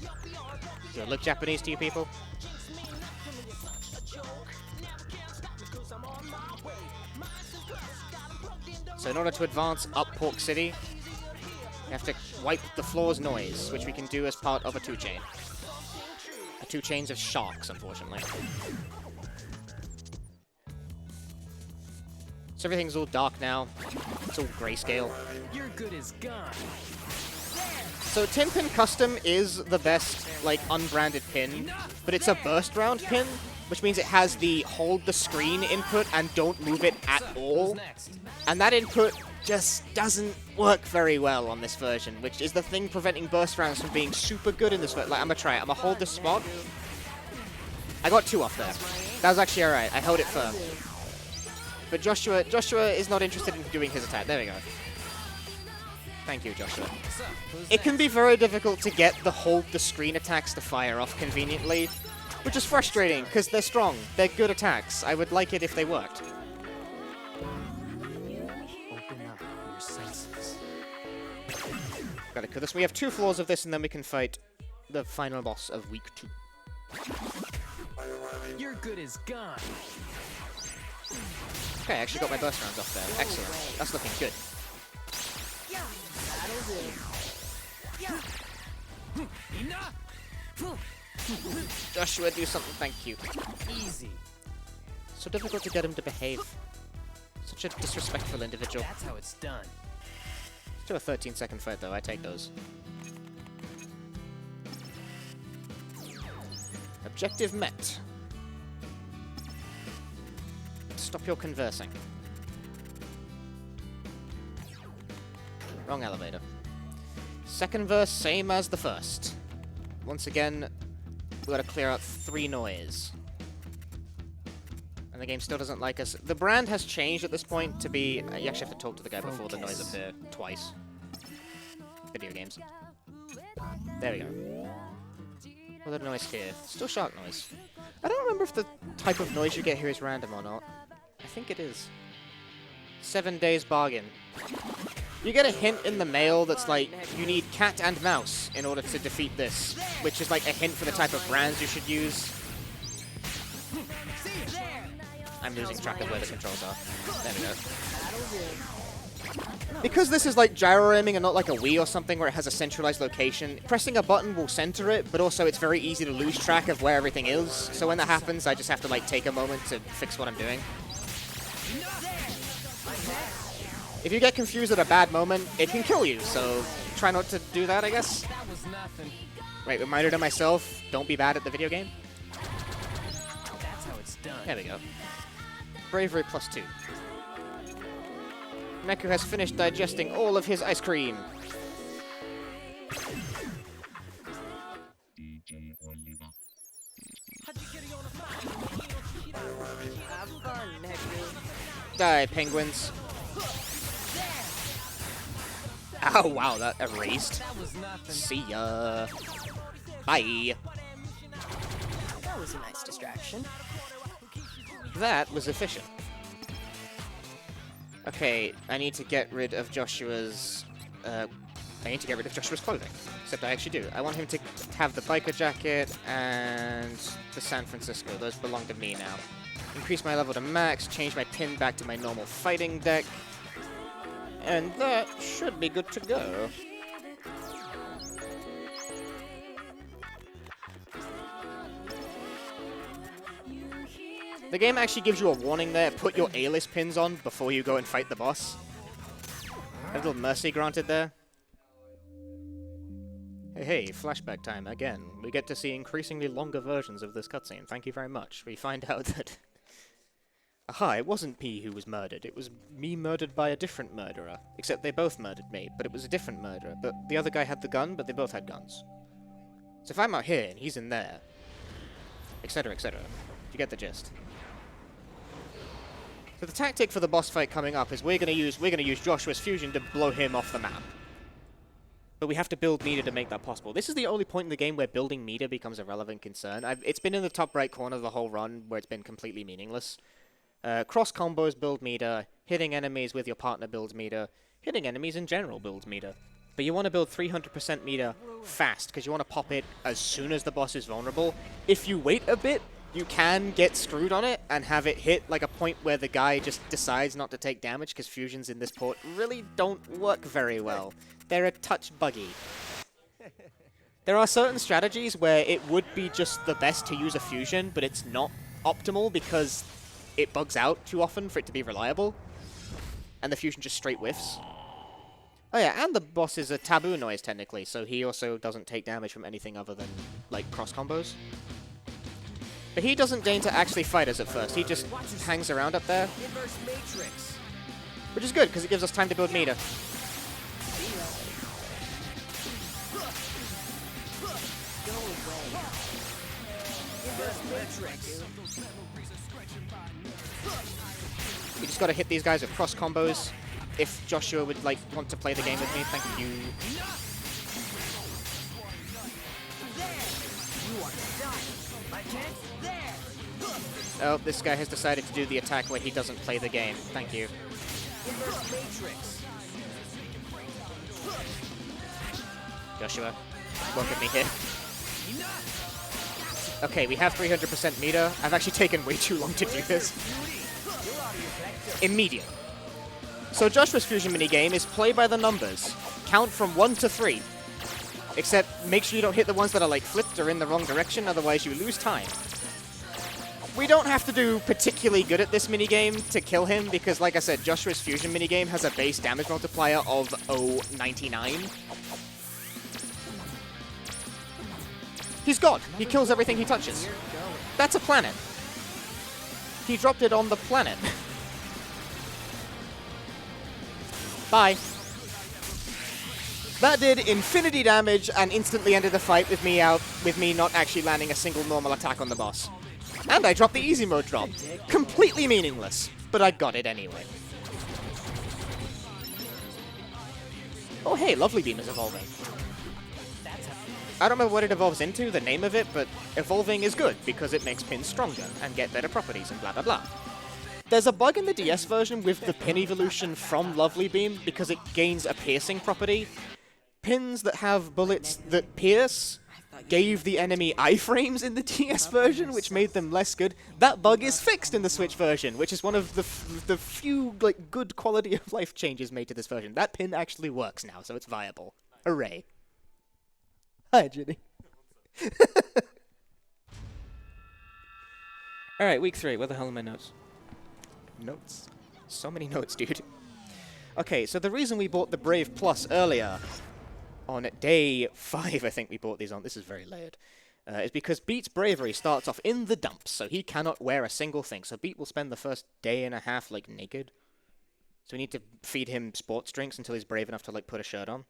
Do it look Japanese to you people? So in order to advance up Pork City, you have to wipe the floor's noise, which we can do as part of a 2-chain. A 2 chains of sharks, unfortunately. So everything's all dark now. It's all grayscale. Your good is gone. So Tin Pin Custom is the best, like, unbranded pin, but it's a burst round pin, which means it has the hold the screen input and don't move it at all. And that input just doesn't work very well on this version, which is the thing preventing burst rounds from being super good in this version. Like, I'm gonna try it. I'm gonna hold this spot. I got 2 off there. That was actually alright. I held it firm. But Joshua is not interested in doing his attack. There we go. Thank you, Joshua. It can be very difficult to get the hold the screen attacks to fire off conveniently, which is frustrating, because they're strong. They're good attacks. I would like it if they worked. Open up your senses. Gotta kill this. We have 2 floors of this, and then we can fight the final boss of week 2. Your good is gone. Okay, I actually got my burst rounds off there. Excellent. That's looking good. Joshua, do something, thank you. Easy. So difficult to get him to behave. Such a disrespectful individual. That's how it's done. Let's do a 13-second fight, though. I take those. Objective met. Stop your conversing. Wrong elevator. Second verse, same as the first. Once again, we gotta clear out 3 noise. And the game still doesn't like us. The brand has changed at this point to be... you actually have to talk to the guy before the noise appear twice. Video games. There we go. What other noise here? Still shark noise. I don't remember if the type of noise you get here is random or not. I think it is. 7 days bargain. You get a hint in the mail that's like, you need cat and mouse in order to defeat this, which is like a hint for the type of brands you should use. I'm losing track of where the controls are. There we go. Because this is like gyro aiming and not like a Wii or something where it has a centralized location, pressing a button will center it, but also it's very easy to lose track of where everything is. So when that happens, I just have to like take a moment to fix what I'm doing. If you get confused at a bad moment, it can kill you, so try not to do that, I guess. That was nothing. Right, reminder to myself, don't be bad at the video game. That's how it's done. There we go. Bravery +2. Neku has finished digesting all of his ice cream. Have fun, Neku. Die, penguins. Oh, wow, that erased. That was nothing. See ya. Bye. That was a nice distraction. That was efficient. Okay, I need to get rid of Joshua's... clothing. Except I actually do. I want him to have the biker jacket and the San Francisco. Those belong to me now. Increase my level to max, change my pin back to my normal fighting deck. And that should be good to go. The game actually gives you a warning there. Put your A-list pins on before you go and fight the boss. A little mercy granted there. Hey, flashback time again. We get to see increasingly longer versions of this cutscene. Thank you very much. We find out that... Aha, it wasn't P who was murdered. It was me murdered by a different murderer. Except they both murdered me, but it was a different murderer. But the other guy had the gun, but they both had guns. So if I'm out here and he's in there, etc., etc., you get the gist. So the tactic for the boss fight coming up is we're gonna use Joshua's fusion to blow him off the map. But we have to build meter to make that possible. This is the only point in the game where building meter becomes a relevant concern. It's been in the top right corner the whole run, where it's been completely meaningless. Cross combos build meter, hitting enemies with your partner builds meter, hitting enemies in general builds meter. But you want to build 300% meter fast, because you want to pop it as soon as the boss is vulnerable. If you wait a bit, you can get screwed on it and have it hit like a point where the guy just decides not to take damage, because fusions in this port really don't work very well. They're a touch buggy. There are certain strategies where it would be just the best to use a fusion, but it's not optimal because it bugs out too often for it to be reliable. And the fusion just straight whiffs. Oh yeah, and the boss is a taboo noise technically, so he also doesn't take damage from anything other than, like, cross combos. But he doesn't deign to actually fight us at first, he just hangs around up there. Inverse matrix. Which is good, because it gives us time to build meter. We just gotta hit these guys with cross combos. If Joshua would want to play the game with me, thank you. Oh, this guy has decided to do the attack where he doesn't play the game. Thank you. Joshua, work with me here. Okay, we have 300% meter. I've actually taken way too long to do this. Immediate. So Joshua's fusion minigame is play by the numbers. Count from 1 to 3. Except make sure you don't hit the ones that are like flipped or in the wrong direction, otherwise you lose time. We don't have to do particularly good at this minigame to kill him, because like I said, Joshua's fusion minigame has a base damage multiplier of 0.99. He's gone. He kills everything he touches. That's a planet. He dropped it on the planet. Bye. That did infinity damage and instantly ended the fight with me not actually landing a single normal attack on the boss. And I dropped the easy mode drop. Completely meaningless, but I got it anyway. Oh hey, Lovely Beam is evolving. I don't remember what it evolves into, the name of it, but evolving is good because it makes pins stronger and get better properties and blah blah blah. There's a bug in the DS version with the pin evolution from Lovely Beam because it gains a piercing property. Pins that have bullets that pierce gave the enemy iframes in the DS version, which made them less good. That bug is fixed in the Switch version, which is one of the few good quality of life changes made to this version. That pin actually works now, so it's viable. Hooray. Hi, Ginny. Alright, week 3. Where the hell are my notes? Notes? So many notes, dude. Okay, so the reason we bought the Brave Plus earlier, on day 5 I think we bought these on, this is very layered, is because Beat's bravery starts off in the dumps, so he cannot wear a single thing. So Beat will spend the first day and a half, naked. So we need to feed him sports drinks until he's brave enough to, put a shirt on.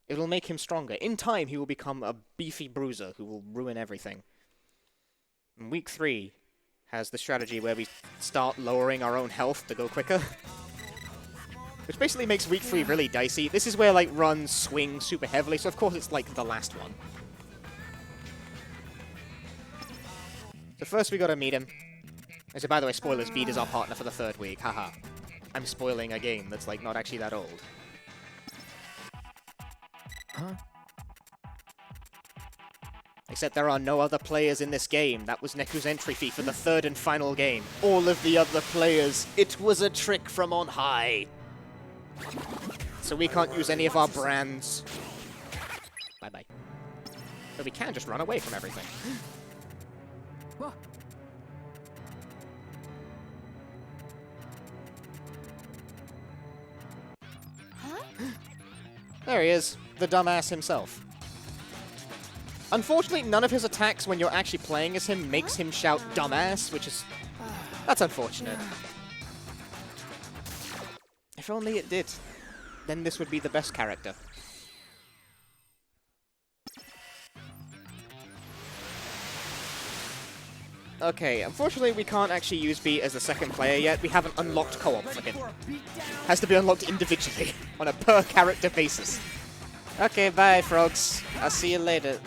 It'll make him stronger. In time, he will become a beefy bruiser who will ruin everything. And week 3 has the strategy where we start lowering our own health to go quicker. Which basically makes week 3 really dicey. This is where, runs swing super heavily, so of course it's, the last one. So first we gotta meet him. And so, by the way, spoilers, Beat is our partner for the 3rd week. Haha. I'm spoiling a game that's, not actually that old. Huh? Except there are no other players in this game. That was Neku's entry fee for the 3rd and final game. All of the other players. It was a trick from on high. So we can't use any of our brands. Bye-bye. But we can just run away from everything. There he is, the dumbass himself. Unfortunately, none of his attacks when you're actually playing as him makes him shout dumbass, which is... That's unfortunate. If only it did. Then this would be the best character. Okay, unfortunately we can't actually use Beat as a second player yet. We haven't unlocked co-op for him. Has to be unlocked individually, on a per-character basis. Okay, bye, frogs. I'll see you later.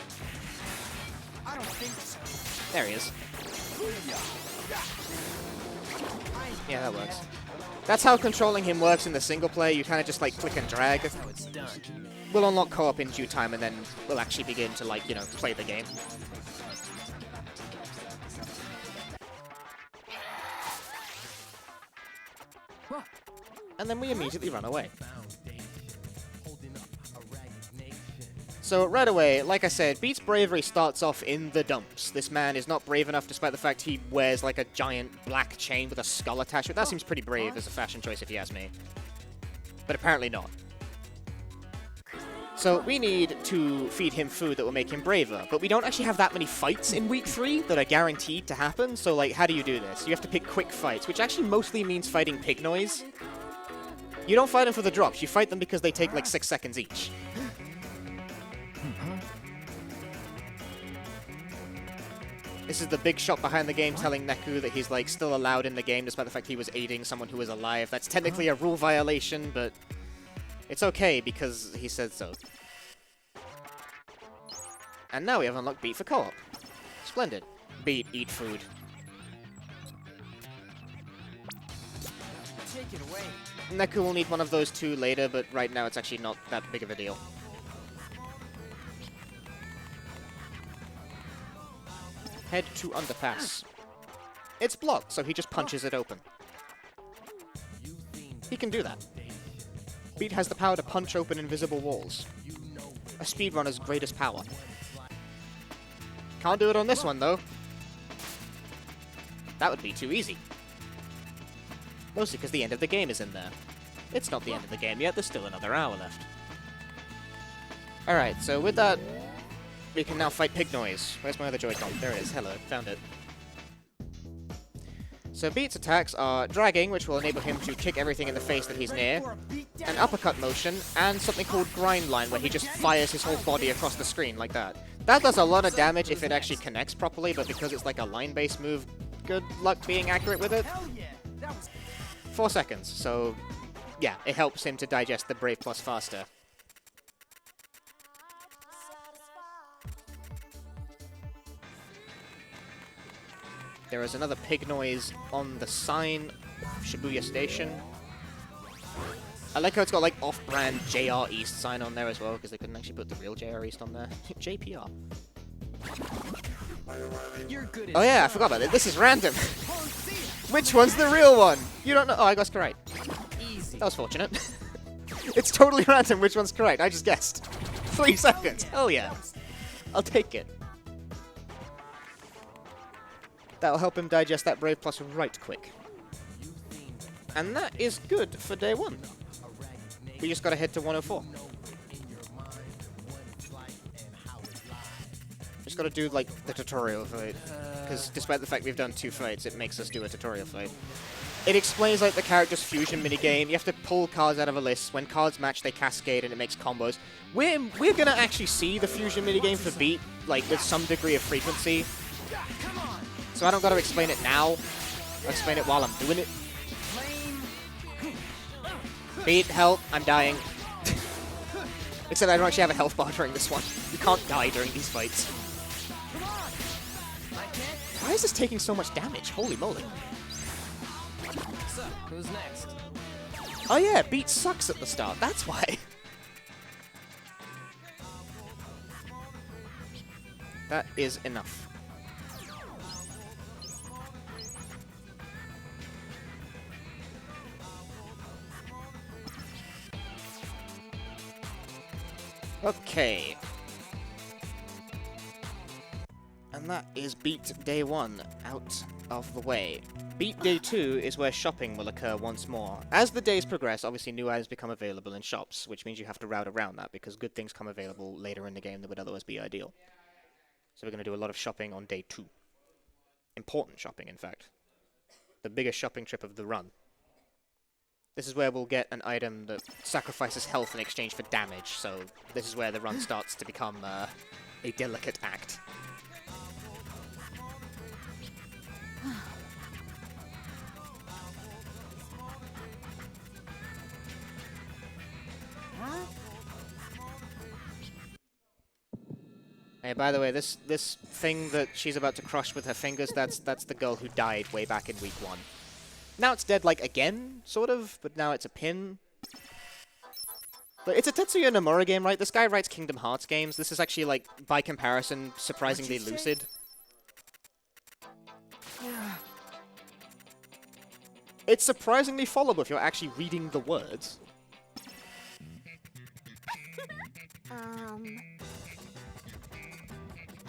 There he is. Yeah, that works. That's how controlling him works in the single player. You kind of just, like, click and drag. We'll unlock co-op in due time, and then we'll actually begin to, like, you know, play the game. And then we immediately run away. So right away, like I said, Beat's bravery starts off in the dumps. This man is not brave enough despite the fact he wears like a giant black chain with a skull attached to it. That seems pretty brave as a fashion choice if you ask me. But apparently not. So we need to feed him food that will make him braver, but we don't actually have that many fights in week 3 that are guaranteed to happen, so like, how do you do this? You have to pick quick fights, which actually mostly means fighting pig noise. You don't fight them for the drops, you fight them because they take like 6 seconds each. This is the big shot behind the game telling Neku that he's like still allowed in the game despite the fact he was aiding someone who was alive. That's technically a rule violation, but it's okay because he said so. And now we have unlocked Beat for co-op. Splendid. Beat, eat food. Take it away. Neku will need one of those two later, but right now it's actually not that big of a deal. Head to underpass. It's blocked, so he just punches it open. He can do that. Beat has the power to punch open invisible walls. A speedrunner's greatest power. Can't do it on this one, though. That would be too easy. Mostly because the end of the game is in there. It's not the end of the game yet, there's still another hour left. Alright, so with that, we can now fight Pig Noise. Where's my other Joy-Con? There it is. Hello, found it. So Beat's attacks are dragging, which will enable him to kick everything in the face that he's near, an uppercut motion, and something called grind line, where he just fires his whole body across the screen like that. That does a lot of damage if it actually connects properly, but because it's like a line-based move, good luck being accurate with it. 4 seconds, so yeah, it helps him to digest the Brave Plus faster. There is another Pig Noise on the sign of Shibuya Station. I like how it's got like off-brand JR East sign on there as well, because they couldn't actually put the real JR East on there. JPR. You're good Oh yeah, I forgot about it. This is random. Which one's the real one? You don't know. Oh, I guessed correct. easy. That was fortunate. It's totally random which one's correct. I just guessed. 3 seconds. Hell yeah. I'll take it. That'll help him digest that Brave Plus right quick. And that is good for day 1. We just gotta head to 104. Just gotta do, like, the tutorial fight. Because despite the fact we've done 2 fights, it makes us do a tutorial fight. It explains, like, the character's fusion minigame. You have to pull cards out of a list. When cards match, they cascade and it makes combos. We're gonna actually see the fusion minigame for Beat, like, with some degree of frequency. So I don't gotta explain it now. I'll explain it while I'm doing it. Beat, help, I'm dying. Except I don't actually have a health bar during this one. You can't die during these fights. Why is this taking so much damage? Holy moly. So, who's next? Oh yeah, Beat sucks at the start, that's why. That is enough. Okay. And that is Beat Day 1 out of the way. Beat Day 2 is where shopping will occur once more. As the days progress, obviously new items become available in shops, which means you have to route around that, because good things come available later in the game that would otherwise be ideal. So we're going to do a lot of shopping on Day 2. Important shopping, in fact. The biggest shopping trip of the run. This is where we'll get an item that sacrifices health in exchange for damage, so this is where the run starts to become a delicate act. Hey, by the way, this thing that she's about to crush with her fingers, that's the girl who died way back in week 1. Now it's dead, like, again, sort of, but now it's a pin. But it's a Tetsuya Nomura game, right? This guy writes Kingdom Hearts games. This is actually, like, by comparison, surprisingly lucid. It's surprisingly followable if you're actually reading the words.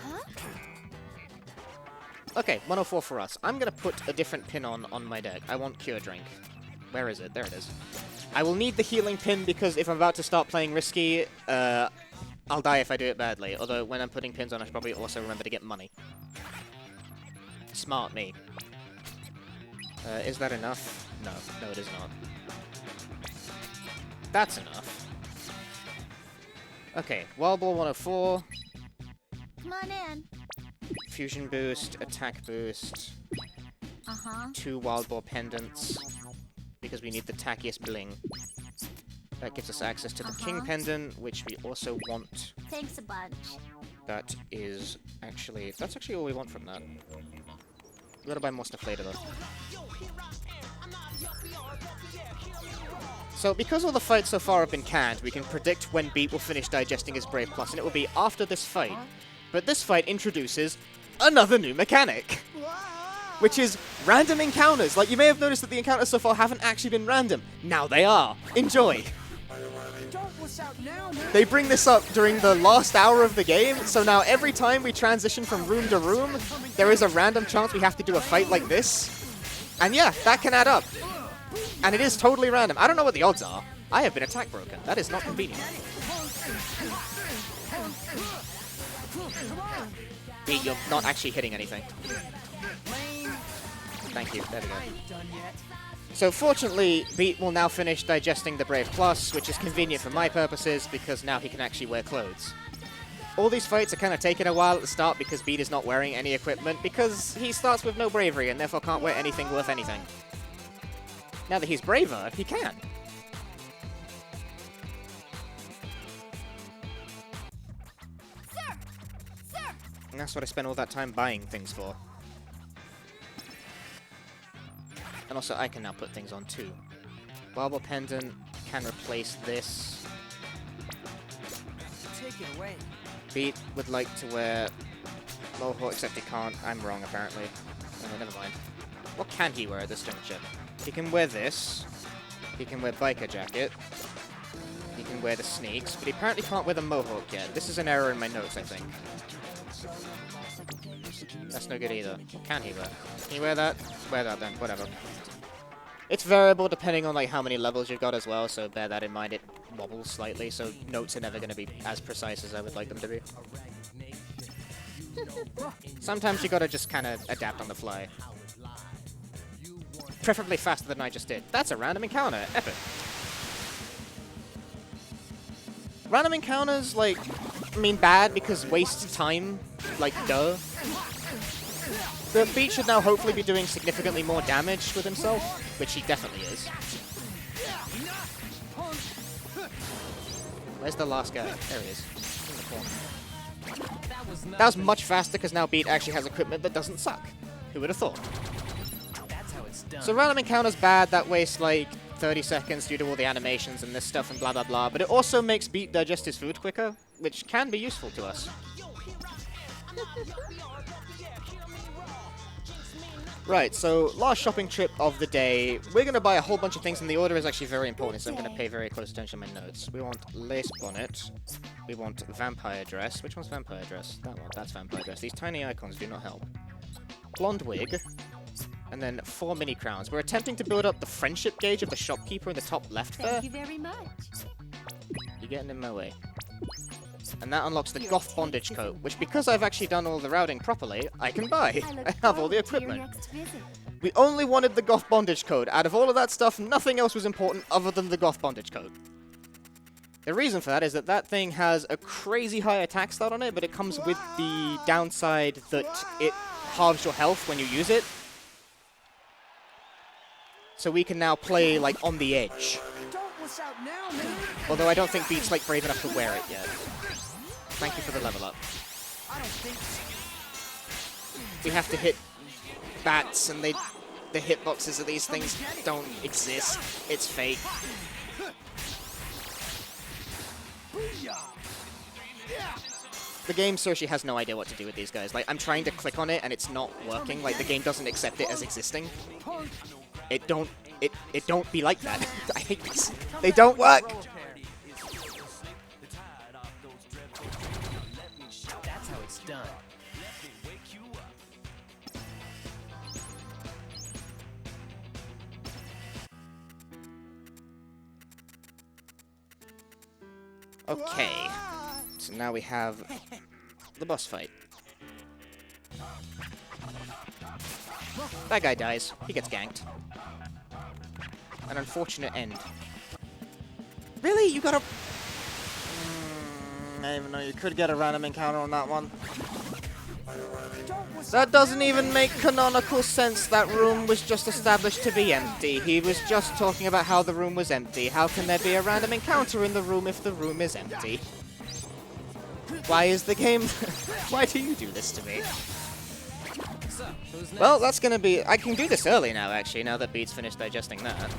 Huh? Okay, 104 for us. I'm gonna put a different pin on my deck. I want Cure Drink. Where is it? There it is. I will need the healing pin because if I'm about to start playing risky, I'll die if I do it badly. Although when I'm putting pins on, I should probably also remember to get money. Smart me. Is that enough? No. No, it is not. That's enough. Okay, Wild Ball 104. Come on in. Fusion boost, attack boost. 2 Wild Ball pendants. Because we need the tackiest bling. That gives us access to the King pendant, which we also want. Thanks a bunch. That's actually all we want from that. We gotta buy more stuff later though. So because all the fights so far have been canned, we can predict when Beat will finish digesting his Brave Plus, and it will be after this fight. But this fight introduces another new mechanic, which is random encounters. Like, you may have noticed that the encounters so far haven't actually been random. Now they are. Enjoy. They bring this up during the last hour of the game, so now every time we transition from room to room, there is a random chance we have to do a fight like this. And yeah, that can add up. And it is totally random. I don't know what the odds are. I have been attack broken. That is not convenient. Beat, you're not actually hitting anything. Thank you. There we go. So fortunately, Beat will now finish digesting the Brave Plus, which is convenient for my purposes because now he can actually wear clothes. All these fights are kind of taking a while at the start because Beat is not wearing any equipment because he starts with no bravery and therefore can't wear anything worth anything. Now that he's braver, he can. Sir! And that's what I spent all that time buying things for. And also, I can now put things on too. Bauble Pendant can replace this. Take it away. Beat would like to wear Mohawk, except he can't. I'm wrong, apparently. Oh, never mind. What can he wear at this juncture? He can wear this. He can wear Biker Jacket. He can wear the sneaks, but he apparently can't wear the Mohawk yet. This is an error in my notes, I think. That's no good either. What can he wear? Can you wear that? Wear that then, whatever. It's variable depending on like how many levels you've got as well, so bear that in mind. It wobbles slightly, so notes are never going to be as precise as I would like them to be. Sometimes you gotta just kind of adapt on the fly. Preferably faster than I just did. That's a random encounter. Epic. Random encounters, like, mean bad because waste time. Like, duh. The Beat should now hopefully be doing significantly more damage with himself, which he definitely is. Where's the last guy? There he is. In the corner. That was much faster because now Beat actually has equipment that doesn't suck. Who would have thought? So random encounters bad, that wastes like 30 seconds due to all the animations and this stuff and blah blah blah, but it also makes Beat digest his food quicker, which can be useful to us. Right, so last shopping trip of the day. We're going to buy a whole bunch of things, and the order is actually very important, so I'm going to pay very close attention to my notes. We want lace bonnet. We want vampire dress. Which one's vampire dress? That one. That's vampire dress. These tiny icons do not help. Blonde wig. And then 4 mini crowns. We're attempting to build up the friendship gauge of the shopkeeper in the top left there. Thank you very much. You're getting in my way. And that unlocks the goth bondage coat, which because I've actually done all the routing properly, I can buy. I have all the equipment. We only wanted the goth bondage code. Out of all of that stuff, nothing else was important other than the goth bondage code. The reason for that is that that thing has a crazy high attack stat on it, but it comes with the downside that it halves your health when you use it. So we can now play, like, on the edge. Don't miss out now, man. Although I don't think Beat's, like, brave enough to wear it yet. Thank you for the level up. I don't think so. We have to hit bats, and the hitboxes of these things don't exist. It's fake. The game Cersei has no idea what to do with these guys. Like, I'm trying to click on it, and it's not working. Like, the game doesn't accept it as existing. It don't be like that. I hate these. They don't work! That's how it's done. Okay. So now we have the boss fight. That guy dies. He gets ganked. An unfortunate end. Really? You got a... I didn't even know you could get a random encounter on that one. That doesn't even make canonical sense. That room was just established to be empty. He was just talking about how the room was empty. How can there be a random encounter in the room if the room is empty? Why is the game... Why do you do this to me? Well, that's gonna be... I can do this early now, actually, now that Beat's finished digesting that.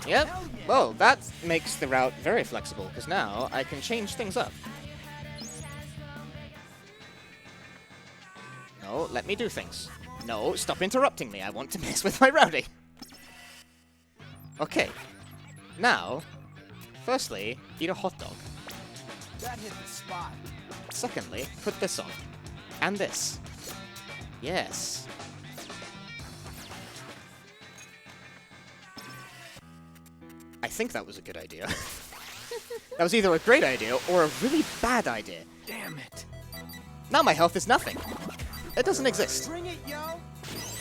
Yep. Well, that makes the route very flexible, because now I can change things up. No, let me do things. No, stop interrupting me. I want to mess with my routing. Okay. Now, firstly, eat a hot dog. That hit the spot. Secondly, put this on. And this. Yes. I think that was a good idea. That was either a great idea or a really bad idea. Damn it. Now my health is nothing. It doesn't exist. Bring it, yo.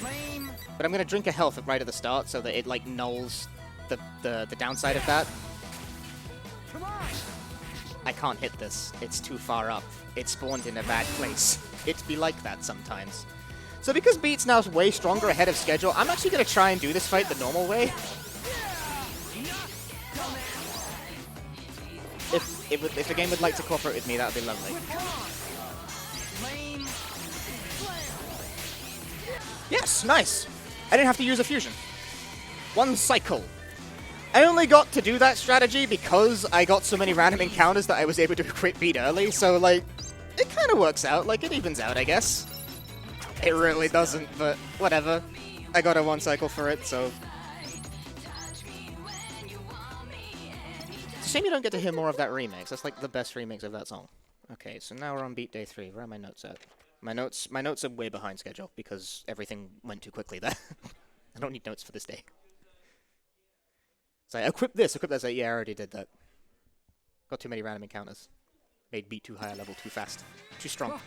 Lame. But I'm gonna drink a health right at the start so that it like nulls the downside of that. Come on. I can't hit this. It's too far up. It spawned in a bad place. It be like that sometimes. So because Beat's now way stronger ahead of schedule, I'm actually gonna try and do this fight the normal way. If the game would like to cooperate with me, that would be lovely. Lame. Yes, nice. I didn't have to use a fusion. One cycle. I only got to do that strategy because I got so many random encounters that I was able to quit Beat early, so, like, it kind of works out. Like, it evens out, I guess. It really doesn't, but whatever. I got a one cycle for it, so... It's a shame you don't get to hear more of that remix. That's, like, the best remix of that song. Okay, so now we're on Beat Day 3. Where are my notes at? My notes are way behind schedule because everything went too quickly there. I don't need notes for this day. So equip this. Like, yeah, I already did that. Got too many random encounters. Made Beat too high a level too fast. Too strong.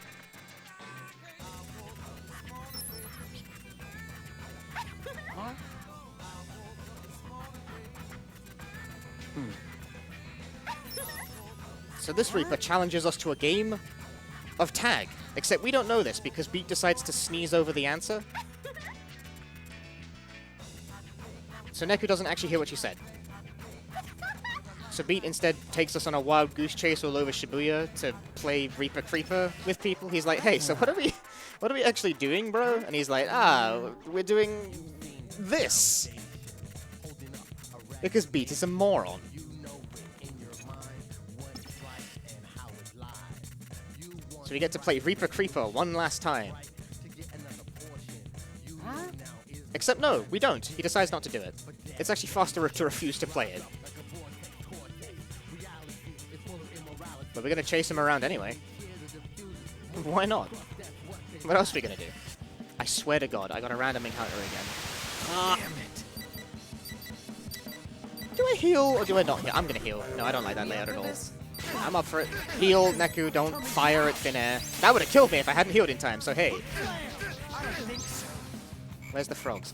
So this Reaper challenges us to a game of tag. Except we don't know this because Beat decides to sneeze over the answer. So Neku doesn't actually hear what she said. So Beat instead takes us on a wild goose chase all over Shibuya to play Reaper Creeper with people. He's like, hey, so what are we actually doing, bro? And he's like, we're doing this. Because Beat is a moron. So we get to play Reaper Creeper one last time. Huh? Except no, we don't. He decides not to do it. It's actually faster to refuse to play it. But we're gonna chase him around anyway. Why not? What else are we gonna do? I swear to God, I got a random encounter again. Damn it! Do I heal or do I not heal? I'm gonna heal. No, I don't like that layout at all. I'm up for it. Heal, Neku, don't fire at thin air. That would have killed me if I hadn't healed in time, so hey. Where's the frogs?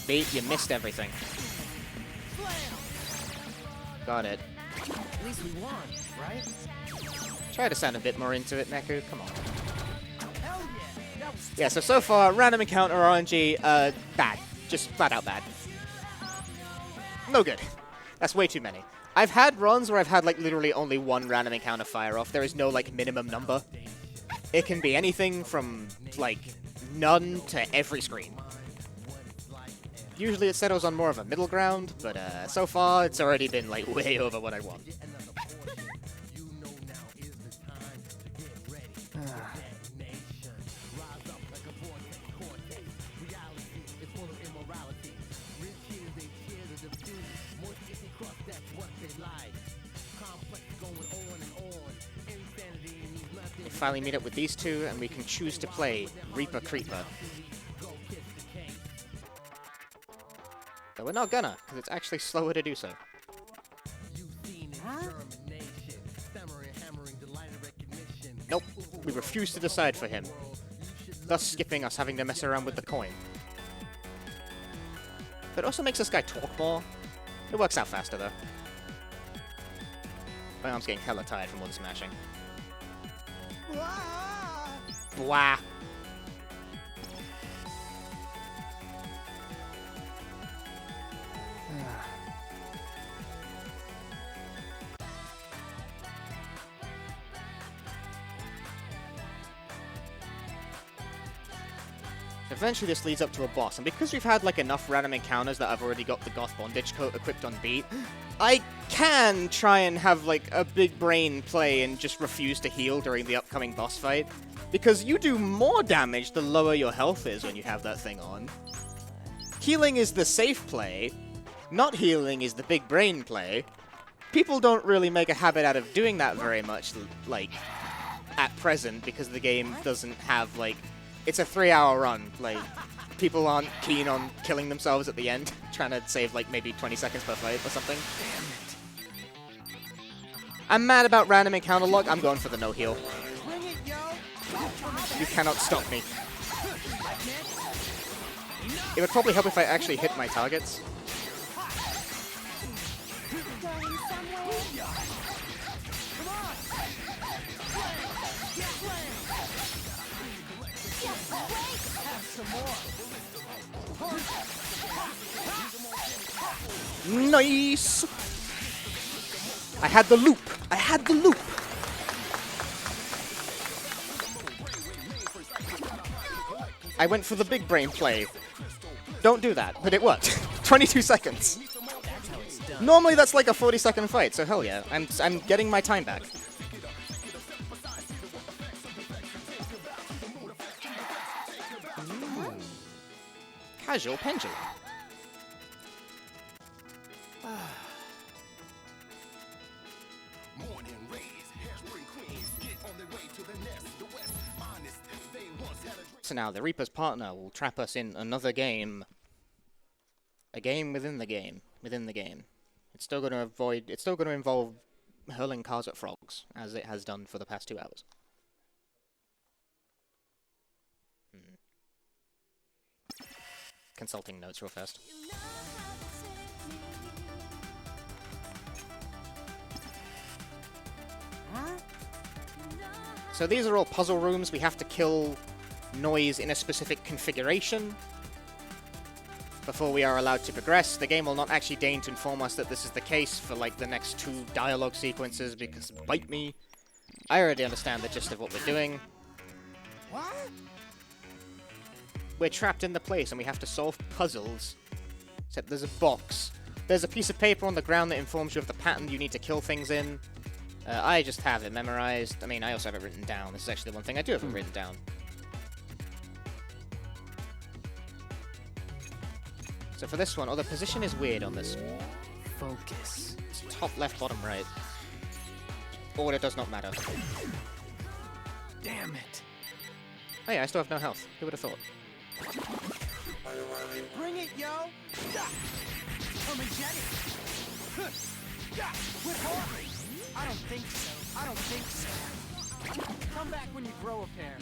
Beat, you missed everything. Got it. At least we won, right? Try to sound a bit more into it, Neku. Come on. Yeah, so far, random encounter RNG, bad. Just flat out bad. No good. That's way too many. I've had runs where I've had, like, literally only one random encounter fire off. There is no, like, minimum number. It can be anything from, like, none to every screen. Usually it settles on more of a middle ground, but, so far, it's already been, like, way over what I want. Finally meet up with these two, and we can choose to play Reaper Creeper. But we're not gonna, because it's actually slower to do so. Nope, we refuse to decide for him, thus skipping us having to mess around with the coin. But it also makes this guy talk more. It works out faster, though. My arm's getting hella tired from all the smashing. Blah. Eventually this leads up to a boss, and because we've had like enough random encounters that I've already got the Goth Bondage coat equipped on beat, I can try and have like a big brain play and just refuse to heal during the upcoming boss fight, because you do more damage the lower your health is when you have that thing on. Healing is the safe play, not healing is the big brain play. People don't really make a habit out of doing that very much, like, at present, because the game doesn't have, like, it's a 3-hour run, like, people aren't keen on killing themselves at the end, trying to save, like, maybe 20 seconds per fight or something. I'm mad about random encounter luck, I'm going for the no heal. You cannot stop me. It would probably help if I actually hit my targets. Nice! I had the loop! I had the loop! I went for the big brain play. Don't do that, but it worked. 22 seconds. Normally that's like a 40-second fight, so hell yeah. I'm getting my time back. Casual pendulum. So now the Reaper's partner will trap us in another game. A game within the game. Within the game. It's still going to involve hurling cars at frogs, as it has done for the past 2 hours. Consulting notes real fast. So these are all puzzle rooms. We have to kill noise in a specific configuration before we are allowed to progress. The game will not actually deign to inform us that this is the case for like the next 2 dialogue sequences because bite me. I already understand the gist of what we're doing. What? We're trapped in the place and we have to solve puzzles. Except there's a box There's a piece of paper on the ground that informs you of the pattern you need to kill things in. I just have it memorized. I mean, I also have it written down. This is actually the one thing I do have it written down. So for this one, the position is weird on this. Focus. It's top, left, bottom, right. Order does not matter. Damn it. Oh yeah, I still have no health. Who would have thought? Bring it, yo. Come and get it. With heart. I don't think so. I don't think so. Come back when you grow a pair.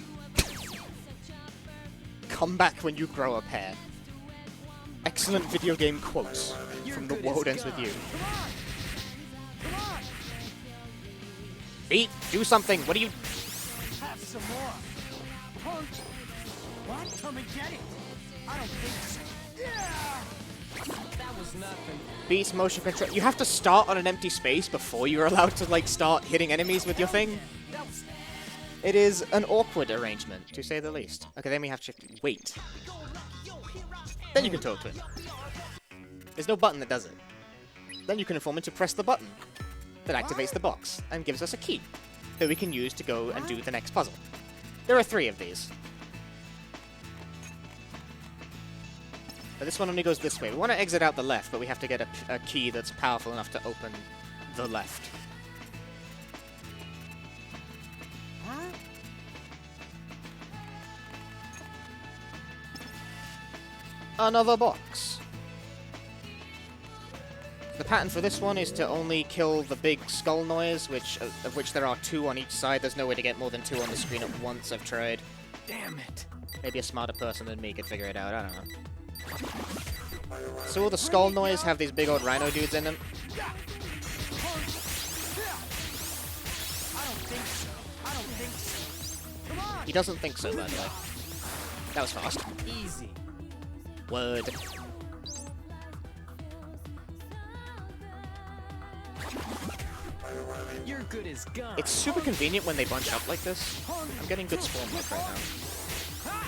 Come back when you grow a pair. Excellent video game quotes from The World Ends With You. Come on. Come on. Beat, do something. What are you... Have some more. Punch. What? Come and get it. I don't think so. Yeah. That was nothing. Beat's motion control. You have to start on an empty space before you're allowed to, like, start hitting enemies with your thing. That was... It is an awkward arrangement, to say the least. Okay, then we have to wait. Then you can talk to him. There's no button that does it. Then you can inform him to press the button that activates the box and gives us a key that we can use to go and do the next puzzle. There are 3 of these. But this one only goes this way. We want to exit out the left, but we have to get a key that's powerful enough to open the left. Another box. The pattern for this one is to only kill the big skull noise, of which there are 2 on each side. There's no way to get more than 2 on the screen at once. I've tried. Damn it. Maybe a smarter person than me could figure it out. I don't know. So all the skull noise have these big old rhino dudes in them. I don't think so. I don't think so. Come on. He doesn't think so, by the way. That was fast. Easy. Word. You're good as gone. It's super convenient when they bunch up like this. I'm getting good spawn luck right now.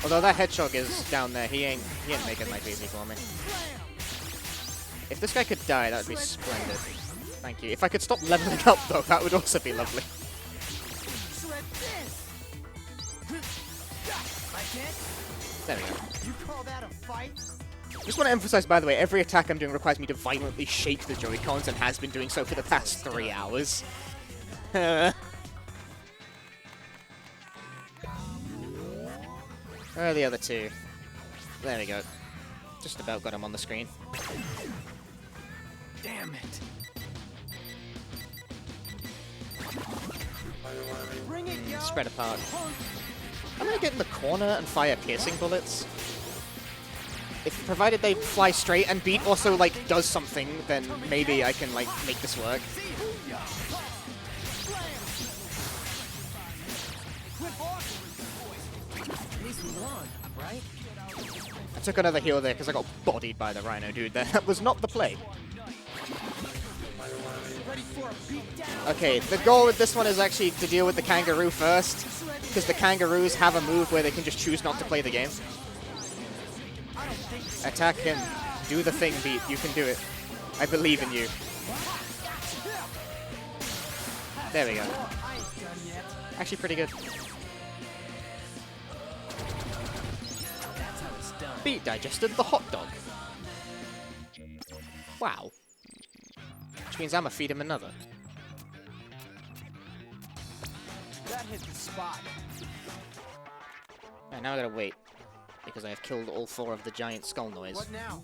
Although that hedgehog is down there, he ain't making life easy for me. If this guy could die, that would be splendid. Thank you. If I could stop leveling up, though, that would also be lovely. Shred this. Like it? There we go. You call that a fight? Just want to emphasize, by the way, every attack I'm doing requires me to violently shake the Joy-Cons and has been doing so for the past 3 hours. Where are the other 2? There we go. Just about got him on the screen. Damn it. Bring it, yo. Spread apart. I'm gonna get in the corner and fire piercing bullets. If provided they fly straight and Beat also like does something, then maybe I can like make this work. At least we won, right? I took another heal there because I got bodied by the rhino dude there. That was not the play. Ready for a beatdown? Okay, the goal with this one is actually to deal with the kangaroo first, because the kangaroos have a move where they can just choose not to play the game. Attack him. Do the thing, Beat. You can do it. I believe in you. There we go. Actually pretty good. Beat digested the hot dog. Wow. Which means I'm gonna feed him another. That hit the spot. And now I gotta wait, because I have killed all 4 of the giant skull noise. What now?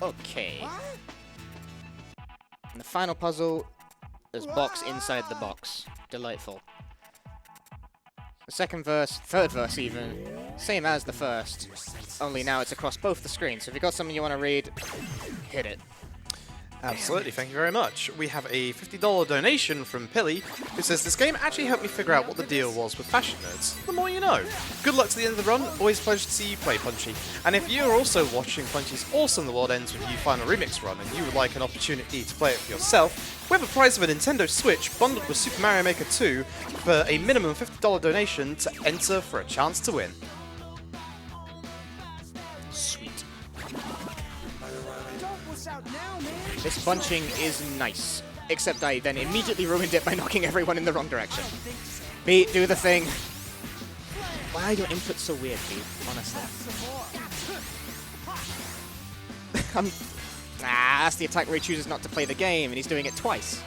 Okay. And the final puzzle is box inside the box. Delightful. The second verse, third verse even, same as the first, only now it's across both the screens. So if you've got something you want to read, hit it. Absolutely, thank you very much. We have a $50 donation from Pilly, who says, this game actually helped me figure out what the deal was with fashion nerds. The more you know. Good luck to the end of the run, always a pleasure to see you play, Punchy. And if you're also watching Punchy's awesome The World Ends With You Final Remix run, and you would like an opportunity to play it for yourself, we have a prize of a Nintendo Switch bundled with Super Mario Maker 2 for a minimum $50 donation to enter for a chance to win. out now, man. This bunching is nice. Except I then immediately ruined it by knocking everyone in the wrong direction. Beat, do the thing. Why are your inputs so weird, Beat? Honestly. That's the attack where he chooses not to play the game, and he's doing it twice.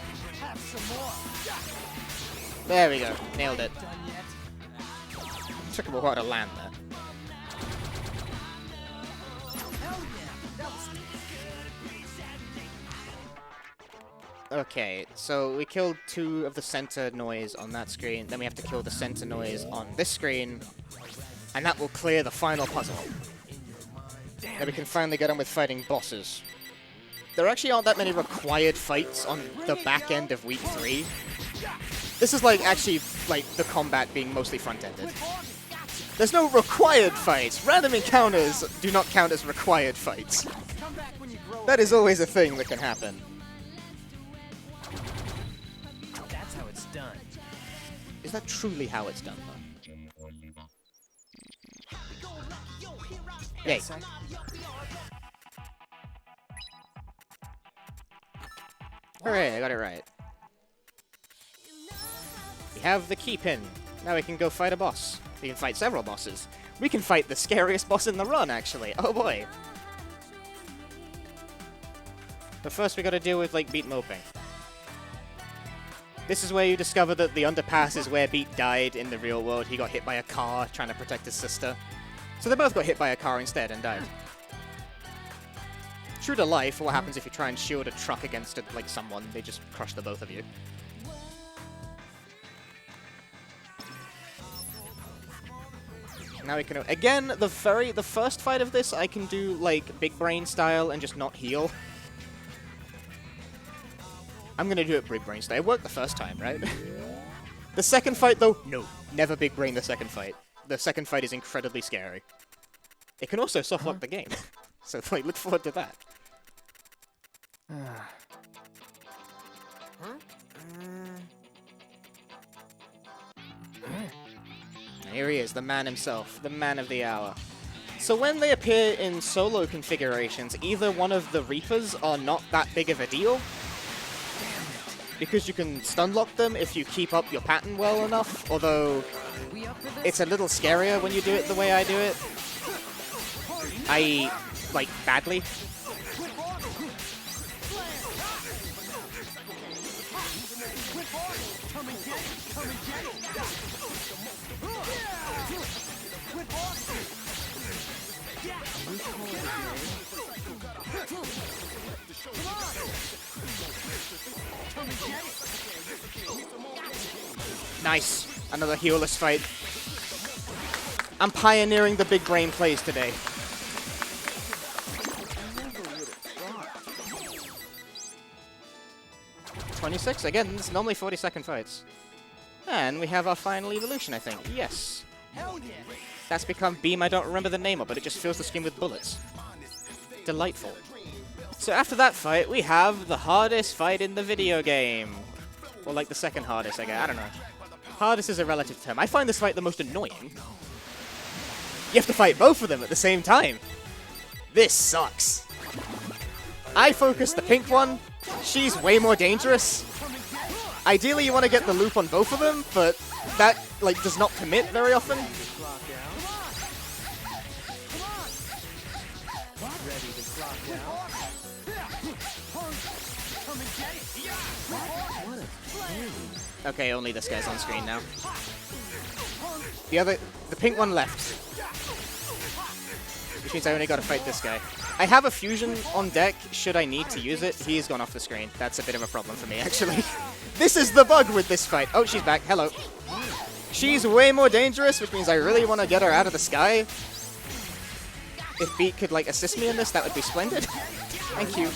There we go. Nailed it. Took him a while to land there. Okay, so we killed 2 of the center noise on that screen, then we have to kill the center noise on this screen, and that will clear the final puzzle. Then we can finally get on with fighting bosses. There actually aren't that many required fights on the back end of week 3. This is like actually like the combat being mostly front-ended. There's no required fights. Random encounters do not count as required fights. That is always a thing that can happen. That's how it's done. Is that truly how it's done, though? Yay. Hooray, I got it right. We have the key pin. Now we can go fight a boss. We can fight several bosses. We can fight the scariest boss in the run, actually. Oh boy. But first we gotta deal with, like, Beat moping. This is where you discover that the underpass is where Beat died in the real world. He got hit by a car trying to protect his sister. So they both got hit by a car instead and died. True to life, what happens if you try and shield a truck against, like, someone? They just crush the both of you. Now we can... Again, the first fight of this, I can do, like, big brain style and just not heal. I'm gonna do it big brain style. It worked the first time, right? The second fight, though, no. Never big brain the second fight. The second fight is incredibly scary. It can also softlock the game. So, like, look forward to that. And here he is, the man himself, the man of the hour. So when they appear in solo configurations, either one of the Reapers are not that big of a deal, because you can stun lock them if you keep up your pattern well enough, although it's a little scarier when you do it the way I do it. I.e., like, badly. Nice. Another healless fight. I'm pioneering the big brain plays today. $26? Again, it's normally 40-second fights. And we have our final evolution, I think. Yes. That's become Beam. I don't remember the name of, but it just fills the screen with bullets. Delightful. So after that fight, we have the hardest fight in the video game. Or like the second hardest, I guess. I don't know. Hardest is a relative term. I find this fight the most annoying. You have to fight both of them at the same time. This sucks. I focus the pink one. She's way more dangerous. Ideally, you want to get the loop on both of them, but that, like, does not commit very often. Okay, only this guy's on screen now. The pink one left. Which means I only gotta fight this guy. I have a fusion on deck should I need to use it. He's gone off the screen. That's a bit of a problem for me, actually. This is the bug with this fight. Oh, she's back. Hello. She's way more dangerous, which means I really want to get her out of the sky. If Beat could, like, assist me in this, that would be splendid. Thank you.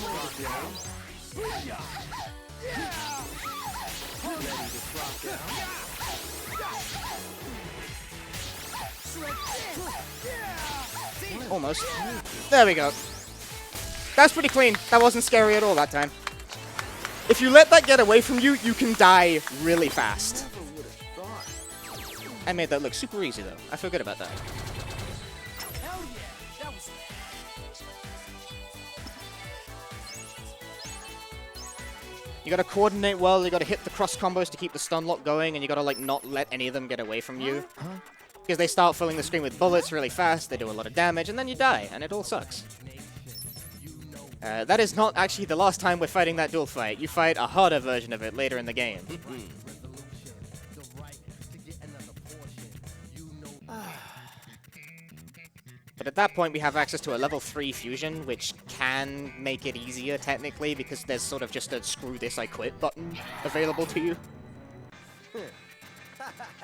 Almost. There we go. That's pretty clean. That wasn't scary at all that time. If you let that get away from you, you can die really fast. I made that look super easy, though. I feel good about that. You gotta coordinate well, you gotta hit the cross combos to keep the stun lock going, and you gotta, like, not let any of them get away from you. Because they start filling the screen with bullets really fast, they do a lot of damage, and then you die, and it all sucks. That is not actually the last time we're fighting that duel fight. You fight a harder version of it later in the game. But at that point, we have access to a level 3 fusion, which can make it easier, technically, because there's sort of just a screw this, I quit button available to you.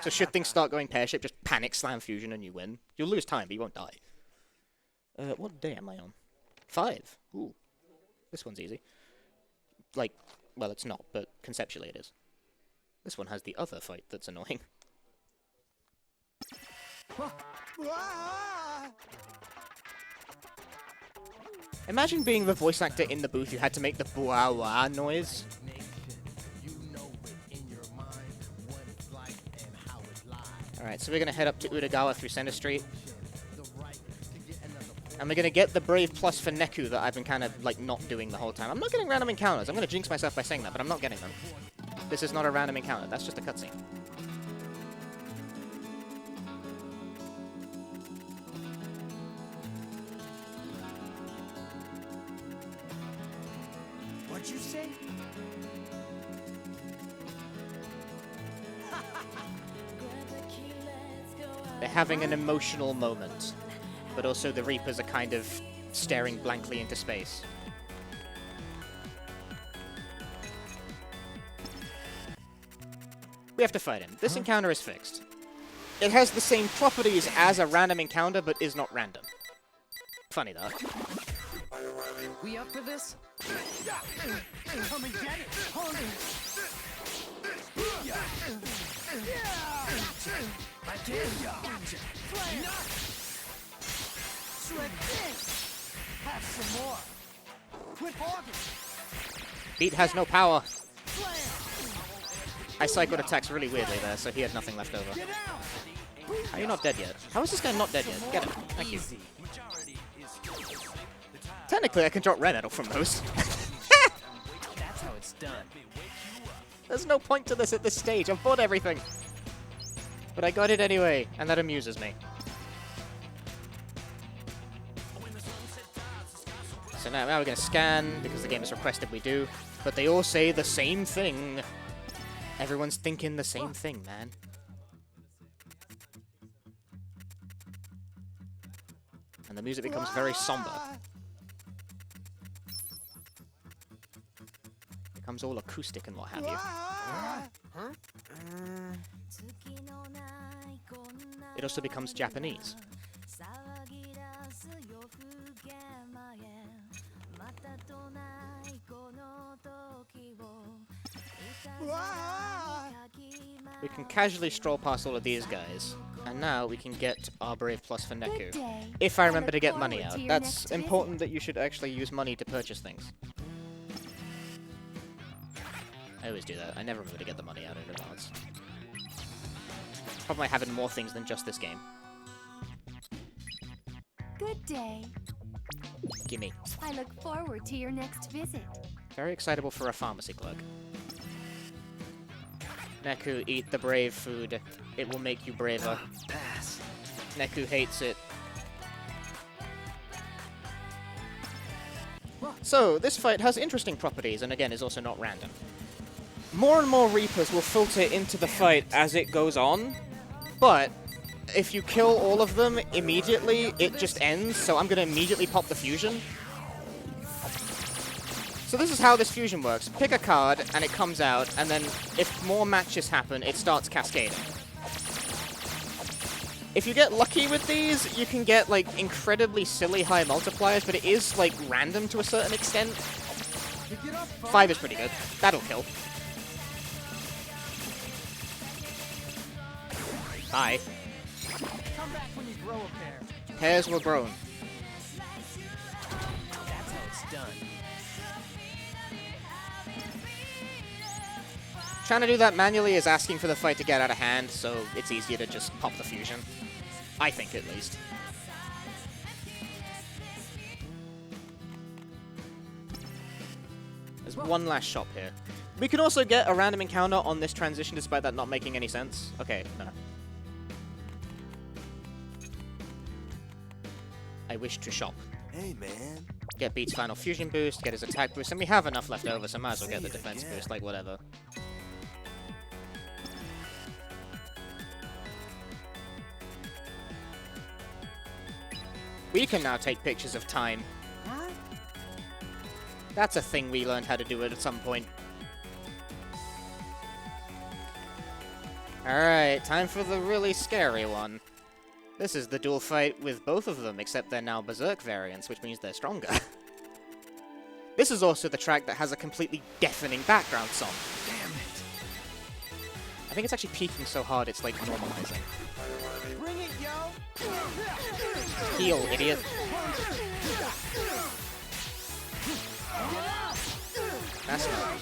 So should things start going pear-shaped, just panic slam fusion and you win. You'll lose time, but you won't die. What day am I on? 5. Ooh. This one's easy. Like, well, it's not, but conceptually it is. This one has the other fight that's annoying. Imagine being the voice actor in the booth, you had to make the bwah wah noise. Alright, so we're gonna head up to Udagawa through Center Street. And we're gonna get the Brave Plus for Neku that I've been kind of, like, not doing the whole time. I'm not getting random encounters. I'm gonna jinx myself by saying that, but I'm not getting them. This is not a random encounter, that's just a cutscene. What'd you say? They're having an emotional moment, but also the Reapers are kind of staring blankly into space. We have to fight him. This encounter is fixed. It has the same properties as a random encounter, but is not random. Funny, though. We up for this? Come and get it! Hold it! Again! Shred this! Have some more! Quit hogging! Beat has no power. I cycled attacks really weirdly there, so he had nothing left over. Get out! Are you not dead yet? How is this guy not dead yet? Get him. Thank you. Technically, I can drop red idol from those. That's how it's done. There's no point to this at this stage. I've bought everything. But I got it anyway, and that amuses me. So now we're going to scan, because the game has requested we do. But they all say the same thing. Everyone's thinking the same thing, man. And the music becomes very somber. Becomes all acoustic and what have you. It also becomes Japanese. We can casually stroll past all of these guys, and now we can get our Brave Plus for Neku. If I remember to get money out. That's important that you should actually use money to purchase things. I always do that. I never remember to get the money out in advance. Problem I have in more things than just this game. Good day. Gimme. I look forward to your next visit. Very excitable for a pharmacy clerk. Neku, eat the brave food. It will make you braver. Pass. Neku hates it. So, this fight has interesting properties, and again, is also not random. More and more Reapers will filter into the fight as it goes on, but if you kill all of them immediately, it just ends, so I'm gonna immediately pop the fusion. So this is how this fusion works. Pick a card, and it comes out, and then if more matches happen, it starts cascading. If you get lucky with these, you can get, like, incredibly silly high multipliers, but it is, like, random to a certain extent. 5 is pretty good. That'll kill. Bye. Come back when you grow a pair. Pairs were grown. That's how it's done. Trying to do that manually is asking for the fight to get out of hand, so it's easier to just pop the fusion. I think, at least. There's one last shop here. We can also get a random encounter on this transition despite that not making any sense. Okay, no. I wish to shop. Hey, man. Get Beat's final fusion boost, get his attack boost, and we have enough left over, so might as well get the defense boost, like whatever. We can now take pictures of time. What? That's a thing we learned how to do it at some point. Alright, time for the really scary one. This is the dual fight with both of them, except they're now Berserk variants, which means they're stronger. This is also the track that has a completely deafening background song. Damn it. I think it's actually peaking so hard it's like normalizing. Bring it, yo! Heal, idiot. That's not.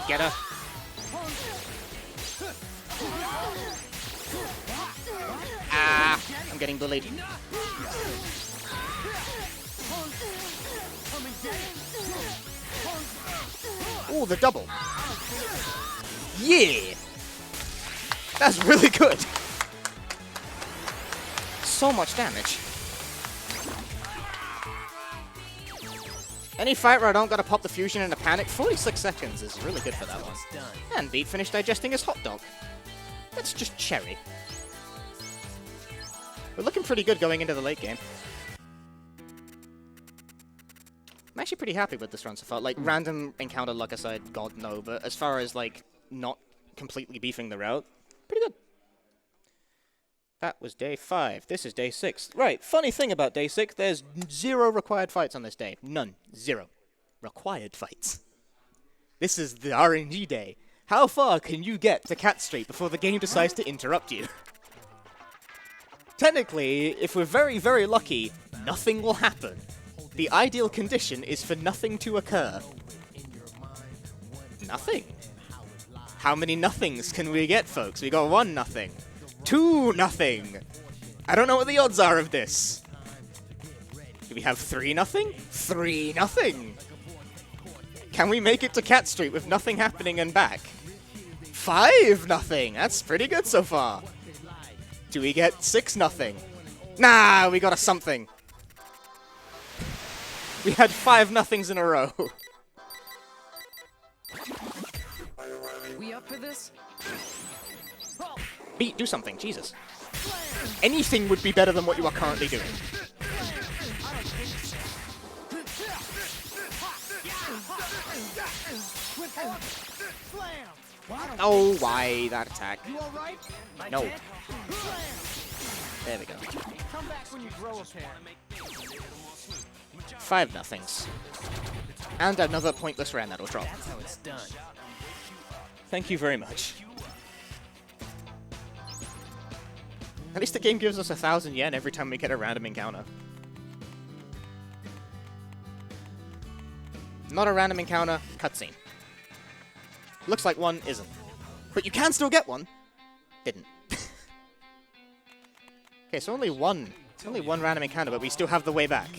Get her. Ah, I'm getting bullied. Ooh, the double. Yeah! That's really good. So much damage. Any fight where I don't gotta pop the fusion in a panic, 46 seconds is really good for that one. And Beat finished digesting his hot dog. That's just cherry. We're looking pretty good going into the late game. I'm actually pretty happy with this run so far. Like, random encounter luck aside, god no, but as far as, like, not completely beefing the route, pretty good. That was day 5. This is day 6. Right, funny thing about day 6, there's 0 required fights on this day. None. 0. Required fights. This is the RNG day. How far can you get to Cat Street before the game decides to interrupt you? Technically, if we're very, very lucky, nothing will happen. The ideal condition is for nothing to occur. Nothing. How many nothings can we get, folks? We got 1 nothing. 2 nothing. I don't know what the odds are of this. Do we have 3 nothing? 3 nothing. Can we make it to Cat Street with nothing happening and back? 5 nothing. That's pretty good so far. Do we get 6 nothing? Nah, we got a something. We had 5 nothings in a row. We up for this? Beat, do something, Jesus. Anything would be better than what you are currently doing. Oh, why that attack? You all right? No. There we go. Come back when you grow a pair. 5 nothings. And another pointless ran that'll drop. That's how it's done. Thank you very much. At least the game gives us 1,000 yen every time we get a random encounter. Not a random encounter, cutscene. Looks like one isn't. But you can still get one. Didn't. Okay, so only one random encounter, but we still have the way back.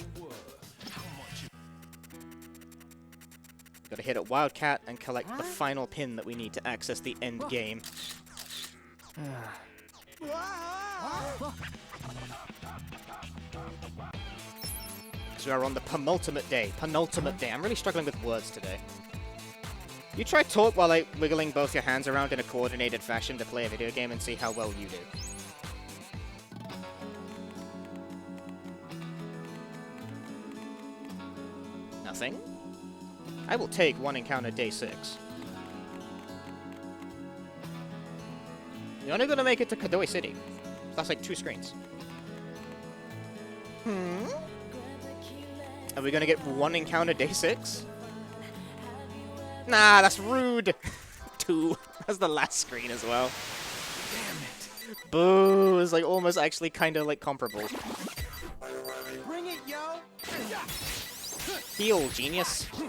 Gotta hit at Wildcat and collect the final pin that we need to access the end game. So we are on the penultimate day. Penultimate day. I'm really struggling with words today. You try talk while like wiggling both your hands around in a coordinated fashion to play a video game and see how well you do. Nothing? I will take 1 encounter day 6. You're only gonna make it to Kadoi City. That's like 2 screens. Are we gonna get 1 encounter day 6? Nah, that's rude. 2. That's the last screen as well. Damn it. Boo. It's like almost actually kind of like comparable. Heal, genius. Come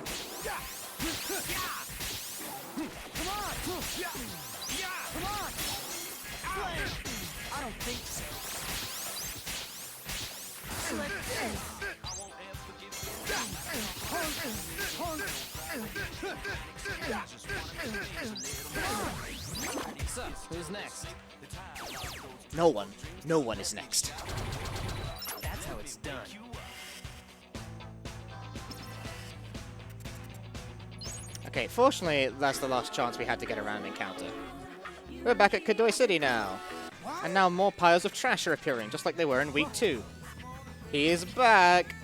on! Come on! Flame! I don't think so. Like this. So, who's next? No one. No one is next. That's how it's done. Okay, fortunately, that's the last chance we had to get a random encounter. We're back at Kadoi City now. And now more piles of trash are appearing, just like they were in week 2. He is back!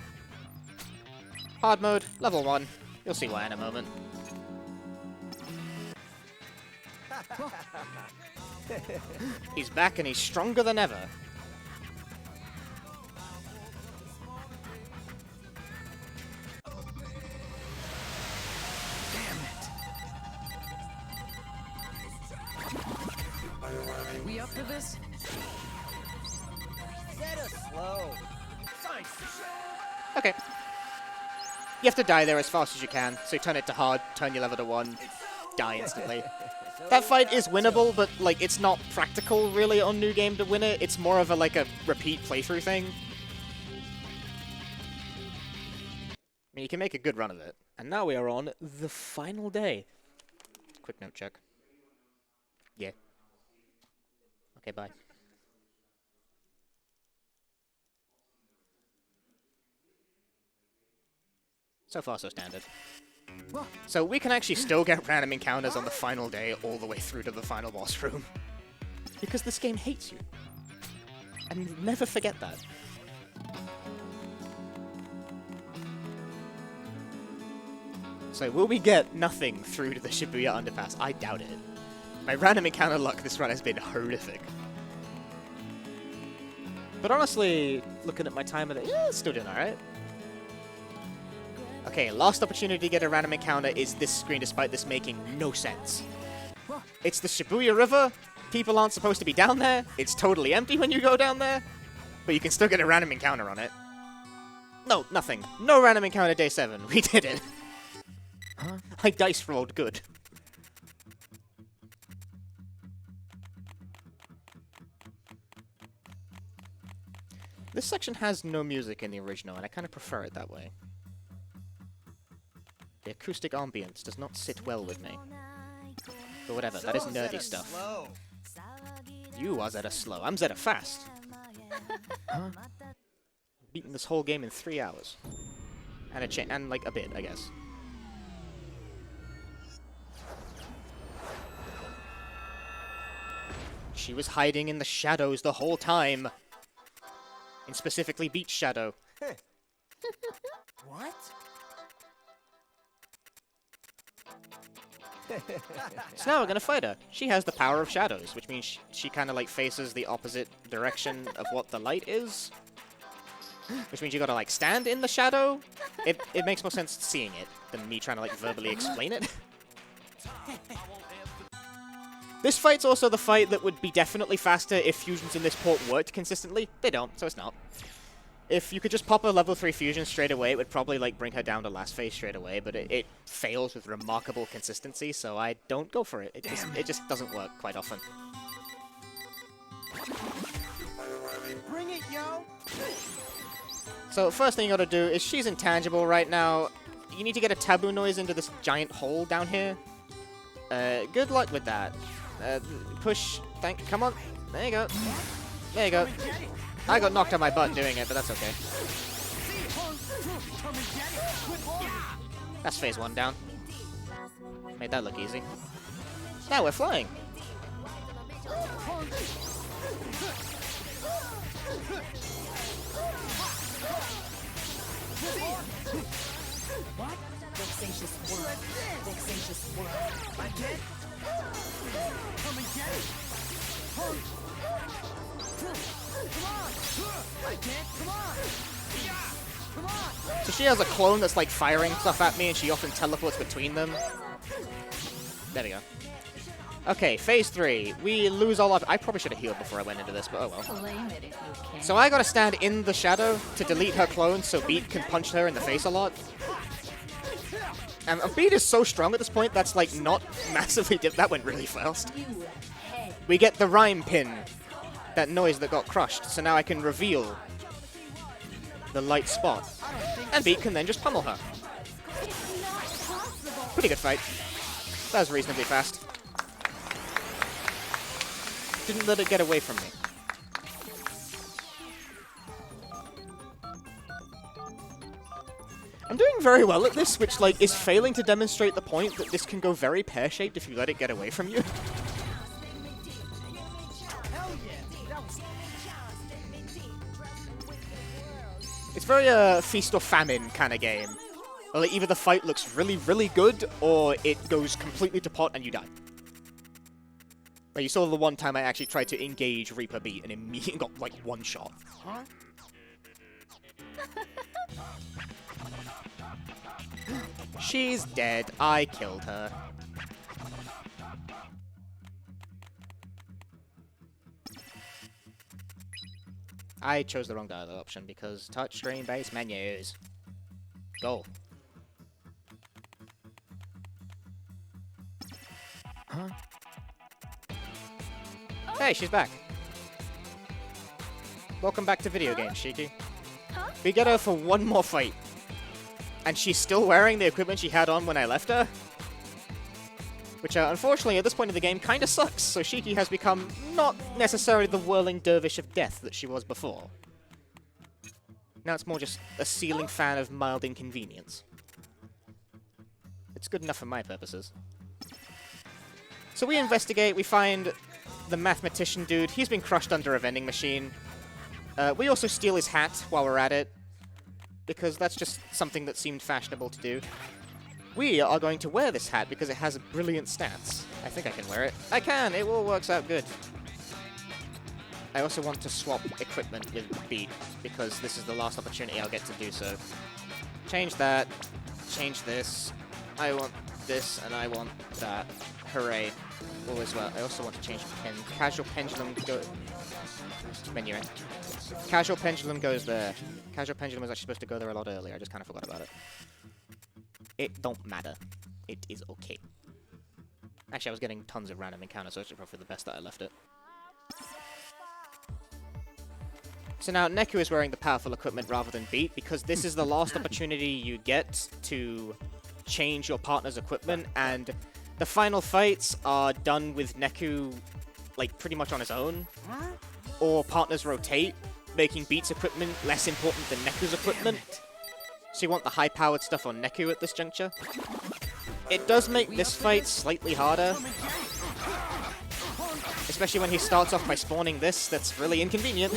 Hard mode, level 1. You'll see why in a moment. He's back and he's stronger than ever. We up for this? Set us slow. Okay. You have to die there as fast as you can, so turn it to hard, turn your level to 1, die instantly. That fight is winnable, but like it's not practical really on New Game to win it. It's more of a like a repeat playthrough thing. I mean, you can make a good run of it. And now we are on the final day. Quick note check. Yeah. Okay, bye. So far, so standard. So we can actually still get random encounters on the final day all the way through to the final boss room. Because this game hates you. And never forget that. So will we get nothing through to the Shibuya Underpass? I doubt it. My random encounter luck this run has been horrific. But honestly, looking at my time of it, yeah, it's still doing alright. Okay, last opportunity to get a random encounter is this screen, despite this making no sense. It's the Shibuya River. People aren't supposed to be down there. It's totally empty when you go down there. But you can still get a random encounter on it. No, nothing. No random encounter day 7. We did it. Huh? I dice rolled good. This section has no music in the original, and I kind of prefer it that way. The acoustic ambience does not sit well with me. But whatever, that is nerdy stuff. Slow. You are Zeta slow. I'm Zeta fast. Huh? Beaten this whole game in 3 hours. And like a bit, I guess. She was hiding in the shadows the whole time. In specifically Beach Shadow. What? So now we're gonna fight her. She has the power of shadows, which means she kind of like faces the opposite direction of what the light is. Which means you gotta like stand in the shadow. It makes more sense seeing it than me trying to like verbally explain it. This fight's also the fight that would be definitely faster if fusions in this port worked consistently. They don't, so it's not. If you could just pop a level 3 fusion straight away, it would probably like bring her down to last phase straight away, but it fails with remarkable consistency, so I don't go for it. It just doesn't work quite often. Bring it, yo! So first thing you gotta do is she's intangible right now. You need to get a taboo noise into this giant hole down here. Good luck with that. Push. Come on. There you go. There you go. I got knocked on my butt doing it, but that's okay. That's phase 1 down. Made that look easy. Now we're flying. What? Vexatious word. Vexatious word. I get. Come and get it. Come on. I get. Come on. Come on. So she has a clone that's like firing stuff at me, and she often teleports between them. There we go. Okay, phase 3. We lose all of... I probably should have healed before I went into this, but oh well. Claim it if you can. So I gotta stand in the shadow to delete her clone so Beat can punch her in the face a lot. And a beat is so strong at this point, that's like not massively that went really fast. We get the rhyme pin. That noise that got crushed, so now I can reveal the light spot. And Beat can then just pummel her. Pretty good fight. That was reasonably fast. Didn't let it get away from me. I'm doing very well at this, which like is failing to demonstrate the point that this can go very pear-shaped if you let it get away from you. It's very feast or famine kind of game. Well, like, either the fight looks really, really good, or it goes completely to pot and you die. Like, you saw the one time I actually tried to engage Reaper Beat and immediately got, like, one shot. Huh? She's dead. I killed her. I chose the wrong dialogue option because touchscreen-based menus. Go. Huh? Hey, she's back. Welcome back to video games, Shiki. We get her for one more fight. And she's still wearing the equipment she had on when I left her. Which, unfortunately, at this point in the game, kind of sucks, so Shiki has become not necessarily the whirling dervish of death that she was before. Now it's more just a ceiling fan of mild inconvenience. It's good enough for my purposes. So we investigate, we find the mathematician dude. He's been crushed under a vending machine. We also steal his hat while we're at it, because that's just something that seemed fashionable to do. We are going to wear this hat because it has brilliant stats. I think I can wear it. I can! It all works out good. I also want to swap equipment with Beat, because this is the last opportunity I'll get to do so. Change that. Change this. I want this, and I want that. Hooray. All is well. I also want to change pin. Casual pendulum go... Menu. Casual pendulum goes there. Casual pendulum was actually supposed to go there a lot earlier. I just kind of forgot about it. It don't matter. It is okay. Actually, I was getting tons of random encounters, so it's probably the best that I left it. So now, Neku is wearing the powerful equipment rather than Beat, because this is the last opportunity you get to change your partner's equipment, and the final fights are done with Neku, like, pretty much on his own. Or partners rotate, making Beat's equipment less important than Neku's equipment. So you want the high-powered stuff on Neku at this juncture. It does make this fight slightly harder. Especially when he starts off by spawning this, that's really inconvenient.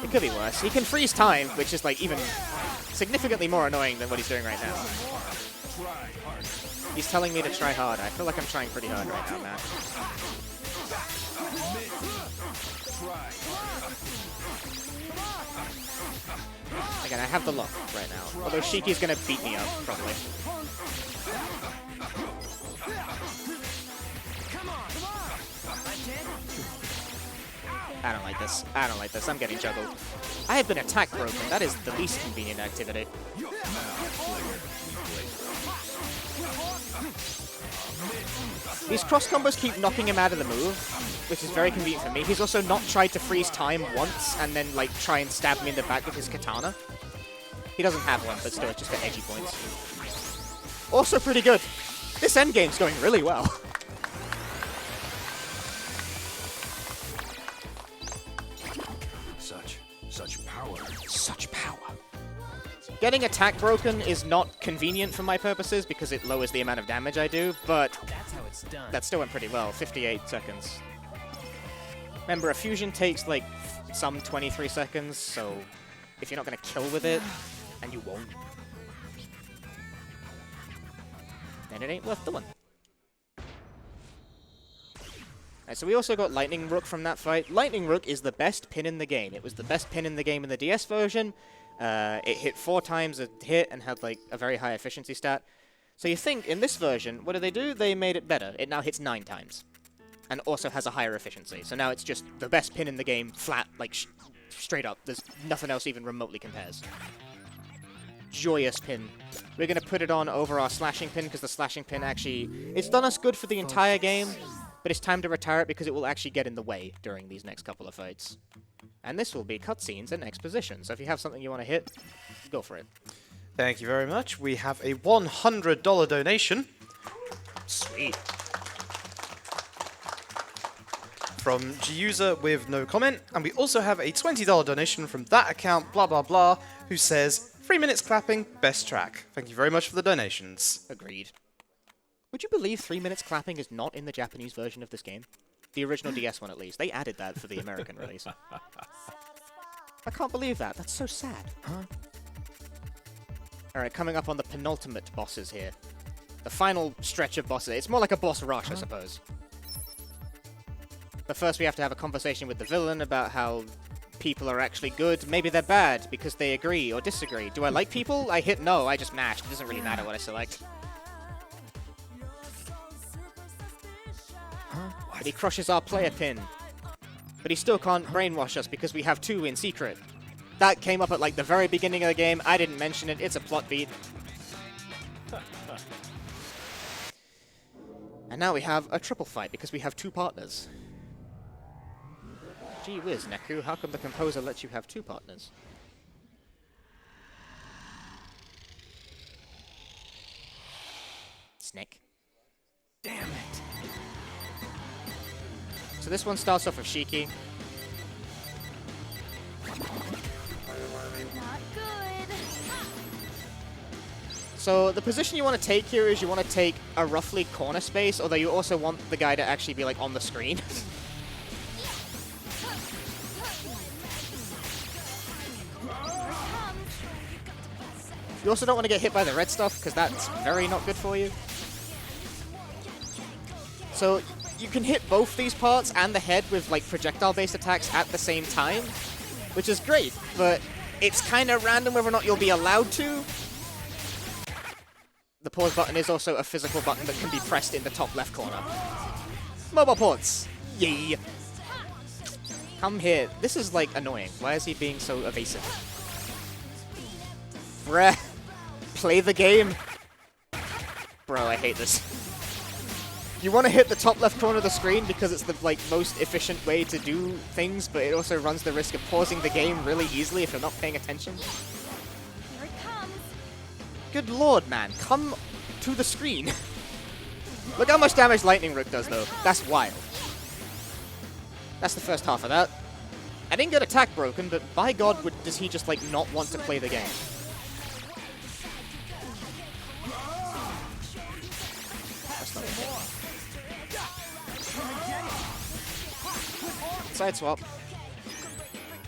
It could be worse. He can freeze time, which is like even significantly more annoying than what he's doing right now. He's telling me to try hard. I feel like I'm trying pretty hard right now, man. Again, I have the lock right now. Although Shiki's gonna beat me up, probably. I don't like this. I don't like this. I'm getting juggled. I have been attack broken. That is the least convenient activity. These cross combos keep knocking him out of the move, which is very convenient for me. He's also not tried to freeze time once and then like try and stab me in the back with his katana. He doesn't have one, but still it's just for edgy points. Also pretty good. This endgame's going really well. Such power. Such power. Getting attack broken is not convenient for my purposes because it lowers the amount of damage I do, but That's how it's done. that still went pretty well. 58 seconds. Remember, a fusion takes like some 23 seconds, so if you're not going to kill with it, and you won't, then it ain't worth doing. Alright, so we also got Lightning Rook from that fight. Lightning Rook is the best pin in the game. It was the best pin in the game in the DS version. It hit 4 times a hit and had like a very high efficiency stat. So you think in this version, what do? They made it better. It now hits 9 times. And also has a higher efficiency. So now it's just the best pin in the game, flat, like straight up. There's nothing else even remotely compares. joyous pin. We're going to put it on over our slashing pin because the slashing pin actually... It's done us good for the entire game, but it's time to retire it because it will actually get in the way during these next couple of fights. And this will be cutscenes and exposition, so if you have something you want to hit, go for it. Thank you very much. We have a $100 donation. Sweet. From G-User with no comment. And we also have a $20 donation from that account, blah blah blah, who says, 3 minutes clapping, best track. Thank you very much for the donations. Agreed. Would you believe 3 minutes clapping is not in the Japanese version of this game? The original DS one, at least. They added that for the American release. I can't believe that. That's so sad. Huh? Alright, coming up on the penultimate bosses here. The final stretch of bosses. It's more like a boss rush, I suppose. But first we have to have a conversation with the villain about how people are actually good. Maybe they're bad because they agree or disagree. Do I like people? I hit no. I just mashed. It doesn't really matter what I select. But he crushes our player pin. But he still can't brainwash us because we have 2 in secret. That came up at like the very beginning of the game. I didn't mention it. It's a plot beat. And now we have a triple fight because we have 2 partners. Gee whiz, Neku, how come the composer lets you have 2 partners? Snick. Damn it. So this one starts off with Shiki. Not good. So the position you want to take here is you want to take a roughly corner space, although you also want the guy to actually be like on the screen. You also don't want to get hit by the red stuff, because that's very not good for you. So you can hit both these parts and the head with like projectile-based attacks at the same time, which is great, but it's kind of random whether or not you'll be allowed to. The pause button is also a physical button that can be pressed in the top left corner. Mobile ports! Yay! Come here. This is like annoying. Why is he being so evasive? Bruh. Play the game. Bro, I hate this. You want to hit the top left corner of the screen because it's the like most efficient way to do things, but it also runs the risk of pausing the game really easily if you're not paying attention. Here it comes. Good lord, man. Come to the screen. Look how much damage Lightning Rook does, though. That's wild. That's the first half of that. I didn't get attack broken, but by God, does he just like not want to play the game? That's not okay. Side swap.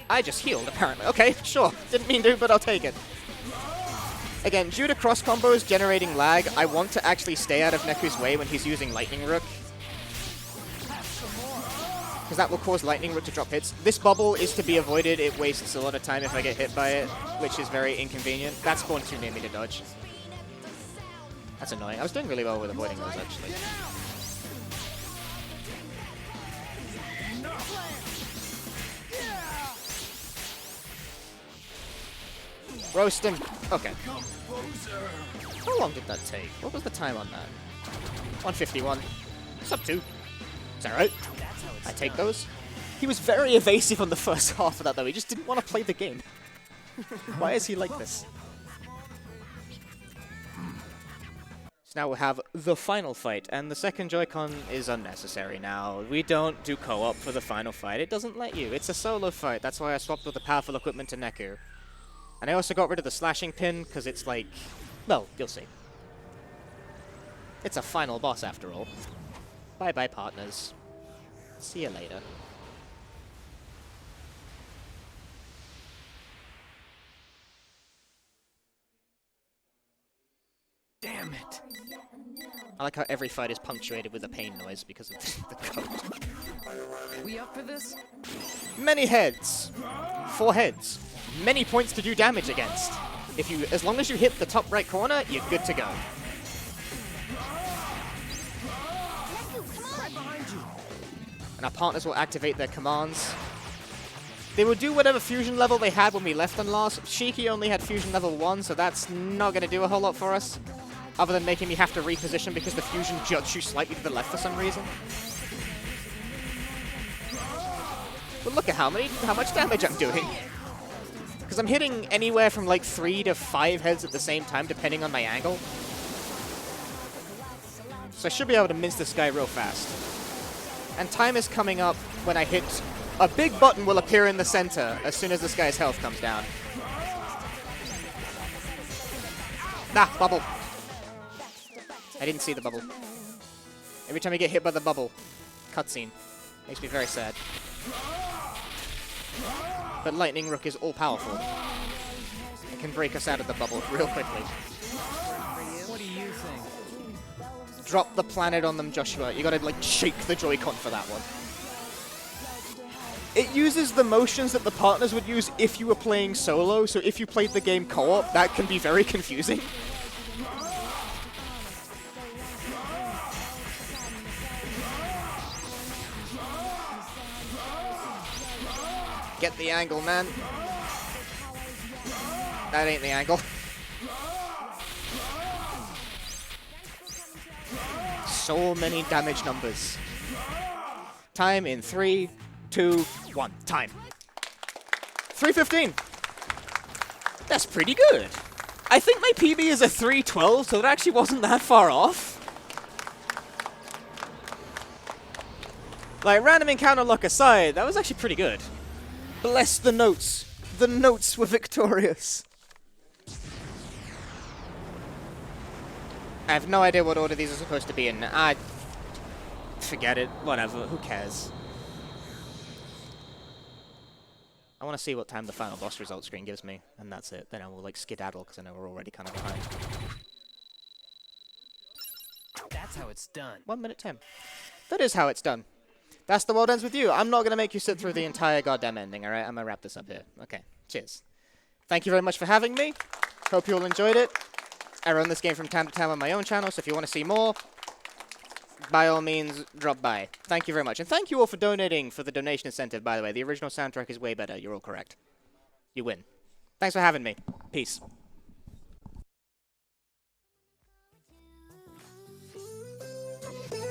I just healed, apparently. Okay, sure. Didn't mean to, but I'll take it. Again, due to cross combos generating lag, I want to actually stay out of Neku's way when he's using Lightning Rook. Because that will cause Lightning Rook to drop hits. This bubble is to be avoided. It wastes a lot of time if I get hit by it, which is very inconvenient. That spawned too near me to dodge. That's annoying. I was doing really well with avoiding those, actually. Roast him. Okay. How long did that take? What was the time on that? 151. Sub 2. Is that right? I take those. He was very evasive on the first half of that, though. He just didn't want to play the game. Why is he like this? So now we'll have the final fight, and the second Joy-Con is unnecessary now. We don't do co-op for the final fight. It doesn't let you. It's a solo fight. That's why I swapped with the powerful equipment to Neku. And I also got rid of the slashing pin, because it's like... Well, you'll see. It's a final boss, after all. Bye-bye, partners. See you later. Damn it. I like how every fight is punctuated with a pain noise because of the code. We up for this? Many heads. 4 heads. Many points to do damage against. As long as you hit the top right corner, you're good to go. And our partners will activate their commands. They would do whatever fusion level they had when we left on last. Shiki only had fusion level 1, so that's not going to do a whole lot for us. Other than making me have to reposition because the fusion juts you slightly to the left for some reason. But look at how much damage I'm doing. Because I'm hitting anywhere from like 3 to 5 heads at the same time, depending on my angle. So I should be able to mince this guy real fast. And time is coming up when I hit... A big button will appear in the center as soon as this guy's health comes down. Nah, bubble. I didn't see the bubble. Every time I get hit by the bubble, cutscene. Makes me very sad. But Lightning Rook is all-powerful. It can break us out of the bubble real quickly. What do you think? Drop the planet on them, Joshua. You gotta, like, shake the Joy-Con for that one. It uses the motions that the partners would use if you were playing solo, so if you played the game co-op, that can be very confusing. Get the angle, man. That ain't the angle. So many damage numbers. Time in 3, 2, 1. Time. 3:15. That's pretty good. I think my PB is a 3:12, so it actually wasn't that far off. Like, random encounter luck aside, that was actually pretty good. Bless the notes. The notes were victorious. I have no idea what order these are supposed to be in. Forget it. Whatever. Who cares? I want to see what time the final boss result screen gives me, and that's it. Then I will, like, skedaddle, because I know we're already kind of behind. That's how it's done. 1 minute 10. That is how it's done. That's the world ends with you. I'm not going to make you sit through the entire goddamn ending, alright? I'm going to wrap this up here. Okay. Cheers. Thank you very much for having me. Hope you all enjoyed it. I run this game from time to time on my own channel, so if you want to see more, by all means, drop by. Thank you very much. And thank you all for donating for the donation incentive, by the way. The original soundtrack is way better. You're all correct. You win. Thanks for having me. Peace.